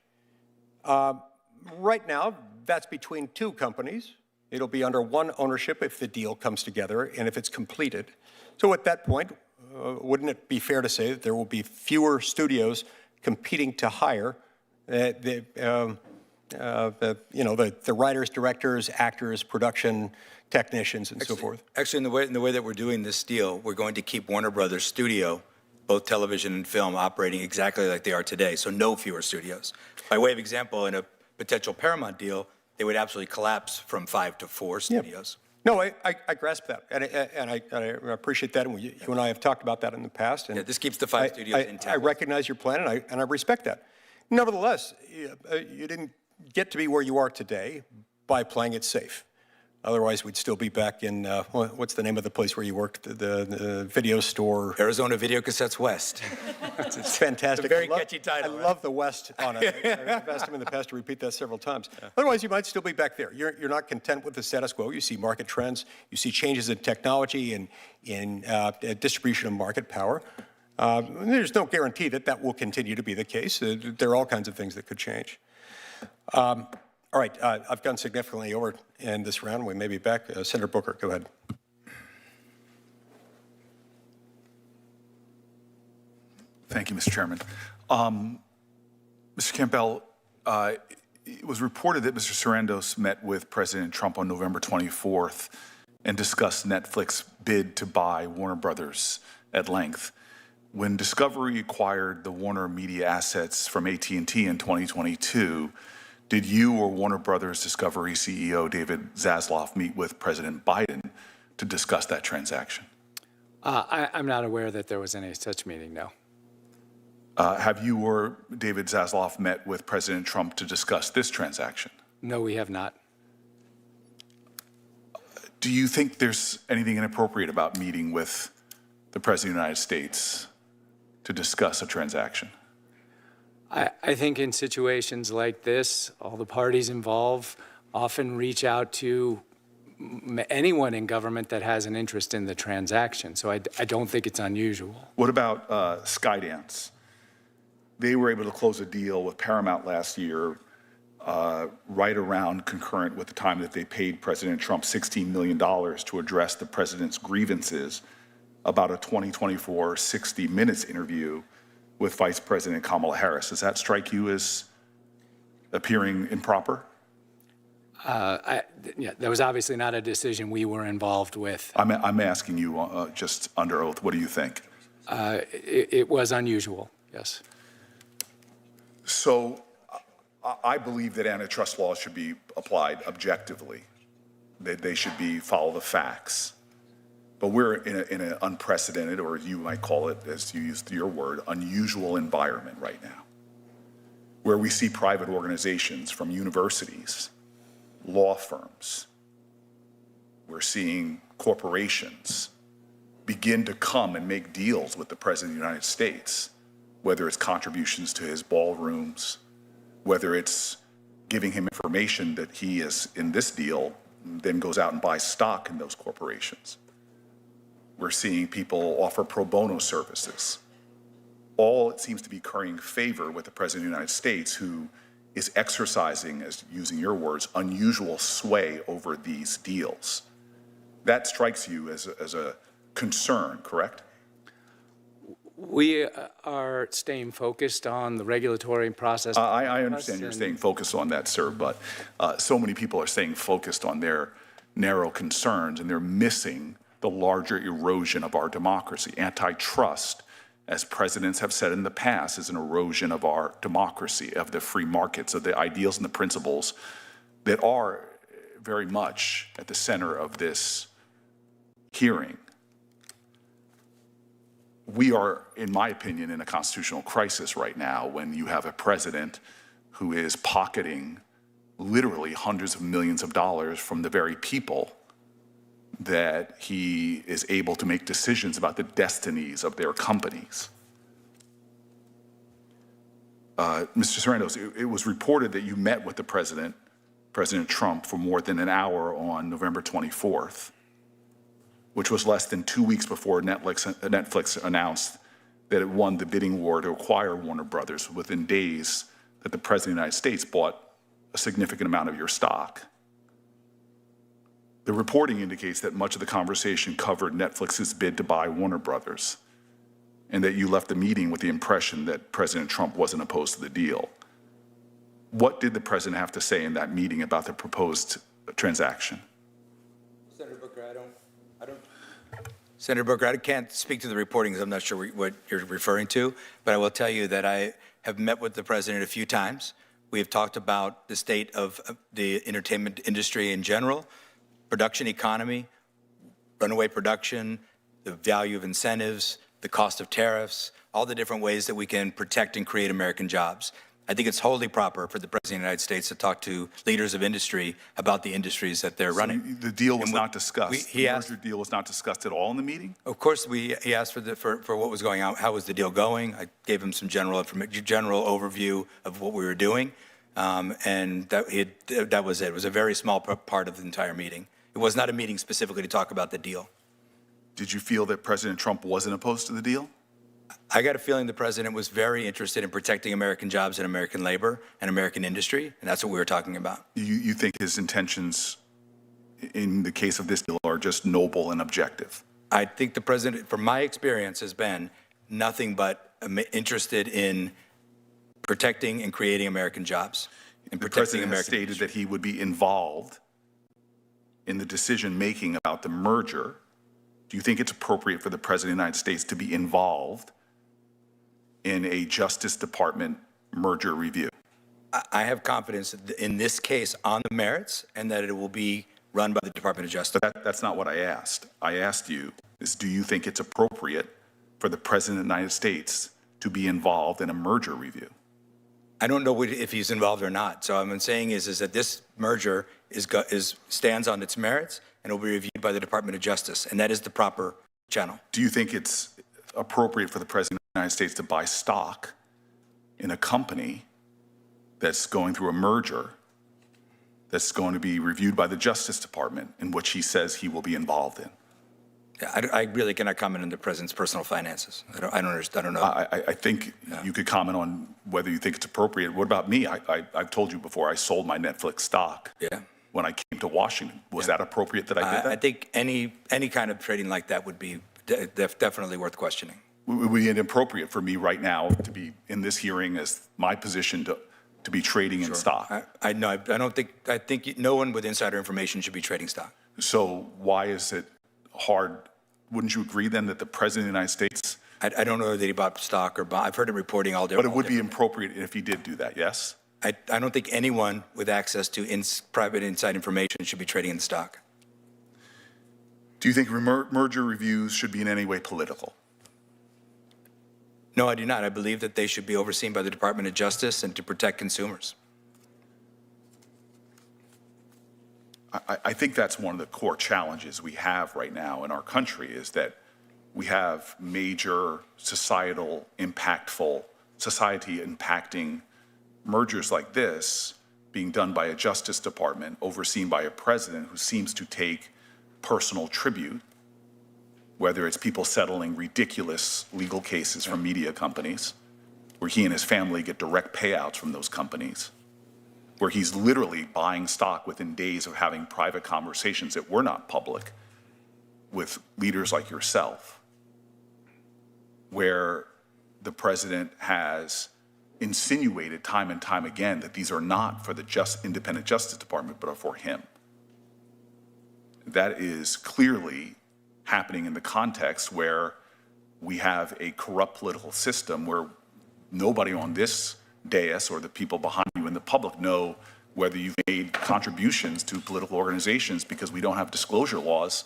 Speaker 1: Right now, that's between two companies. It'll be under one ownership if the deal comes together and if it's completed. So at that point, wouldn't it be fair to say that there will be fewer studios competing to hire the writers, directors, actors, production technicians, and so forth?
Speaker 4: Actually, in the way that we're doing this deal, we're going to keep Warner Brothers Studio, both television and film, operating exactly like they are today, so no fewer studios. By way of example, in a potential Paramount deal, they would absolutely collapse from 5 to 4 studios.
Speaker 1: No, I grasp that, and I appreciate that, and you and I have talked about that in the past. And
Speaker 4: yeah, this keeps the 5 studios intact.
Speaker 1: I recognize your plan, and I respect that. Nevertheless, you didn't get to be where you are today by playing it safe. Otherwise, we'd still be back in, what's the name of the place where you worked, the video store?
Speaker 4: Arizona Video Cassettes West.
Speaker 1: It's fantastic.
Speaker 4: It's a very catchy title.
Speaker 1: I love the West on it. I've asked him in the past to repeat that several times. Yeah. Otherwise, you might still be back there. You're not content with the status quo. You see market trends. You see changes in technology and in distribution of market power. There's no guarantee that that will continue to be the case. There are all kinds of things that could change. All right, I've gone significantly over in this round. We may be back. Senator Booker, go ahead.
Speaker 2: Thank you, Mr. Chairman. Mr. Campbell, it was reported that Mr. Sarandos met with President Trump on November 24th and discussed Netflix's bid to buy Warner Brothers at length. When Discovery acquired the Warner Media assets from AT&T in 2022, did you or Warner Brothers Discovery CEO David Zaslav meet with President Biden to discuss that transaction?
Speaker 5: I'm not aware that there was any such meeting, no.
Speaker 2: Have you or David Zaslav met with President Trump to discuss this transaction?
Speaker 5: No, we have not.
Speaker 2: Do you think there's anything inappropriate about meeting with the President of the United States to discuss a transaction?
Speaker 5: I think in situations like this, all the parties involved often reach out to anyone in government that has an interest in the transaction. So I don't think it's unusual.
Speaker 2: What about Skydance? They were able to close a deal with Paramount last year, right around concurrent with the time that they paid President Trump $16 million to address the president's grievances about a 2024 60 Minutes interview with Vice President Kamala Harris. Does that strike you as appearing improper?
Speaker 5: Yeah, that was obviously not a decision we were involved with.
Speaker 2: I'm asking you just under oath, what do you think?
Speaker 5: It was unusual, yes.
Speaker 2: So I believe that antitrust laws should be applied objectively. They should follow the facts. But we're in an unprecedented, or you might call it, as you used your word, unusual environment right now, where we see private organizations from universities, law firms. We're seeing corporations begin to come and make deals with the President of the United States, whether it's contributions to his ballrooms, whether it's giving him information that he is in this deal, then goes out and buys stock in those corporations. We're seeing people offer pro bono services. All, it seems to be currying favor with the President of the United States, who is exercising, as using your words, unusual sway over these deals. That strikes you as a concern, correct?
Speaker 5: We are staying focused on the regulatory process.
Speaker 2: I understand you're staying focused on that, sir, but so many people are staying focused on their narrow concerns, and they're missing the larger erosion of our democracy. Antitrust as presidents have said in the past, is an erosion of our democracy, of the free markets, of the ideals and the principles that are very much at the center of this hearing. We are, in my opinion, in a constitutional crisis right now when you have a president who is pocketing literally hundreds of millions of dollars from the very people that he is able to make decisions about the destinies of their companies. Mr. Sarandos, it was reported that you met with the President Trump, for more than an hour on November 24th, which was less than 2 weeks before Netflix announced that it won the bidding war to acquire Warner Brothers, within days that the President of the United States bought a significant amount of your stock. The reporting indicates that much of the conversation covered Netflix's bid to buy Warner Brothers, and that you left the meeting with the impression that President Trump wasn't opposed to the deal. What did the president have to say in that meeting about the proposed transaction?
Speaker 4: Senator Booker, Senator Booker, I can't speak to the reporting because I'm not sure what you're referring to, but I will tell you that I have met with the president a few times. We have talked about the state of the entertainment industry in general, production economy, runaway production, the value of incentives, the cost of tariffs, all the different ways that we can protect and create American jobs. I think it's wholly proper for the President of the United States to talk to leaders of industry about the industries that they're running.
Speaker 2: The deal was not discussed. The merger deal was not discussed at all in the meeting?
Speaker 4: Of course, he asked for what was going on, how was the deal going. I gave him some general overview of what we were doing, and that was it. It was a very small part of the entire meeting. It was not a meeting specifically to talk about the deal.
Speaker 2: Did you feel that President Trump wasn't opposed to the deal?
Speaker 4: I got a feeling the president was very interested in protecting American jobs and American labor and American industry, and that's what we were talking about.
Speaker 2: You think his intentions in the case of this deal are just noble and objective?
Speaker 4: I think the president, from my experience, has been nothing but interested in protecting and creating American jobs and protecting American
Speaker 2: industry. The president stated that he would be involved in the decision-making about the merger. Do you think it's appropriate for the President of the United States to be involved in a Justice Department merger review?
Speaker 4: I have confidence in this case on the merits and that it will be run by the Department of Justice.
Speaker 2: But that's not what I asked. I asked you, do you think it's appropriate for the President of the United States to be involved in a merger review?
Speaker 4: I don't know if he's involved or not. So what I'm saying is that this merger stands on its merits and will be reviewed by the Department of Justice, and that is the proper channel.
Speaker 2: Do you think it's appropriate for the President of the United States to buy stock in a company that's going through a merger that's going to be reviewed by the Justice Department, in which he says he will be involved in?
Speaker 4: I really cannot comment on the president's personal finances. I don't know.
Speaker 2: I think you could comment on whether you think it's appropriate. What about me? I've told you before, I sold my Netflix stock.
Speaker 4: Yeah.
Speaker 2: When I came to Washington. Was that appropriate that I did that?
Speaker 4: I think any kind of trading like that would be definitely worth questioning.
Speaker 2: Would it be inappropriate for me right now to be in this hearing as my position to be trading in stock?
Speaker 4: I think no one with insider information should be trading stock.
Speaker 2: So why is it hard? Wouldn't you agree then that the President of the United States?
Speaker 4: I don't know that he bought stock or I've heard him reporting all day.
Speaker 2: But it would be appropriate if he did do that, yes?
Speaker 4: I don't think anyone with access to private inside information should be trading in stock.
Speaker 2: Do you think merger reviews should be in any way political?
Speaker 4: No, I do not. I believe that they should be overseen by the Department of Justice and to protect consumers.
Speaker 2: I think that's one of the core challenges we have right now in our country, is that we have major society impacting mergers like this being done by a Justice Department, overseen by a president who seems to take personal tribute, whether it's people settling ridiculous legal cases from media companies, where he and his family get direct payouts from those companies, where he's literally buying stock within days of having private conversations that were not public with leaders like yourself, where the president has insinuated time and time again that these are not for the independent Justice Department, but are for him. That is clearly happening in the context where We have a corrupt political system where nobody on this dais or the people behind you in the public know whether you've made contributions to political organizations, because we don't have disclosure laws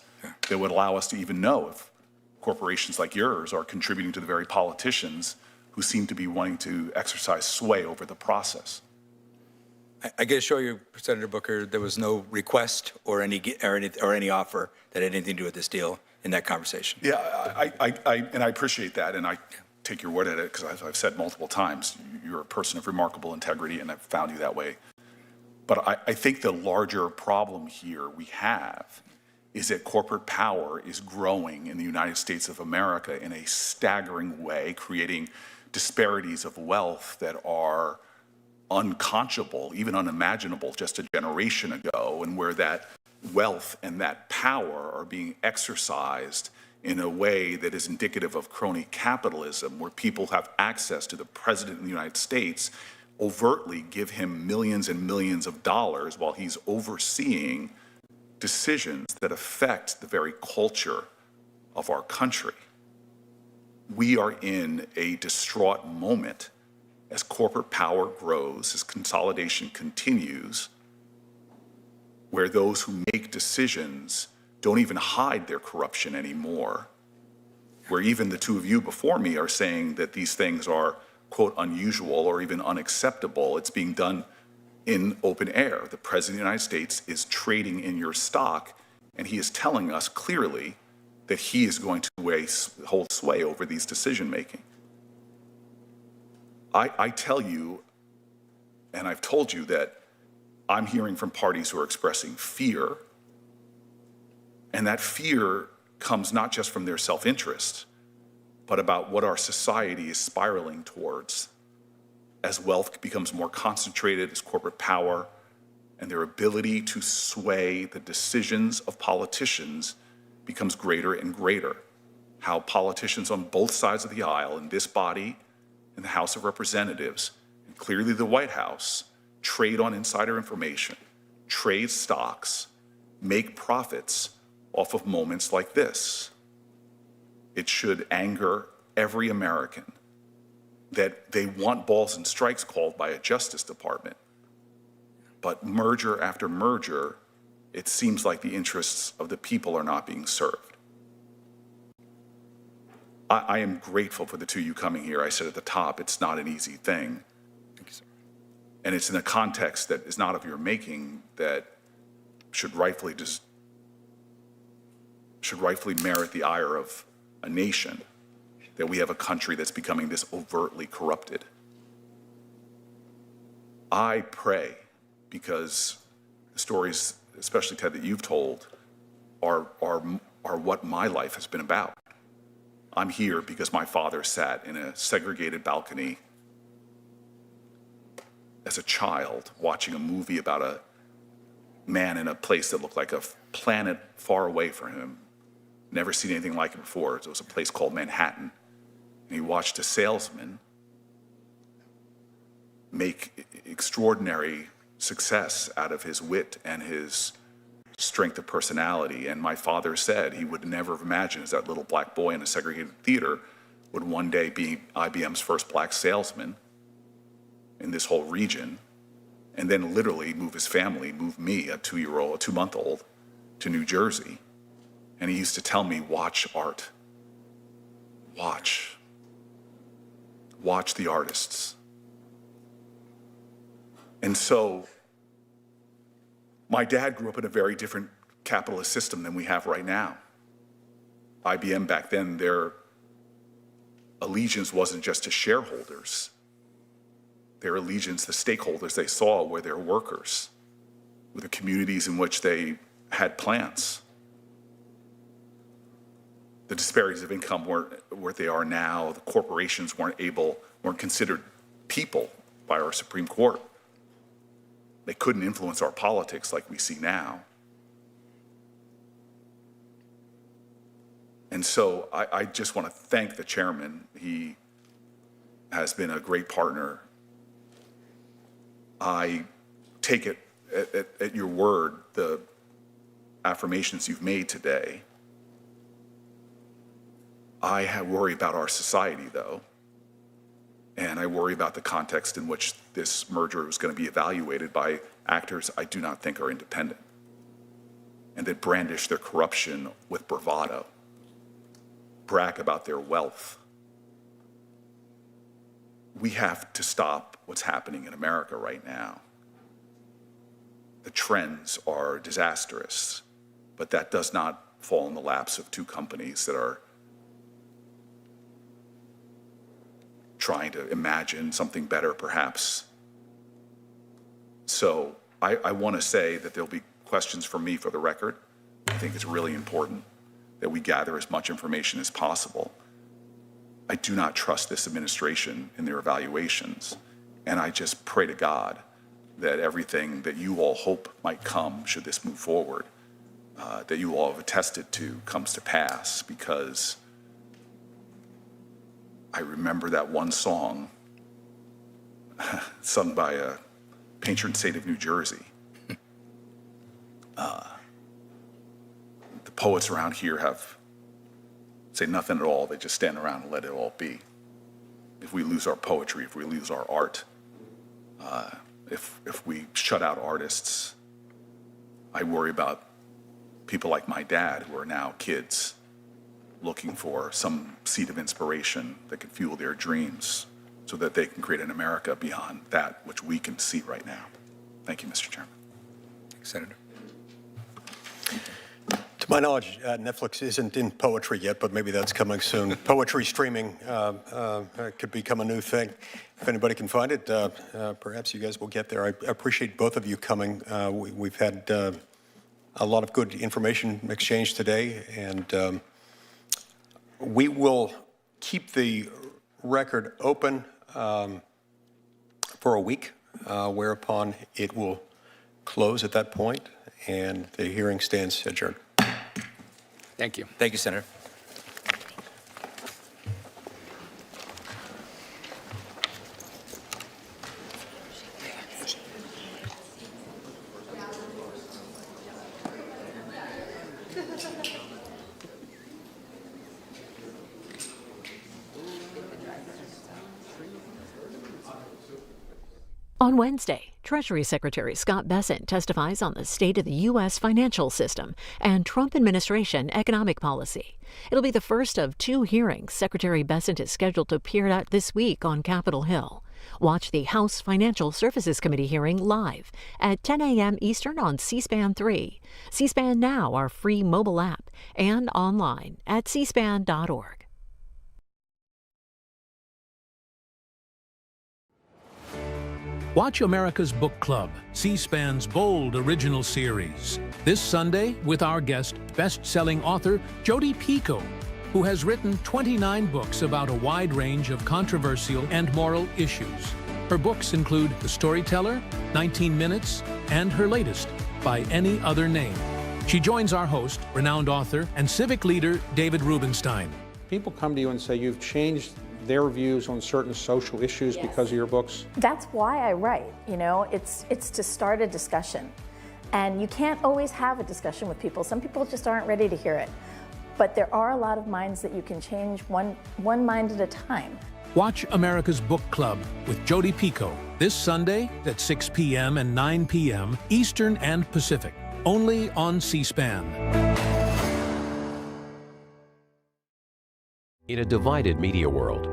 Speaker 2: that would allow us to even know if corporations like yours are contributing to the very politicians who seem to be wanting to exercise sway over the process.
Speaker 4: I can assure you, Senator Booker, there was no request or any offer that had anything to do with this deal in that conversation.
Speaker 2: Yeah, I appreciate that, and I take your word at it, because I've said multiple times, you're a person of remarkable integrity, and I've found you that way. But I think the larger problem here we have is that corporate power is growing in the United States of America in a staggering way, creating disparities of wealth that are unconscionable, even unimaginable just a generation ago, and where that wealth and that power are being exercised in a way that is indicative of crony capitalism, where people have access to the president of the United States, overtly give him millions and millions of dollars while he's overseeing decisions that affect the very culture of our country. We are in a distraught moment as corporate power grows, as consolidation continues, where those who make decisions don't even hide their corruption anymore, where even the two of you before me are saying that these things are, quote, unusual or even unacceptable. It's being done in open air. The President of the United States is trading in your stock, and he is telling us clearly that he is going to hold sway over these decision-making. I tell you, and I've told you, that I'm hearing from parties who are expressing fear, and that fear comes not just from their self-interest, but about what our society is spiraling towards as wealth becomes more concentrated, as corporate power and their ability to sway the decisions of politicians becomes greater and greater. How politicians on both sides of the aisle, in this body, in the House of Representatives, and clearly the White House, trade on insider information, trade stocks, make profits off of moments like this. It should anger every American that they want balls and strikes called by a Justice Department. But merger after merger, it seems like the interests of the people are not being served. I am grateful for the two of you coming here. I said at the top, it's not an easy thing.
Speaker 4: Thank you, sir.
Speaker 2: And it's in a context that is not of your making that should rightfully merit the ire of a nation, that we have a country that's becoming this overtly corrupted. I pray, because the stories, especially Ted, that you've told, are what my life has been about. I'm here because my father sat in a segregated balcony as a child watching a movie about a man in a place that looked like a planet far away from him. Never seen anything like it before. It was a place called Manhattan. And he watched a salesman make extraordinary success out of his wit and his strength of personality. And my father said he would never have imagined, as that little black boy in a segregated theater, would one day be IBM's first black salesman in this whole region, and then literally move his family, move me, a 2-month-old, to New Jersey. And he used to tell me, watch art. Watch the artists. And so my dad grew up in a very different capitalist system than we have right now. IBM back then, their allegiance wasn't just to shareholders. Their allegiance, the stakeholders they saw were their workers, were the communities in which they had plants. The disparities of income weren't what they are now. The corporations weren't considered people by our Supreme Court. They couldn't influence our politics like we see now. And so I just want to thank the chairman. He has been a great partner. I take it at your word, the affirmations you've made today. I worry about our society, though, and I worry about the context in which this merger is going to be evaluated by actors I do not think are independent and that brandish their corruption with bravado, brag about their wealth. We have to stop what's happening in America right now. The trends are disastrous, but that does not fall in the laps of two companies that are trying to imagine something better, perhaps. So I want to say that there'll be questions from me for the record. I think it's really important that we gather as much information as possible. I do not trust this administration in their evaluations, and I just pray to God that everything that you all hope might come, should this move forward, that you all have attested to, comes to pass, because I remember that one song sung by a patron saint of New Jersey. The poets around here say nothing at all. They just stand around and let it all be. If we lose our poetry, if we lose our art, if we shut out artists, I worry about people like my dad who are now kids looking for some seed of inspiration that can fuel their dreams so that they can create an America beyond that which we can see right now. Thank you, Mr. Chairman.
Speaker 4: Senator.
Speaker 1: To my knowledge, Netflix isn't in poetry yet, but maybe that's coming soon. Poetry streaming could become a new thing. If anybody can find it, perhaps you guys will get there. I appreciate both of you coming. We've had a lot of good information exchange today, and we will keep the record open for a week, whereupon it will close at that point, and the hearing stands adjourned.
Speaker 4: Thank you. Thank you, Senator.
Speaker 21: On Wednesday, Treasury Secretary Scott Bessent testifies on the state of the U.S. financial system and Trump administration economic policy. It'll be the first of two hearings Secretary Bessent is scheduled to appear at this week on Capitol Hill. Watch the House Financial Services Committee hearing live at 10 a.m. Eastern on C-SPAN 3, C-SPAN Now, our free mobile app, and online at cspan.org.
Speaker 22: Watch America's Book Club, C-SPAN's bold original series. This Sunday with our guest, best-selling author Jodi Picoult, who has written 29 books about a wide range of controversial and moral issues. Her books include The Storyteller, 19 Minutes, and her latest, By Any Other Name. She joins our host, renowned author and civic leader David Rubenstein.
Speaker 23: People come to you and say you've changed their views on certain social issues because of your books?
Speaker 24: That's why I write, you know, it's to start a discussion. And you can't always have a discussion with people. Some people just aren't ready to hear it. But there are a lot of minds that you can change one mind at a time.
Speaker 22: Watch America's Book Club with Jodi Picoult this Sunday at 6 p.m. and 9 p.m. Eastern and Pacific, only on C-SPAN.
Speaker 25: In a divided media world,